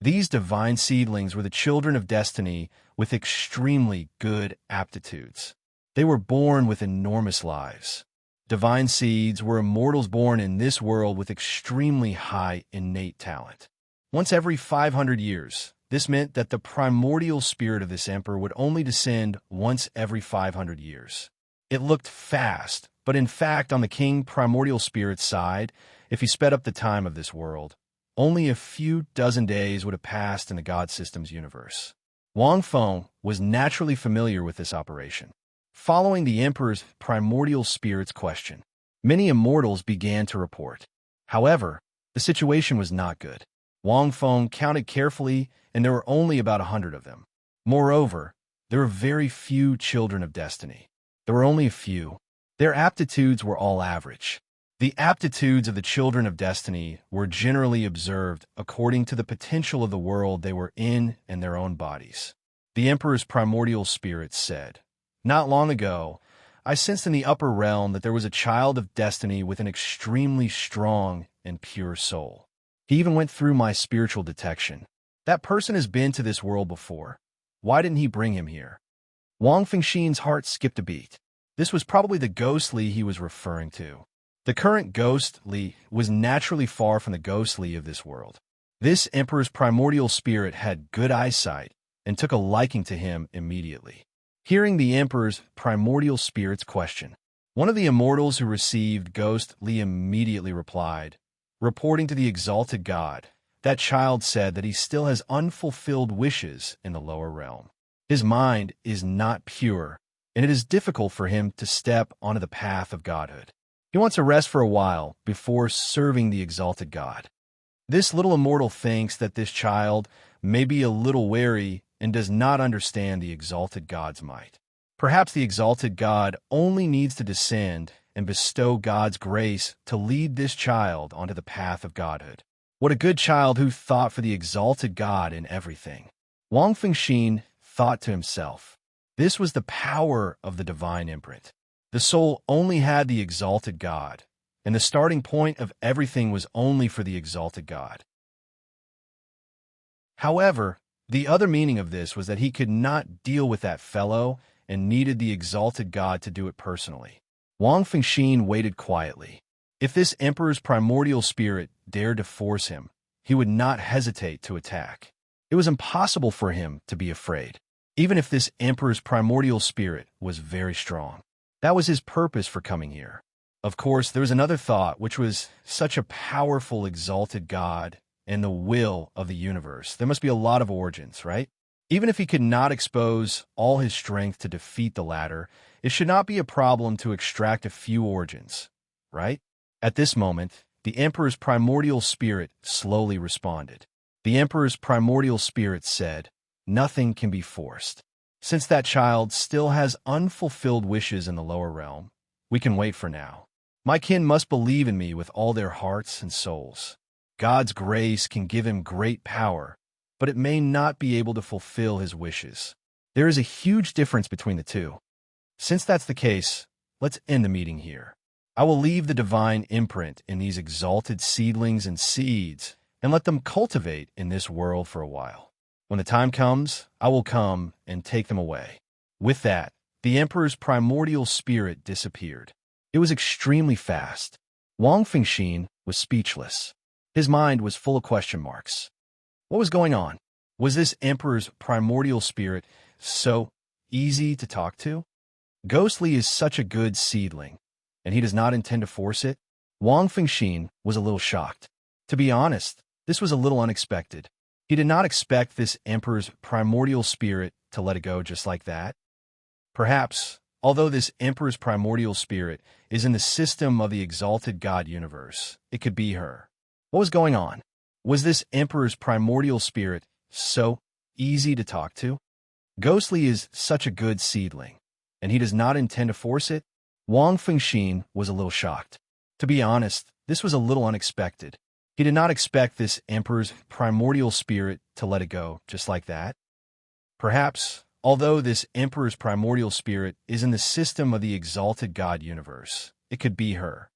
These divine seedlings were the children of destiny with extremely good aptitudes. They were born with enormous lives. Divine seeds were immortals born in this world with extremely high innate talent. Once every 500 years, this meant that the primordial spirit of this emperor would only descend once every 500 years. It looked fast, but in fact, on the king primordial spirit's side, if he sped up the time of this world, only a few dozen days would have passed in the God System's universe. Wang Feng was naturally familiar with this operation. Following the emperor's primordial spirit's question, many immortals began to report. However, the situation was not good. Wang Feng counted carefully, and there were only about 100 of them. Moreover, there were very few children of destiny. There were only a few. Their aptitudes were all average. The aptitudes of the children of destiny were generally observed according to the potential of the world they were in and their own bodies. The emperor's primordial spirit said, "Not long ago, I sensed in the upper realm that there was a child of destiny with an extremely strong and pure soul. He even went through my spiritual detection. That person has been to this world before. Why didn't he bring him here?" Wang Fengxin's heart skipped a beat. This was probably the ghostly he was referring to. The current ghostly was naturally far from the ghostly of this world. This emperor's primordial spirit had good eyesight and took a liking to him immediately. Hearing the emperor's primordial spirit's question, one of the immortals who received ghostly immediately replied, reporting to the exalted God, "That child said that he still has unfulfilled wishes in the lower realm. His mind is not pure, and it is difficult for him to step onto the path of godhood. He wants to rest for a while before serving the exalted God." This little immortal thinks that this child may be a little wary and does not understand the exalted God's might. Perhaps the exalted God only needs to descend and bestow God's grace to lead this child onto the path of godhood. What a good child who thought for the exalted God in everything. Wang Fengxin thought to himself, this was the power of the divine imprint. The soul only had the exalted God, and the starting point of everything was only for the exalted God. However, the other meaning of this was that he could not deal with that fellow and needed the exalted God to do it personally. Wang Fengxin waited quietly. If this emperor's primordial spirit dared to force him, he would not hesitate to attack. It was impossible for him to be afraid, even if this emperor's primordial spirit was very strong. That was his purpose for coming here. Of course, there was another thought, which was such a powerful, exalted God and the will of the universe. There must be a lot of origins, right? Even if he could not expose all his strength to defeat the latter, it should not be a problem to extract a few origins, right? At this moment, the emperor's primordial spirit slowly responded. The emperor's primordial spirit said, "Nothing can be forced. Since that child still has unfulfilled wishes in the lower realm, we can wait for now. My kin must believe in me with all their hearts and souls. God's grace can give him great power, but it may not be able to fulfill his wishes. There is a huge difference between the two. Since that's the case, let's end the meeting here. I will leave the divine imprint in these exalted seedlings and seeds and let them cultivate in this world for a while. When the time comes, I will come and take them away." With that, the emperor's primordial spirit disappeared. It was extremely fast. Wang Fengxin was speechless. His mind was full of question marks. What was going on? Was this emperor's primordial spirit so easy to talk to? Ghostly is such a good seedling, and he does not intend to force it? Wang Fengxin was a little shocked. To be honest, this was a little unexpected. He did not expect this emperor's primordial spirit to let it go just like that. Perhaps, although this emperor's primordial spirit is in the system of the exalted God universe, it could be her. What was going on? Was this emperor's primordial spirit so easy to talk to? Ghostly is such a good seedling, and he does not intend to force it? Wang Fengxin was a little shocked. To be honest, this was a little unexpected. He did not expect this emperor's primordial spirit to let it go just like that. Perhaps, although this emperor's primordial spirit is in the system of the exalted God universe, it could be her.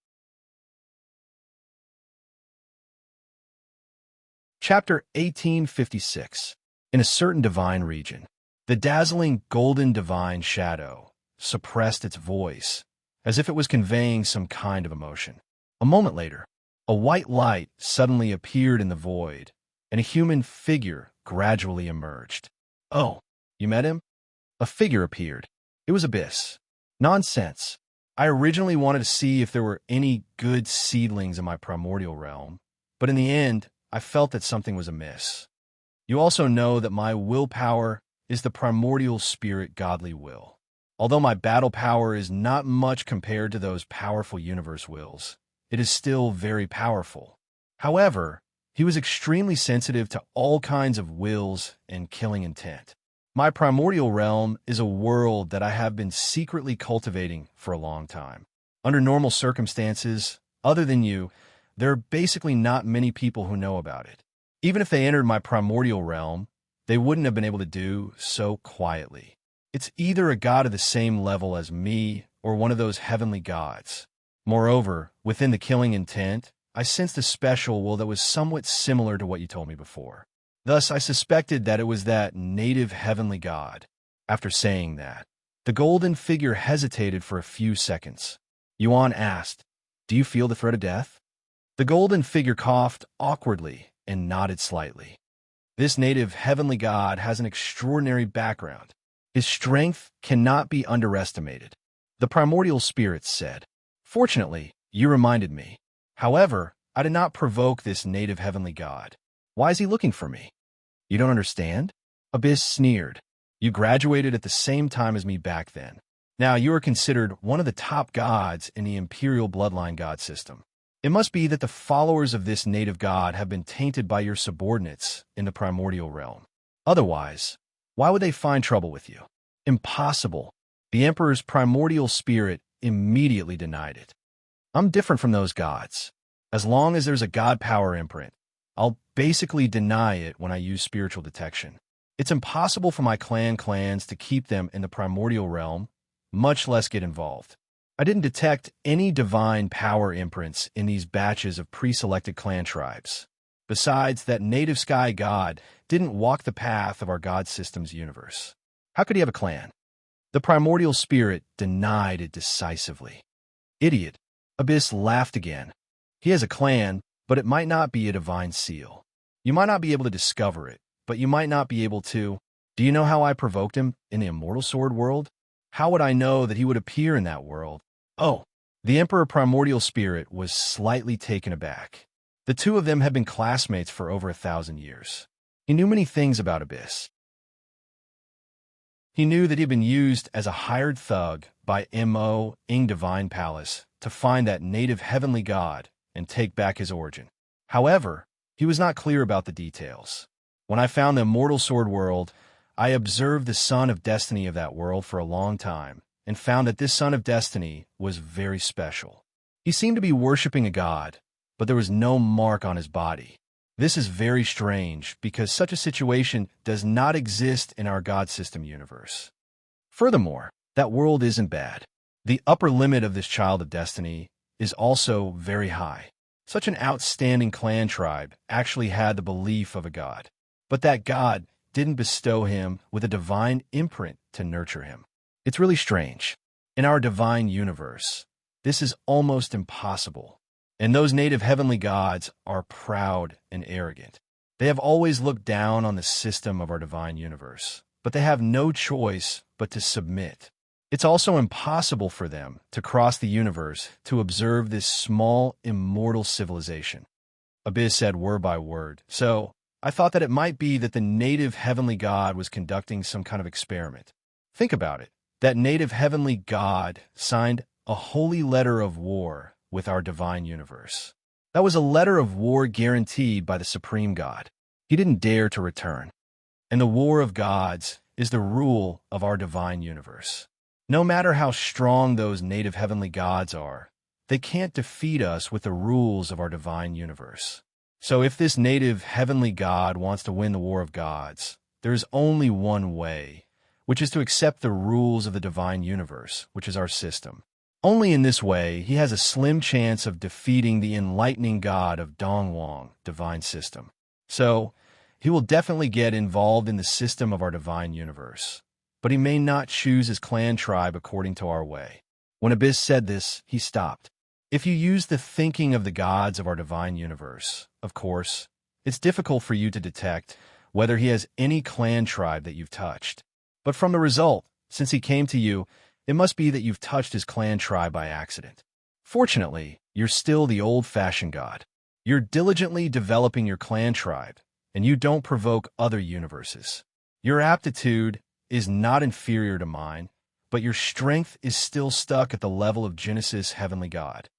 Chapter 1856. In a certain divine region, the dazzling golden divine shadow suppressed its voice, as if it was conveying some kind of emotion. A moment later, a white light suddenly appeared in the void, and a human figure gradually emerged. "Oh, you met him?" A figure appeared. It was Abyss. "Nonsense. I originally wanted to see if there were any good seedlings in my primordial realm, but in the end, I felt that something was amiss. You also know that my willpower is the primordial spirit godly will. Although my battle power is not much compared to those powerful universe wills, it is still very powerful. However, he was extremely sensitive to all kinds of wills and killing intent. My primordial realm is a world that I have been secretly cultivating for a long time. Under normal circumstances, other than you, there are basically not many people who know about it. Even if they entered my primordial realm, they wouldn't have been able to do so quietly. It's either a god of the same level as me or one of those heavenly gods. Moreover, within the killing intent, I sensed a special will that was somewhat similar to what you told me before. Thus, I suspected that it was that native heavenly god. After saying that, the golden figure hesitated for a few seconds. Yuan asked, "Do you feel the threat of death?" The golden figure coughed awkwardly and nodded slightly. This native heavenly god has an extraordinary background. His strength cannot be underestimated. The primordial spirits said, "Fortunately, you reminded me. However, I did not provoke this native heavenly god. Why is he looking for me?" "You don't understand?" Abyss sneered. "You graduated at the same time as me back then. Now you are considered one of the top gods in the imperial bloodline god system. It must be that the followers of this native god have been tainted by your subordinates in the primordial realm. Otherwise, why would they find trouble with you?" "Impossible." The emperor's primordial spirit immediately denied it. "I'm different from those gods. As long as there's a god power imprint, I'll basically deny it when I use spiritual detection. It's impossible for my clans to keep them in the primordial realm, much less get involved. I didn't detect any divine power imprints in these batches of pre-selected clan tribes. Besides, that native sky god didn't walk the path of our god system's universe. How could he have a clan?" The primordial spirit denied it decisively. "Idiot." Abyss laughed again. "He has a clan, but it might not be a divine seal. You might not be able to discover it, but you might not be able to. Do you know how I provoked him in the immortal sword world? How would I know that he would appear in that world?" "Oh." The Emperor Primordial Spirit was slightly taken aback. The two of them had been classmates for over 1,000 years. He knew many things about Abyss. He knew that he had been used as a hired thug by Mo. Ing Divine Palace to find that native heavenly god and take back his origin. However, he was not clear about the details. When I found the immortal sword world, I observed the Son of Destiny of that world for a long time, and found that this Son of Destiny was very special. He seemed to be worshipping a god, but there was no mark on his body. This is very strange, because such a situation does not exist in our god system universe. Furthermore, that world isn't bad. The upper limit of this Child of Destiny is also very high. Such an outstanding clan tribe actually had the belief of a god, but that god didn't bestow him with a divine imprint to nurture him. It's really strange. In our divine universe, this is almost impossible. And those native heavenly gods are proud and arrogant. They have always looked down on the system of our divine universe, but they have no choice but to submit. It's also impossible for them to cross the universe to observe this small, immortal civilization. Abyss said word by word. So, I thought that it might be that the native heavenly god was conducting some kind of experiment. Think about it. That native heavenly god signed a holy letter of war with our divine universe. That was a letter of war guaranteed by the supreme god. He didn't dare to return. And the war of gods is the rule of our divine universe. No matter how strong those native heavenly gods are, they can't defeat us with the rules of our divine universe. So if this native heavenly god wants to win the war of gods, there is only one way, which is to accept the rules of the divine universe, which is our system. Only in this way, he has a slim chance of defeating the enlightening god of Dongwang, divine system. So, he will definitely get involved in the system of our divine universe, but he may not choose his clan tribe according to our way. When Abyss said this, he stopped. If you use the thinking of the gods of our divine universe, of course, it's difficult for you to detect whether he has any clan tribe that you've touched. But from the result, since he came to you, it must be that you've touched his clan tribe by accident. Fortunately, you're still the old-fashioned god. You're diligently developing your clan tribe, and you don't provoke other universes. Your aptitude is not inferior to mine, but your strength is still stuck at the level of Genesis Heavenly God.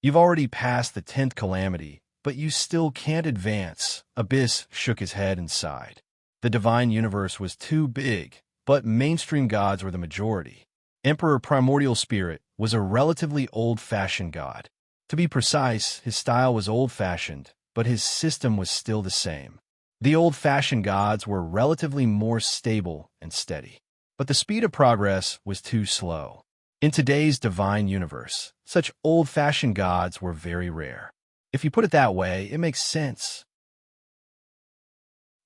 You've already passed the 10th calamity, but you still can't advance. Abyss shook his head and sighed. The divine universe was too big, but mainstream gods were the majority. Emperor Primordial Spirit was a relatively old-fashioned god. To be precise, his style was old-fashioned, but his system was still the same. The old-fashioned gods were relatively more stable and steady, but the speed of progress was too slow. In today's divine universe, such old-fashioned gods were very rare. If you put it that way, it makes sense.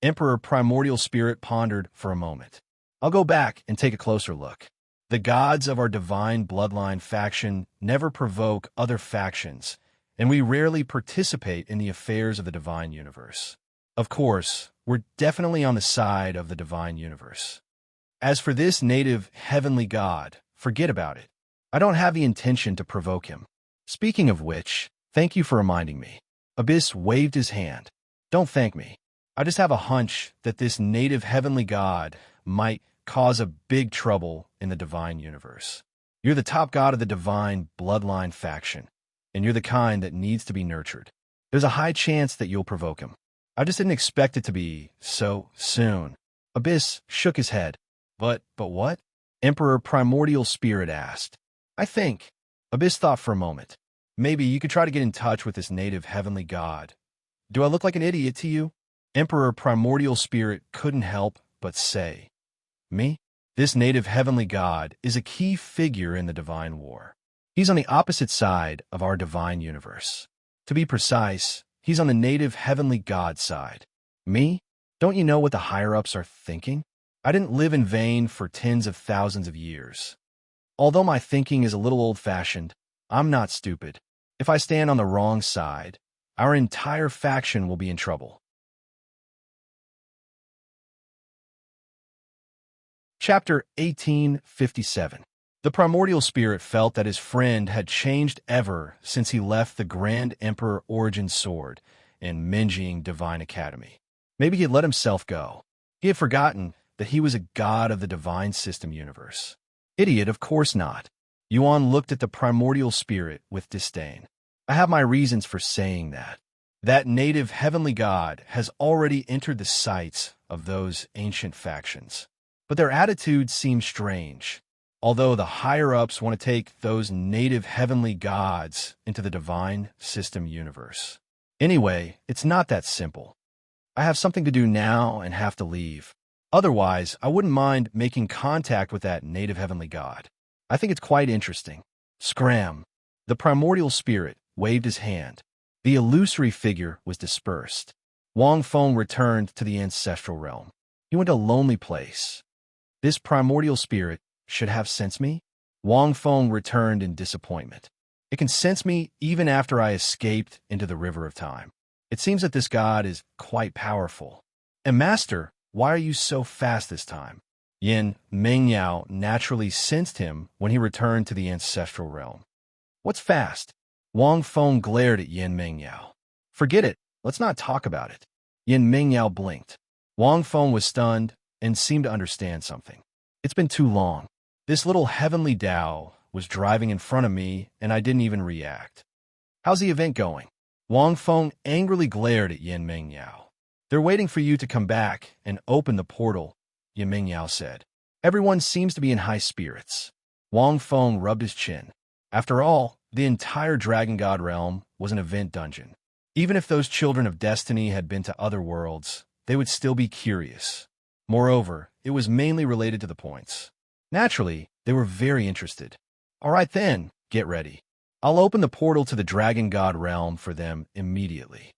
Emperor Primordial Spirit pondered for a moment. I'll go back and take a closer look. The gods of our divine bloodline faction never provoke other factions, and we rarely participate in the affairs of the divine universe. Of course, we're definitely on the side of the divine universe. As for this native heavenly god, forget about it. I don't have the intention to provoke him. Speaking of which, thank you for reminding me. Abyss waved his hand. Don't thank me. I just have a hunch that this native heavenly god might cause a big trouble in the divine universe. You're the top god of the divine bloodline faction, and you're the kind that needs to be nurtured. There's a high chance that you'll provoke him. I just didn't expect it to be so soon. Abyss shook his head. But what? Emperor Primordial Spirit asked. I think. Abyss thought for a moment. Maybe you could try to get in touch with this native heavenly god. Do I look like an idiot to you? Emperor Primordial Spirit couldn't help but say. Me? This native heavenly god is a key figure in the divine war. He's on the opposite side of our divine universe. To be precise, he's on the native heavenly god side. Me? Don't you know what the higher-ups are thinking? I didn't live in vain for tens of thousands of years. Although my thinking is a little old-fashioned, I'm not stupid. If I stand on the wrong side, our entire faction will be in trouble. Chapter 1857. The Primordial Spirit felt that his friend had changed ever since he left the Grand Emperor Origin Sword in Minjing Divine Academy. Maybe he had let himself go. He had forgotten that he was a god of the divine system universe. Idiot, of course not. Yuan looked at the Primordial Spirit with disdain. I have my reasons for saying that. That native heavenly god has already entered the sights of those ancient factions. But their attitudes seem strange, although the higher-ups want to take those native heavenly gods into the divine system universe. Anyway, it's not that simple. I have something to do now and have to leave. Otherwise, I wouldn't mind making contact with that native heavenly god. I think it's quite interesting. Scram. The Primordial Spirit waved his hand. The illusory figure was dispersed. Wang Feng returned to the ancestral realm. He went to a lonely place. This Primordial Spirit should have sensed me? Wang Feng returned in disappointment. It can sense me even after I escaped into the river of time. It seems that this god is quite powerful. And Master, why are you so fast this time? Yin Mengyao naturally sensed him when he returned to the ancestral realm. What's fast? Wang Feng glared at Yin Mengyao. Forget it. Let's not talk about it. Yin Mengyao blinked. Wang Feng was stunned and seemed to understand something. It's been too long. This little heavenly Dao was driving in front of me, and I didn't even react. How's the event going? Wang Feng angrily glared at Yin Mengyao. They're waiting for you to come back and open the portal, Yin Mengyao said. Everyone seems to be in high spirits. Wang Feng rubbed his chin. After all, the entire Dragon God realm was an event dungeon. Even if those children of destiny had been to other worlds, they would still be curious. Moreover, it was mainly related to the points. Naturally, they were very interested. All right then, get ready. I'll open the portal to the Dragon God realm for them immediately.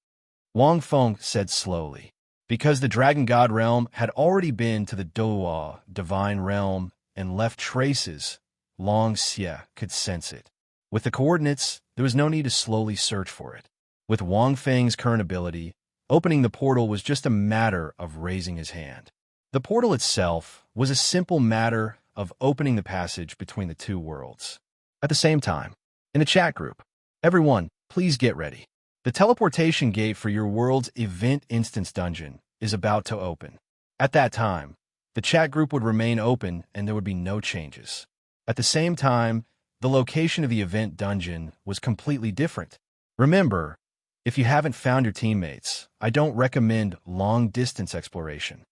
Wang Feng said slowly. Because the Dragon God realm had already been to the Douluo divine realm and left traces, Long Xie could sense it. With the coordinates, there was no need to slowly search for it. With Wang Feng's current ability, opening the portal was just a matter of raising his hand. The portal itself was a simple matter of opening the passage between the two worlds. At the same time, in the chat group, everyone, please get ready. The teleportation gate for your world's event instance dungeon is about to open. At that time, the chat group would remain open and there would be no changes. At the same time, the location of the event dungeon was completely different. Remember, if you haven't found your teammates, I don't recommend long-distance exploration.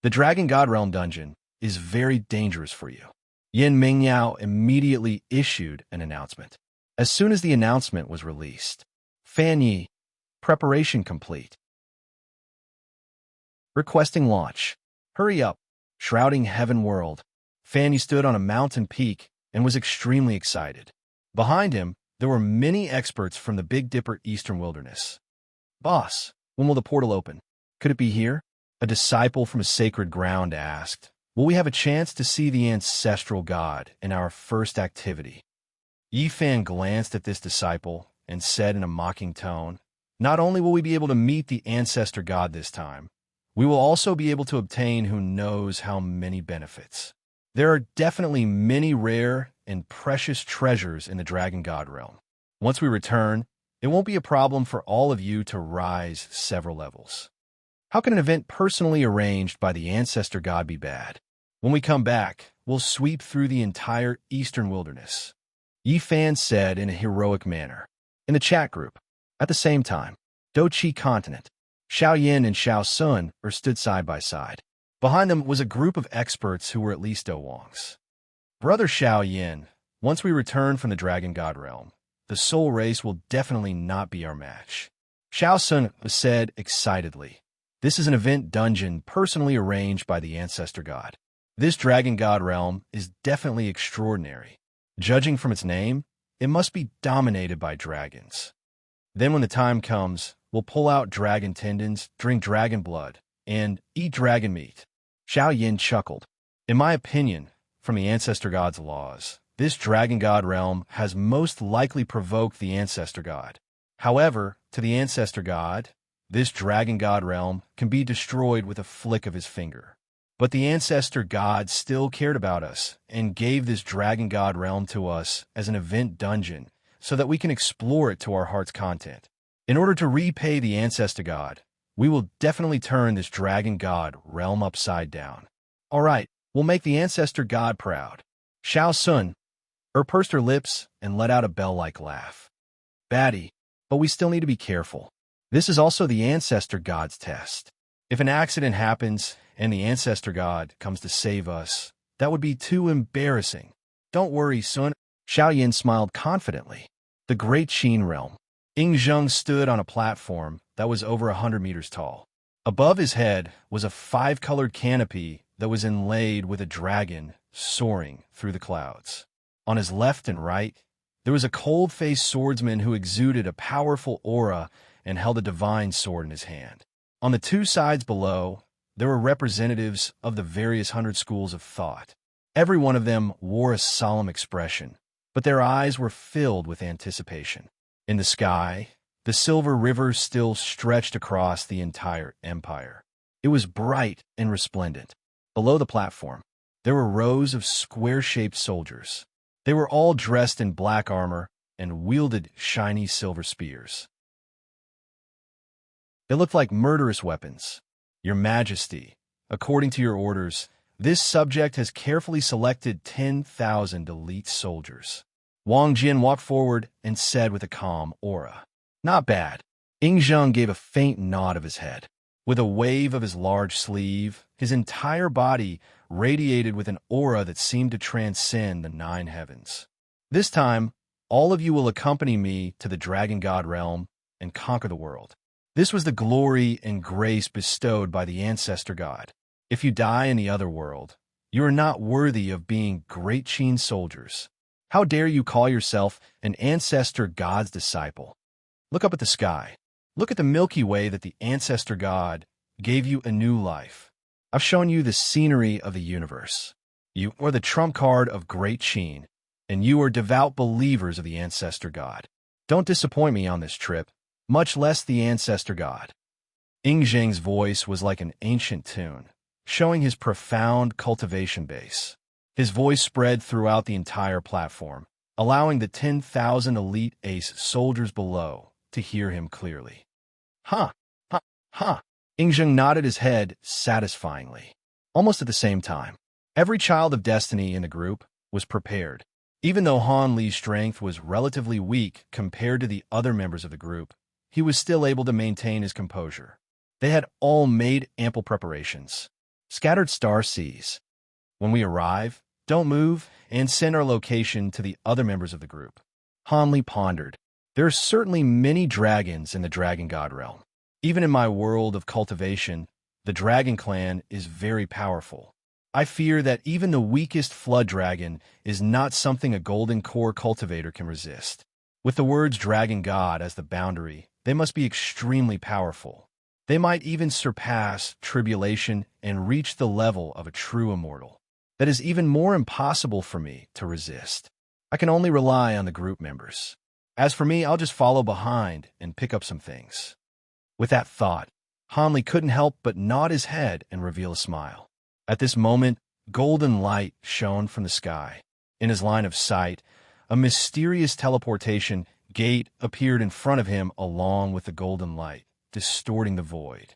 The Dragon God Realm dungeon is very dangerous for you. Yin Mingyao immediately issued an announcement. As soon as the announcement was released, Fan Yi, preparation complete. Requesting launch. Hurry up. Shrouding Heaven World. Fan Yi stood on a mountain peak and was extremely excited. Behind him, there were many experts from the Big Dipper Eastern Wilderness. Boss, when will the portal open? Could it be here? A disciple from a sacred ground asked. Will we have a chance to see the ancestral god in our first activity? Yi Fan glanced at this disciple and said in a mocking tone, not only will we be able to meet the ancestor god this time, we will also be able to obtain who knows how many benefits. There are definitely many rare and precious treasures in the Dragon God realm. Once we return, it won't be a problem for all of you to rise several levels. How can an event personally arranged by the ancestor god be bad? When we come back, we'll sweep through the entire Eastern Wilderness. Yi Fan said in a heroic manner. In the chat group, at the same time, Dochi Continent, Xiao Yin and Xiao Sun stood side by side. Behind them was a group of experts who were at least Do Wang's. Brother Xiao Yin, once we return from the Dragon God realm, the soul race will definitely not be our match. Xiao Sun said excitedly. This is an event dungeon personally arranged by the ancestor god. This Dragon God realm is definitely extraordinary. Judging from its name, it must be dominated by dragons. Then when the time comes, we'll pull out dragon tendons, drink dragon blood, and eat dragon meat. Xiao Yin chuckled. In my opinion, from the ancestor god's laws, this Dragon God realm has most likely provoked the ancestor god. However, to the ancestor god, this Dragon God realm can be destroyed with a flick of his finger. But the ancestor god still cared about us and gave this Dragon God realm to us as an event dungeon so that we can explore it to our heart's content. In order to repay the ancestor god, we will definitely turn this Dragon God realm upside down. All right, we'll make the ancestor god proud. Xiao Sun pursed her lips and let out a bell-like laugh. Batty, but we still need to be careful. This is also the ancestor god's test. If an accident happens and the ancestor god comes to save us, that would be too embarrassing. Don't worry, Sun. Xiao Yin smiled confidently. The Great Qin realm. Ying Zheng stood on a platform that was over 100 meters tall. Above his head was a 5-colored canopy that was inlaid with a dragon soaring through the clouds. On his left and right, there was a cold-faced swordsman who exuded a powerful aura and held a divine sword in his hand. On the two sides below, there were representatives of the various 100 schools of thought. Every one of them wore a solemn expression, but their eyes were filled with anticipation. In the sky, the silver river still stretched across the entire empire. It was bright and resplendent. Below the platform, there were rows of square-shaped soldiers. They were all dressed in black armor and wielded shiny silver spears. They looked like murderous weapons. Your Majesty, according to your orders, this subject has carefully selected 10,000 elite soldiers. Wang Jin walked forward and said with a calm aura, Not bad. Ying Zheng gave a faint nod of his head. With a wave of his large sleeve, his entire body radiated with an aura that seemed to transcend the 9 heavens. This time, all of you will accompany me to the dragon god realm and conquer the world. This was the glory and grace bestowed by the ancestor god. If you die in the other world, you are not worthy of being great Qin soldiers. How dare you call yourself an ancestor god's disciple? Look up at the sky. Look at the Milky Way that the ancestor god gave you a new life. I've shown you the scenery of the universe. You are the trump card of great Qin, and you are devout believers of the ancestor god. Don't disappoint me on this trip, much less the ancestor god. Ing Zheng's voice was like an ancient tune, showing his profound cultivation base. His voice spread throughout the entire platform, allowing the 10,000 elite ace soldiers below to hear him clearly. Ha! Ha! Ha! Ing Zheng nodded his head satisfyingly. Almost at the same time, every child of destiny in the group was prepared. Even though Han Li's strength was relatively weak compared to the other members of the group, he was still able to maintain his composure. They had all made ample preparations. Scattered star seas. When we arrive, don't move and send our location to the other members of the group. Han Li pondered. There are certainly many dragons in the Dragon God realm. Even in my world of cultivation, the Dragon Clan is very powerful. I fear that even the weakest flood dragon is not something a golden core cultivator can resist. With the words Dragon God as the boundary, they must be extremely powerful. They might even surpass tribulation and reach the level of a true immortal. That is even more impossible for me to resist. I can only rely on the group members. As for me, I'll just follow behind and pick up some things. With that thought, Han Li couldn't help but nod his head and reveal a smile. At this moment, golden light shone from the sky. In his line of sight, a mysterious teleportation gate appeared in front of him along with the golden light, distorting the void.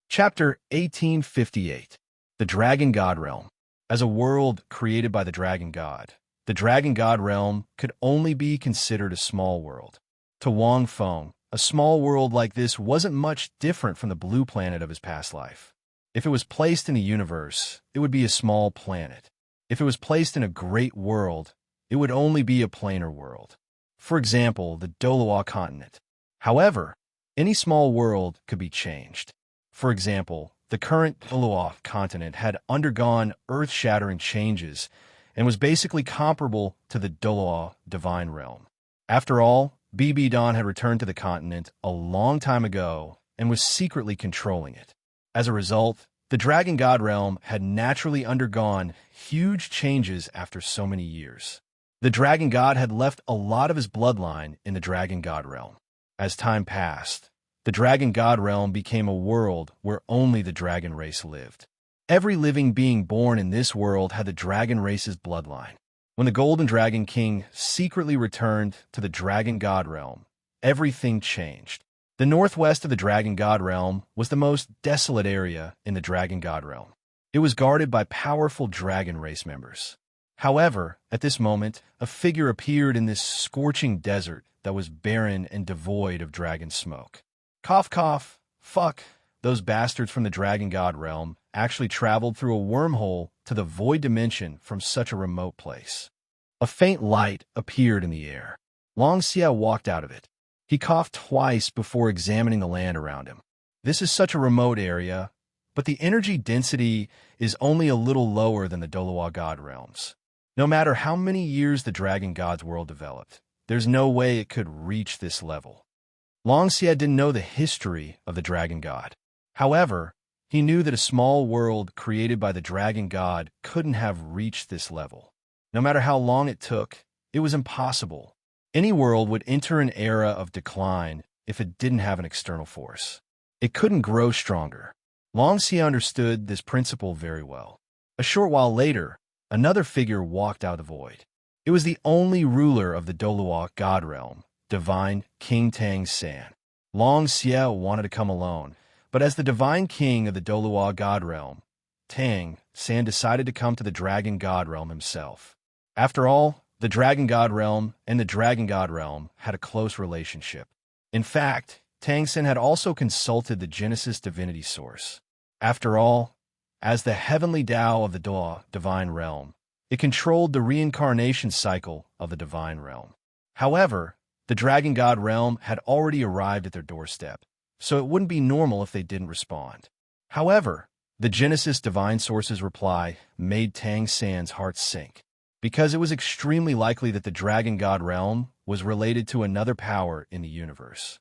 Chapter 1858. The Dragon God Realm. As a world created by the Dragon God, the Dragon God Realm could only be considered a small world. To Wang Feng, a small world like this wasn't much different from the blue planet of his past life. If it was placed in the universe, it would be a small planet. If it was placed in a great world, it would only be a planar world. For example, the Douluo continent. However, any small world could be changed. For example, the current Douluo continent had undergone earth-shattering changes and was basically comparable to the Douluo divine realm. After all, BB Don had returned to the continent a long time ago and was secretly controlling it. As a result, the Dragon God realm had naturally undergone huge changes after so many years. The Dragon God had left a lot of his bloodline in the Dragon God realm. As time passed, the Dragon God realm became a world where only the dragon race lived. Every living being born in this world had the dragon race's bloodline. When the Golden Dragon King secretly returned to the Dragon God realm, everything changed. The northwest of the Dragon God realm was the most desolate area in the Dragon God realm. It was guarded by powerful dragon race members. However, at this moment, a figure appeared in this scorching desert that was barren and devoid of dragon smoke. Cough, cough, fuck. Those bastards from the Dragon God realm actually traveled through a wormhole to the void dimension from such a remote place. A faint light appeared in the air. Long Xia walked out of it. He coughed twice before examining the land around him. This is such a remote area, but the energy density is only a little lower than the Douluo God realms. No matter how many years the Dragon God's world developed, there's no way it could reach this level. Long Xia didn't know the history of the Dragon God. However, he knew that a small world created by the Dragon God couldn't have reached this level. No matter how long it took, it was impossible. Any world would enter an era of decline if it didn't have an external force. It couldn't grow stronger. Long Xia understood this principle very well. A short while later, another figure walked out of the void. It was the only ruler of the Douluo God realm, Divine King Tang San. Long Xia wanted to come alone, but as the Divine King of the Douluo God realm, Tang San decided to come to the Dragon God realm himself. After all, the Dragon God realm and the Dragon God realm had a close relationship. In fact, Tang San had also consulted the Genesis divinity source. After all, As the heavenly Tao of the Douluo divine realm, it controlled the reincarnation cycle of the divine realm. However, the dragon god realm had already arrived at their doorstep, so it wouldn't be normal if they didn't respond. However, the Genesis divine source's reply made Tang San's heart sink, because it was extremely likely that the dragon god realm was related to another power in the universe.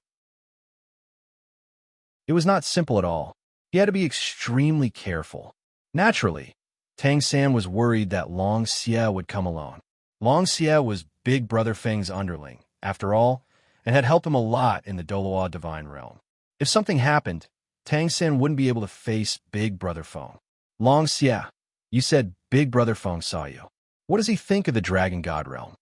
It was not simple at all. He had to be extremely careful. Naturally, Tang San was worried that Long Xie would come alone. Long Xie was Big Brother Feng's underling, after all, and had helped him a lot in the Douluo divine realm. If something happened, Tang San wouldn't be able to face Big Brother Feng. Long Xie, you said Big Brother Feng saw you. What does he think of the dragon god realm?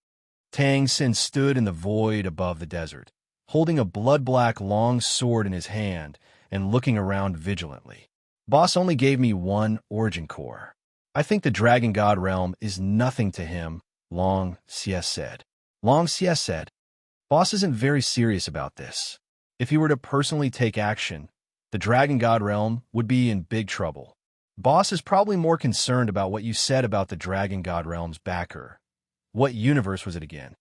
Tang San stood in the void above the desert, holding a blood-black long sword in his hand and looking around vigilantly. Boss only gave me one origin core. I think the dragon god realm is nothing to him, Long Xie said. Long Xie said, Boss isn't very serious about this. If he were to personally take action, the dragon god realm would be in big trouble. Boss is probably more concerned about what you said about the dragon god realm's backer. What universe was it again?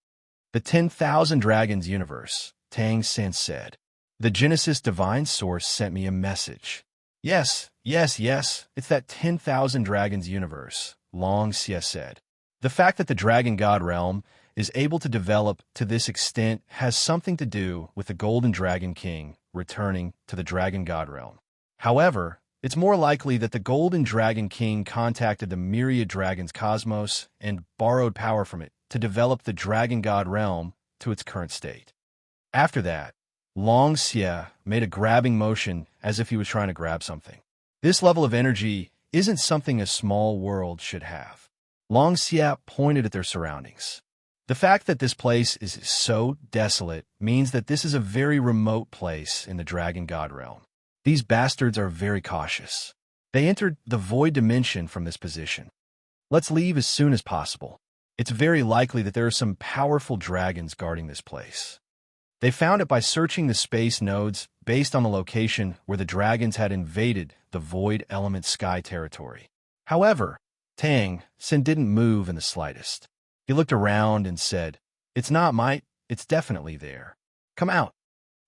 The 10,000 Dragons universe, Tang San said. The Genesis divine source sent me a message. Yes, it's that 10,000 Dragons universe, Long Xie said. The fact that the dragon god realm is able to develop to this extent has something to do with the Golden Dragon King returning to the dragon god realm. However, it's more likely that the Golden Dragon King contacted the myriad dragons cosmos and borrowed power from it to develop the dragon god realm to its current state. After that, Long Xie made a grabbing motion as if he was trying to grab something. This level of energy isn't something a small world should have. Long Xie pointed at their surroundings. The fact that this place is so desolate means that this is a very remote place in the dragon god realm. These bastards are very cautious. They entered the void dimension from this position. Let's leave as soon as possible. It's very likely that there are some powerful dragons guarding this place. They found it by searching the space nodes based on the location where the dragons had invaded the void element sky territory. However, Tang San didn't move in the slightest. He looked around and said, It's not might, it's definitely there. Come out.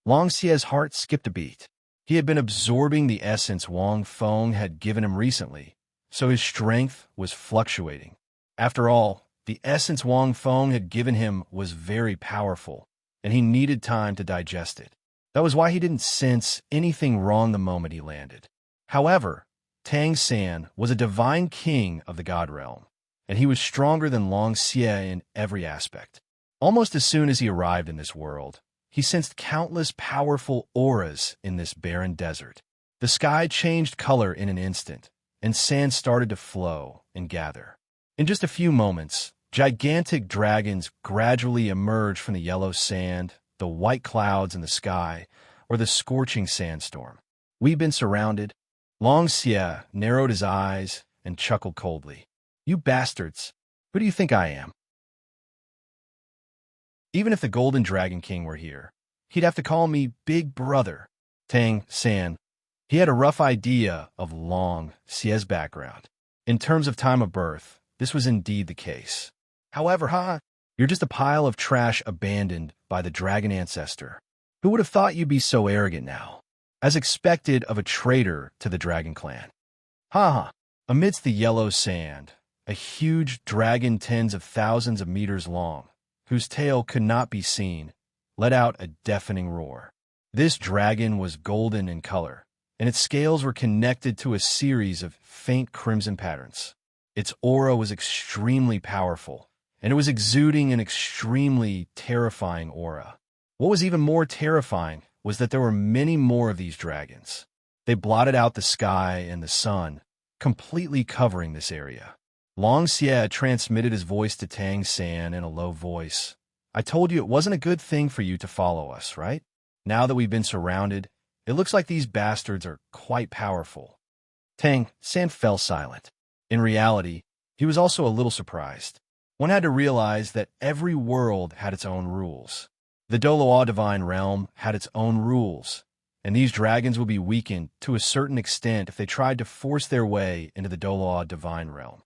Long Xie's heart skipped a beat. He had been absorbing the essence Wang Feng had given him recently, so his strength was fluctuating. After all, the essence Wang Feng had given him was very powerful, and he needed time to digest it. That was why he didn't sense anything wrong the moment he landed. However, Tang San was a divine king of the god realm, and he was stronger than Long Xie in every aspect. Almost as soon as he arrived in this world, he sensed countless powerful auras in this barren desert. The sky changed color in an instant, and sand started to flow and gather. In just a few moments, gigantic dragons gradually emerged from the yellow sand, the white clouds in the sky, or the scorching sandstorm. We've been surrounded. Long Xie narrowed his eyes and chuckled coldly. You bastards, who do you think I am? Even if the Golden Dragon King were here, he'd have to call me Big Brother. Tang San. He had a rough idea of Long Xie's background. In terms of time of birth, this was indeed the case. However, you're just a pile of trash abandoned by the dragon ancestor. Who would have thought you'd be so arrogant now? As expected of a traitor to the dragon clan. Amidst the yellow sand, a huge dragon tens of thousands of meters long, whose tail could not be seen, let out a deafening roar. This dragon was golden in color, and its scales were connected to a series of faint crimson patterns. Its aura was extremely powerful, and it was exuding an extremely terrifying aura. What was even more terrifying was that there were many more of these dragons. They blotted out the sky and the sun, completely covering this area. Long Xie transmitted his voice to Tang San in a low voice. I told you it wasn't a good thing for you to follow us, right? Now that we've been surrounded, it looks like these bastards are quite powerful. Tang San fell silent. In reality, he was also a little surprised. One had to realize that every world had its own rules. The Douluo divine realm had its own rules, and these dragons would be weakened to a certain extent if they tried to force their way into the Douluo divine realm.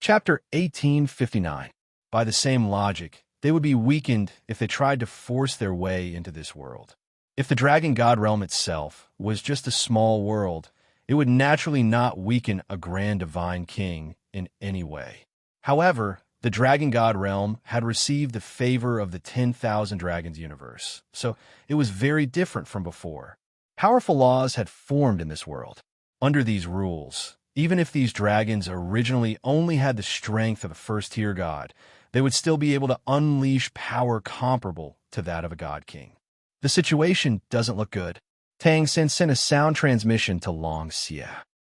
Chapter 1859. By the same logic, they would be weakened if they tried to force their way into this world. If the dragon god realm itself was just a small world, it would naturally not weaken a grand divine king in any way. However, the dragon god realm had received the favor of the 10,000 Dragons universe, so it was very different from before. Powerful laws had formed in this world. Under these rules, even if these dragons originally only had the strength of a first-tier god, they would still be able to unleash power comparable to that of a god king. The situation doesn't look good. Tang Xin sent a sound transmission to Long Xie.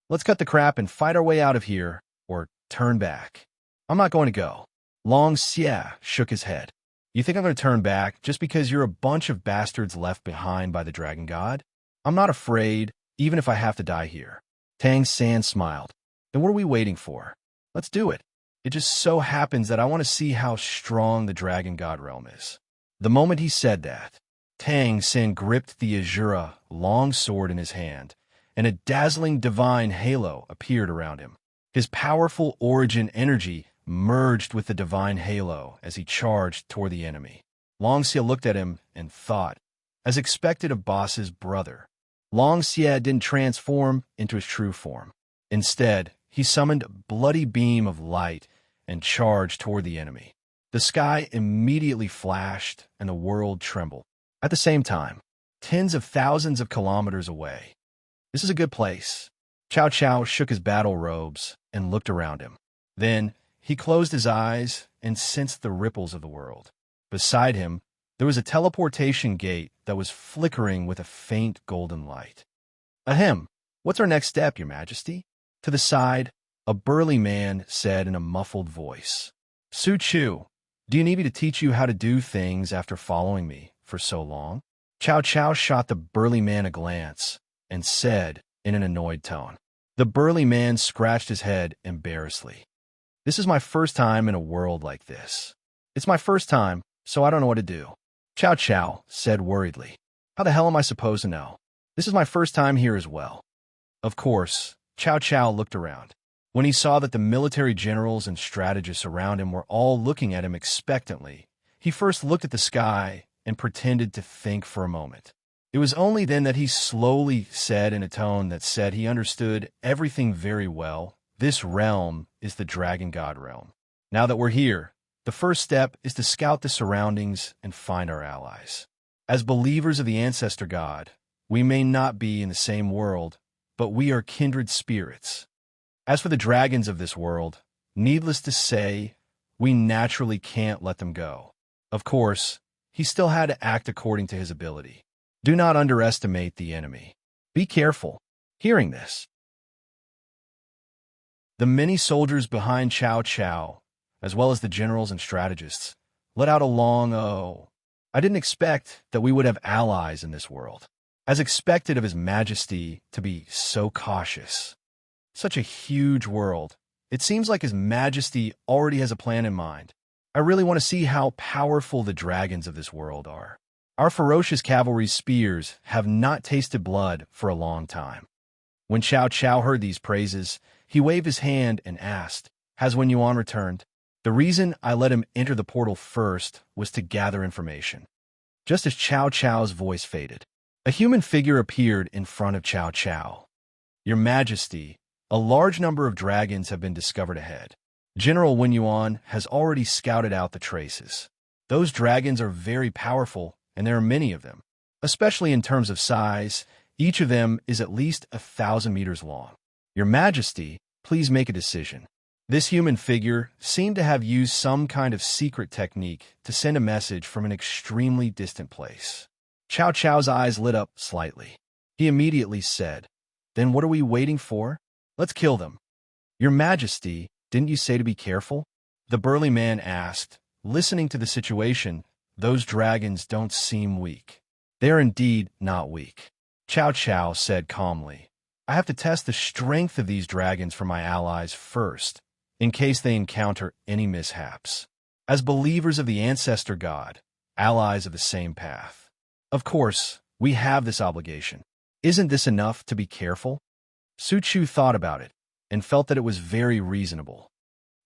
Let's cut the crap and fight our way out of here, or turn back. I'm not going to go. Long Xie shook his head. You think I'm going to turn back just because you're a bunch of bastards left behind by the dragon god? I'm not afraid, even if I have to die here. Tang San smiled. Then what are we waiting for? Let's do it. It just so happens that I want to see how strong the dragon god realm is. The moment he said that, Tang Sin gripped the Azura long sword in his hand, and a dazzling divine halo appeared around him. His powerful origin energy merged with the divine halo as he charged toward the enemy. Long Xie looked at him and thought, as expected of Boss's brother. Long Xie didn't transform into his true form. Instead, he summoned a bloody beam of light and charged toward the enemy. The sky immediately flashed and the world trembled. At the same time, tens of thousands of kilometers away. This is a good place. Cao Cao shook his battle robes and looked around him. Then he closed his eyes and sensed the ripples of the world. Beside him, there was a teleportation gate that was flickering with a faint golden light. Ahem, what's our next step, Your Majesty? To the side, a burly man said in a muffled voice. Su Chu, do you need me to teach you how to do things after following me for so long? Cao Cao shot the burly man a glance and said in an annoyed tone. The burly man scratched his head embarrassedly. This is my first time in a world like this. It's my first time, so I don't know what to do. Cao Cao said worriedly. How the hell am I supposed to know? This is my first time here as well. Of course, Cao Cao looked around. When he saw that the military generals and strategists around him were all looking at him expectantly, he first looked at the sky and pretended to think for a moment. It was only then that he slowly said in a tone that said he understood everything very well, this realm is the dragon god realm. Now that we're here, the first step is to scout the surroundings and find our allies. As believers of the ancestor god, we may not be in the same world, but we are kindred spirits. As for the dragons of this world, needless to say, we naturally can't let them go. Of course, he still had to act according to his ability. Do not underestimate the enemy. Be careful. Hearing this, the many soldiers behind Cao Cao, as well as the generals and strategists, let out a long oh. I didn't expect that we would have allies in this world. As expected of His Majesty to be so cautious. Such a huge world. It seems like His Majesty already has a plan in mind. I really want to see how powerful the dragons of this world are. Our ferocious cavalry spears have not tasted blood for a long time. When Cao Cao heard these praises, he waved his hand and asked, Has Wen Yuan returned? The reason I let him enter the portal first was to gather information. Just as Cao Cao's voice faded, a human figure appeared in front of Cao Cao. Your Majesty, a large number of dragons have been discovered ahead. General Wen Yuan has already scouted out the traces. Those dragons are very powerful, and there are many of them. Especially in terms of size, each of them is at least 1,000 meters long. Your Majesty, please make a decision. This human figure seemed to have used some kind of secret technique to send a message from an extremely distant place. Cao Cao's eyes lit up slightly. He immediately said, Then what are we waiting for? Let's kill them. Your Majesty, didn't you say to be careful? The burly man asked. Listening to the situation, those dragons don't seem weak. They are indeed not weak. Cao Cao said calmly. I have to test the strength of these dragons for my allies first, in case they encounter any mishaps. As believers of the ancestor god, allies of the same path. Of course, we have this obligation. Isn't this enough to be careful? Su Chu thought about it and felt that it was very reasonable.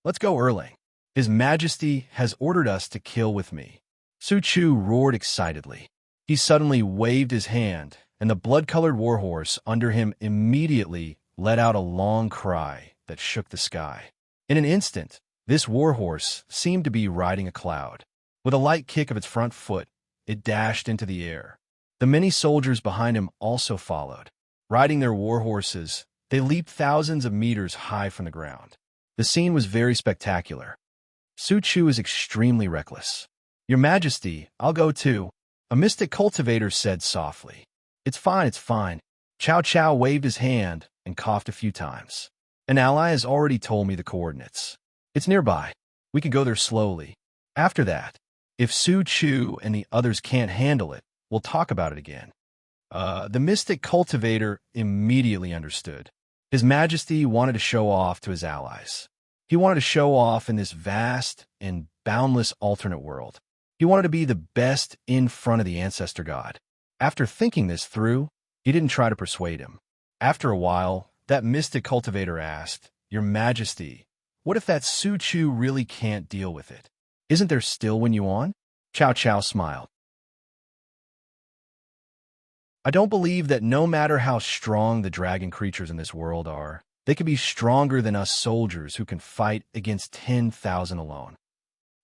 Let's go, Erlang. His Majesty has ordered us to kill with me. Su Chu roared excitedly. He suddenly waved his hand, and the blood-colored warhorse under him immediately let out a long cry that shook the sky. In an instant, this warhorse seemed to be riding a cloud. With a light kick of its front foot, it dashed into the air. The many soldiers behind him also followed. Riding their warhorses, they leaped thousands of meters high from the ground. The scene was very spectacular. Su Chu is extremely reckless. Your Majesty, I'll go too, a mystic cultivator said softly. It's fine, it's fine. Chow Chow waved his hand and coughed a few times. An ally has already told me the coordinates. It's nearby. We can go there slowly. After that, if Su Chu and the others can't handle it, we'll talk about it again. The mystic cultivator immediately understood. His Majesty wanted to show off to his allies. He wanted to show off in this vast and boundless alternate world. He wanted to be the best in front of the ancestor god. After thinking this through, he didn't try to persuade him. After a while, that mystic cultivator asked, Your Majesty, what if that Su Chu really can't deal with it? Isn't there still Wen Yuan? Chow Chow smiled. I don't believe that no matter how strong the dragon creatures in this world are, they can be stronger than us soldiers who can fight against 10,000 alone.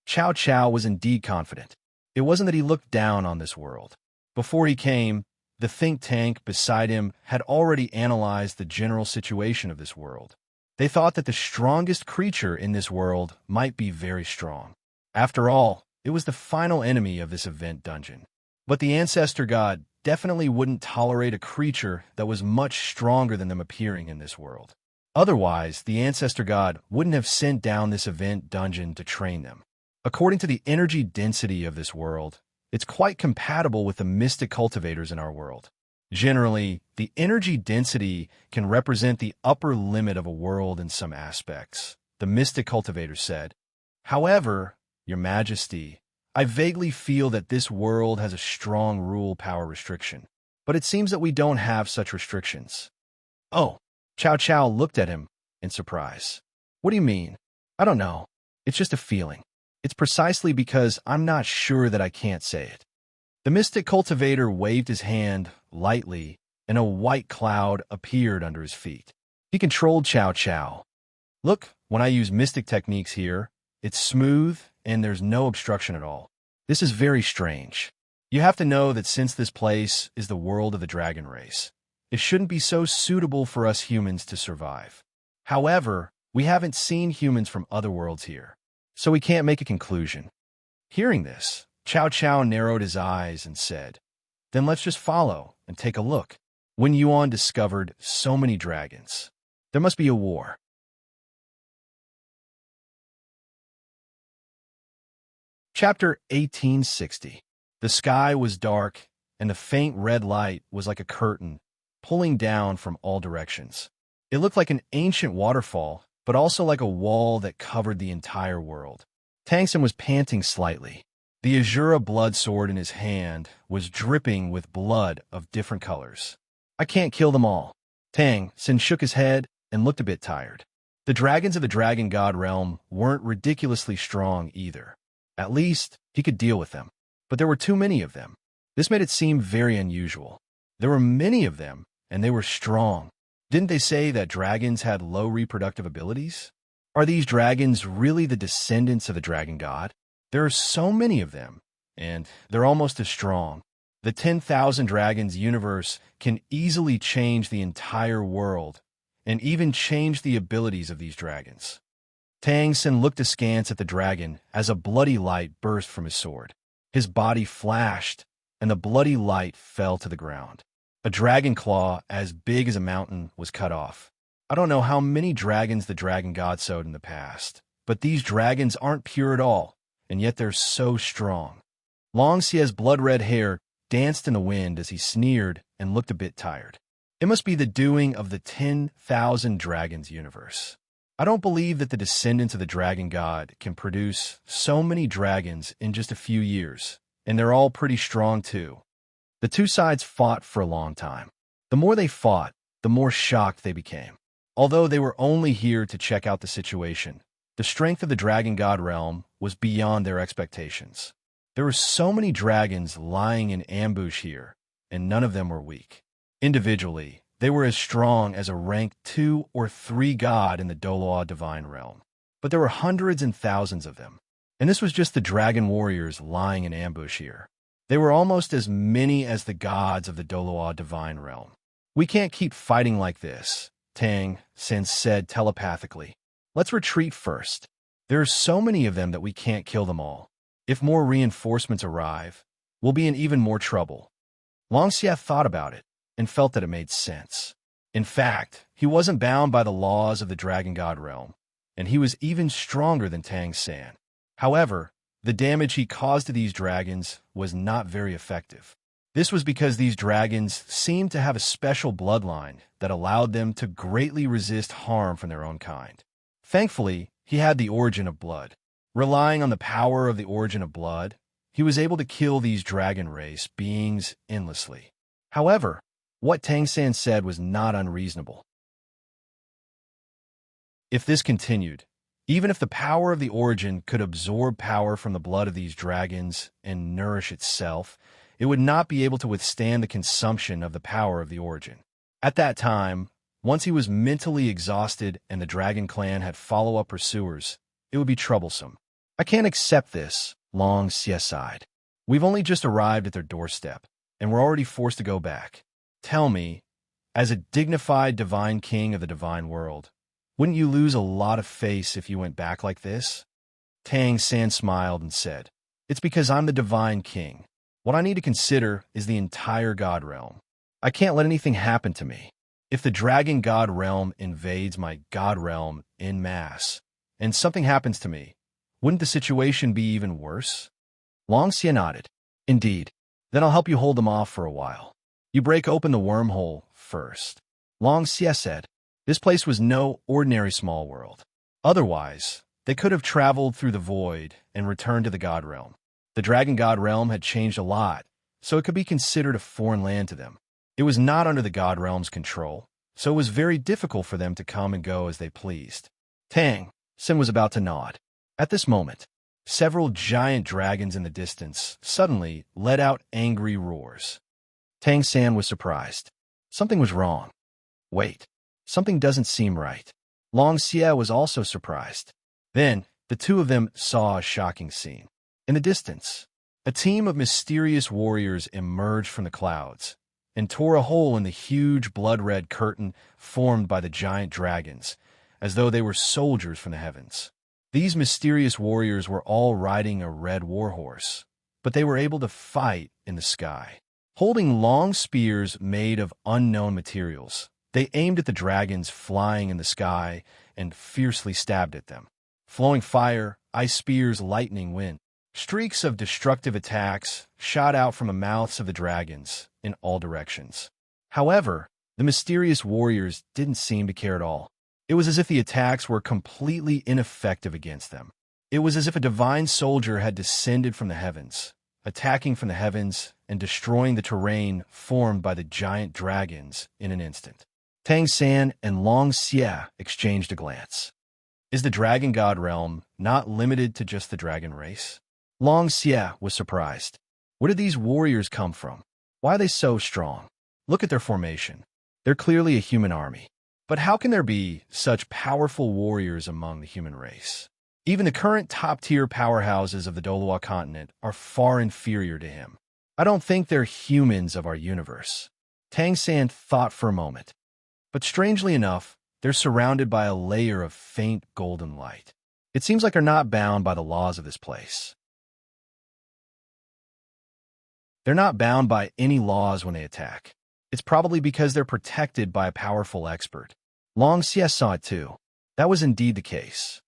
Chow Chow was indeed confident. It wasn't that he looked down on this world. Before he came, the think tank beside him had already analyzed the general situation of this world. They thought that the strongest creature in this world might be very strong. After all, it was the final enemy of this event dungeon. But the ancestor god definitely wouldn't tolerate a creature that was much stronger than them appearing in this world. Otherwise, the ancestor god wouldn't have sent down this event dungeon to train them. According to the energy density of this world, it's quite compatible with the mystic cultivators in our world. Generally, the energy density can represent the upper limit of a world in some aspects, the mystic cultivator said. However, Your Majesty, I vaguely feel that this world has a strong rule power restriction, but it seems that we don't have such restrictions. Oh, Chow Chow looked at him in surprise. What do you mean? I don't know. It's just a feeling. It's precisely because I'm not sure that I can't say it. The mystic cultivator waved his hand lightly, and a white cloud appeared under his feet. He controlled Chow Chow. Look, when I use mystic techniques here, it's smooth and there's no obstruction at all. This is very strange. You have to know that since this place is the world of the dragon race, it shouldn't be so suitable for us humans to survive. However, we haven't seen humans from other worlds here, so we can't make a conclusion. Hearing this, Chow Chow narrowed his eyes and said, Then let's just follow and take a look. Wen Yuan discovered so many dragons. There must be a war. Chapter 1860. The sky was dark, and the faint red light was like a curtain, pulling down from all directions. It looked like an ancient waterfall, but also like a wall that covered the entire world. Tangsen was panting slightly. The Azura blood sword in his hand was dripping with blood of different colors. I can't kill them all. Tangsen shook his head and looked a bit tired. The dragons of the Dragon God realm weren't ridiculously strong either. At least, he could deal with them. But there were too many of them. This made it seem very unusual. There were many of them, and they were strong. Didn't they say that dragons had low reproductive abilities? Are these dragons really the descendants of the Dragon God? There are so many of them, and they're almost as strong. The 10,000 Dragons universe can easily change the entire world, and even change the abilities of these dragons. Tangsen looked askance at the dragon as a bloody light burst from his sword. His body flashed, and the bloody light fell to the ground. A dragon claw as big as a mountain was cut off. I don't know how many dragons the Dragon God sowed in the past, but these dragons aren't pure at all, and yet they're so strong. Long Xie's blood-red hair danced in the wind as he sneered and looked a bit tired. It must be the doing of the 10,000 Dragons universe. I don't believe that the descendants of the Dragon God can produce so many dragons in just a few years, and they're all pretty strong too. The two sides fought for a long time. The more they fought, the more shocked they became. Although they were only here to check out the situation, the strength of the Dragon God realm was beyond their expectations. There were so many dragons lying in ambush here, and none of them were weak. Individually, they were as strong as a rank 2 or 3 god in the Douluo divine realm. But there were hundreds and thousands of them. And this was just the dragon warriors lying in ambush here. They were almost as many as the gods of the Douluo divine realm. "We can't keep fighting like this," Tang Sen said telepathically. "Let's retreat first. There are so many of them that we can't kill them all. If more reinforcements arrive, we'll be in even more trouble." Long Xie thought about it and felt that it made sense. In fact, he wasn't bound by the laws of the Dragon God realm, and he was even stronger than Tang San. However, the damage he caused to these dragons was not very effective. This was because these dragons seemed to have a special bloodline that allowed them to greatly resist harm from their own kind. Thankfully, he had the origin of blood. Relying on the power of the origin of blood, he was able to kill these dragon race beings endlessly. However, what Tang San said was not unreasonable. If this continued, even if the power of the origin could absorb power from the blood of these dragons and nourish itself, it would not be able to withstand the consumption of the power of the origin. At that time, once he was mentally exhausted and the dragon clan had follow-up pursuers, it would be troublesome. "I can't accept this," Long Xie sighed. "We've only just arrived at their doorstep, and we're already forced to go back. Tell me, as a dignified divine king of the divine world, wouldn't you lose a lot of face if you went back like this?" Tang San smiled and said, "It's because I'm the divine king. What I need to consider is the entire god realm. I can't let anything happen to me. If the dragon god realm invades my god realm en masse, and something happens to me, wouldn't the situation be even worse?" Long Xie nodded. "Indeed. Then I'll help you hold them off for a while. You break open the wormhole first." Long Xie said. This place was no ordinary small world. Otherwise, they could have traveled through the void and returned to the god realm. The dragon god realm had changed a lot, so it could be considered a foreign land to them. It was not under the god realm's control, so it was very difficult for them to come and go as they pleased. Tang Sen was about to nod. At this moment, several giant dragons in the distance suddenly let out angry roars. Tang San was surprised. Something was wrong. Wait, something doesn't seem right. Long Xie was also surprised. Then, the two of them saw a shocking scene. In the distance, a team of mysterious warriors emerged from the clouds and tore a hole in the huge blood-red curtain formed by the giant dragons, as though they were soldiers from the heavens. These mysterious warriors were all riding a red warhorse, but they were able to fight in the sky. Holding long spears made of unknown materials, they aimed at the dragons flying in the sky and fiercely stabbed at them. Flowing fire, ice spears, lightning, wind. Streaks of destructive attacks shot out from the mouths of the dragons in all directions. However, the mysterious warriors didn't seem to care at all. It was as if the attacks were completely ineffective against them. It was as if a divine soldier had descended from the heavens, attacking from the heavens and destroying the terrain formed by the giant dragons in an instant. Tang San and Long Xie exchanged a glance. Is the dragon god realm not limited to just the dragon race? Long Xie was surprised. Where did these warriors come from? Why are they so strong? Look at their formation. They're clearly a human army. But how can there be such powerful warriors among the human race? Even the current top-tier powerhouses of the Douluo continent are far inferior to him. I don't think they're humans of our universe. Tang San thought for a moment. But strangely enough, they're surrounded by a layer of faint golden light. It seems like they're not bound by the laws of this place. They're not bound by any laws when they attack. It's probably because they're protected by a powerful expert. Long Xie saw it too. That was indeed the case.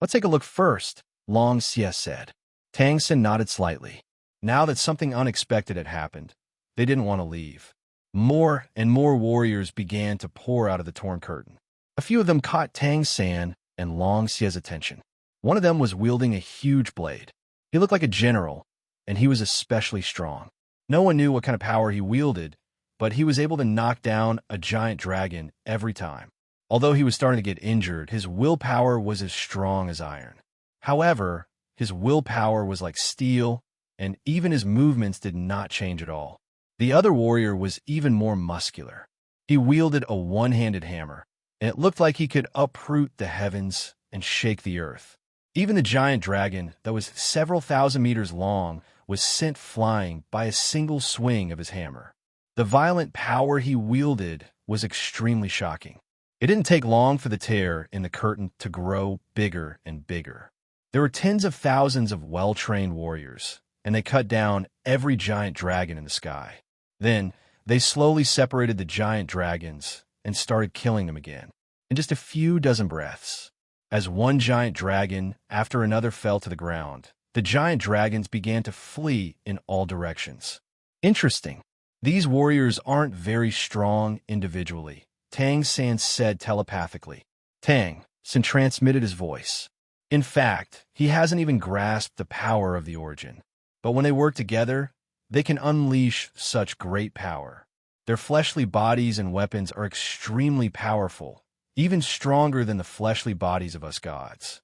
Let's take a look first, Long Xie said. Tang Sen nodded slightly. Now that something unexpected had happened, they didn't want to leave. More and more warriors began to pour out of the torn curtain. A few of them caught Tang San and Long Xie's attention. One of them was wielding a huge blade. He looked like a general, and he was especially strong. No one knew what kind of power he wielded, but he was able to knock down a giant dragon every time. Although he was starting to get injured, his willpower was as strong as iron. However, his willpower was like steel, and even his movements did not change at all. The other warrior was even more muscular. He wielded a one-handed hammer, and it looked like he could uproot the heavens and shake the earth. Even the giant dragon, that was several thousand meters long, was sent flying by a single swing of his hammer. The violent power he wielded was extremely shocking. It didn't take long for the tear in the curtain to grow bigger and bigger. There were tens of thousands of well-trained warriors, and they cut down every giant dragon in the sky. Then, they slowly separated the giant dragons and started killing them again, in just a few dozen breaths. As one giant dragon after another fell to the ground, the giant dragons began to flee in all directions. Interesting. These warriors aren't very strong individually, Tang San said telepathically. Tang San transmitted his voice. In fact, he hasn't even grasped the power of the origin. But when they work together, they can unleash such great power. Their fleshly bodies and weapons are extremely powerful, even stronger than the fleshly bodies of us gods.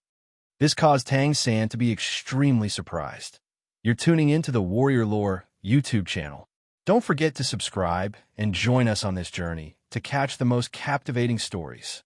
This caused Tang San to be extremely surprised. You're tuning into the Warrior Lore YouTube channel. Don't forget to subscribe and join us on this journey to catch the most captivating stories.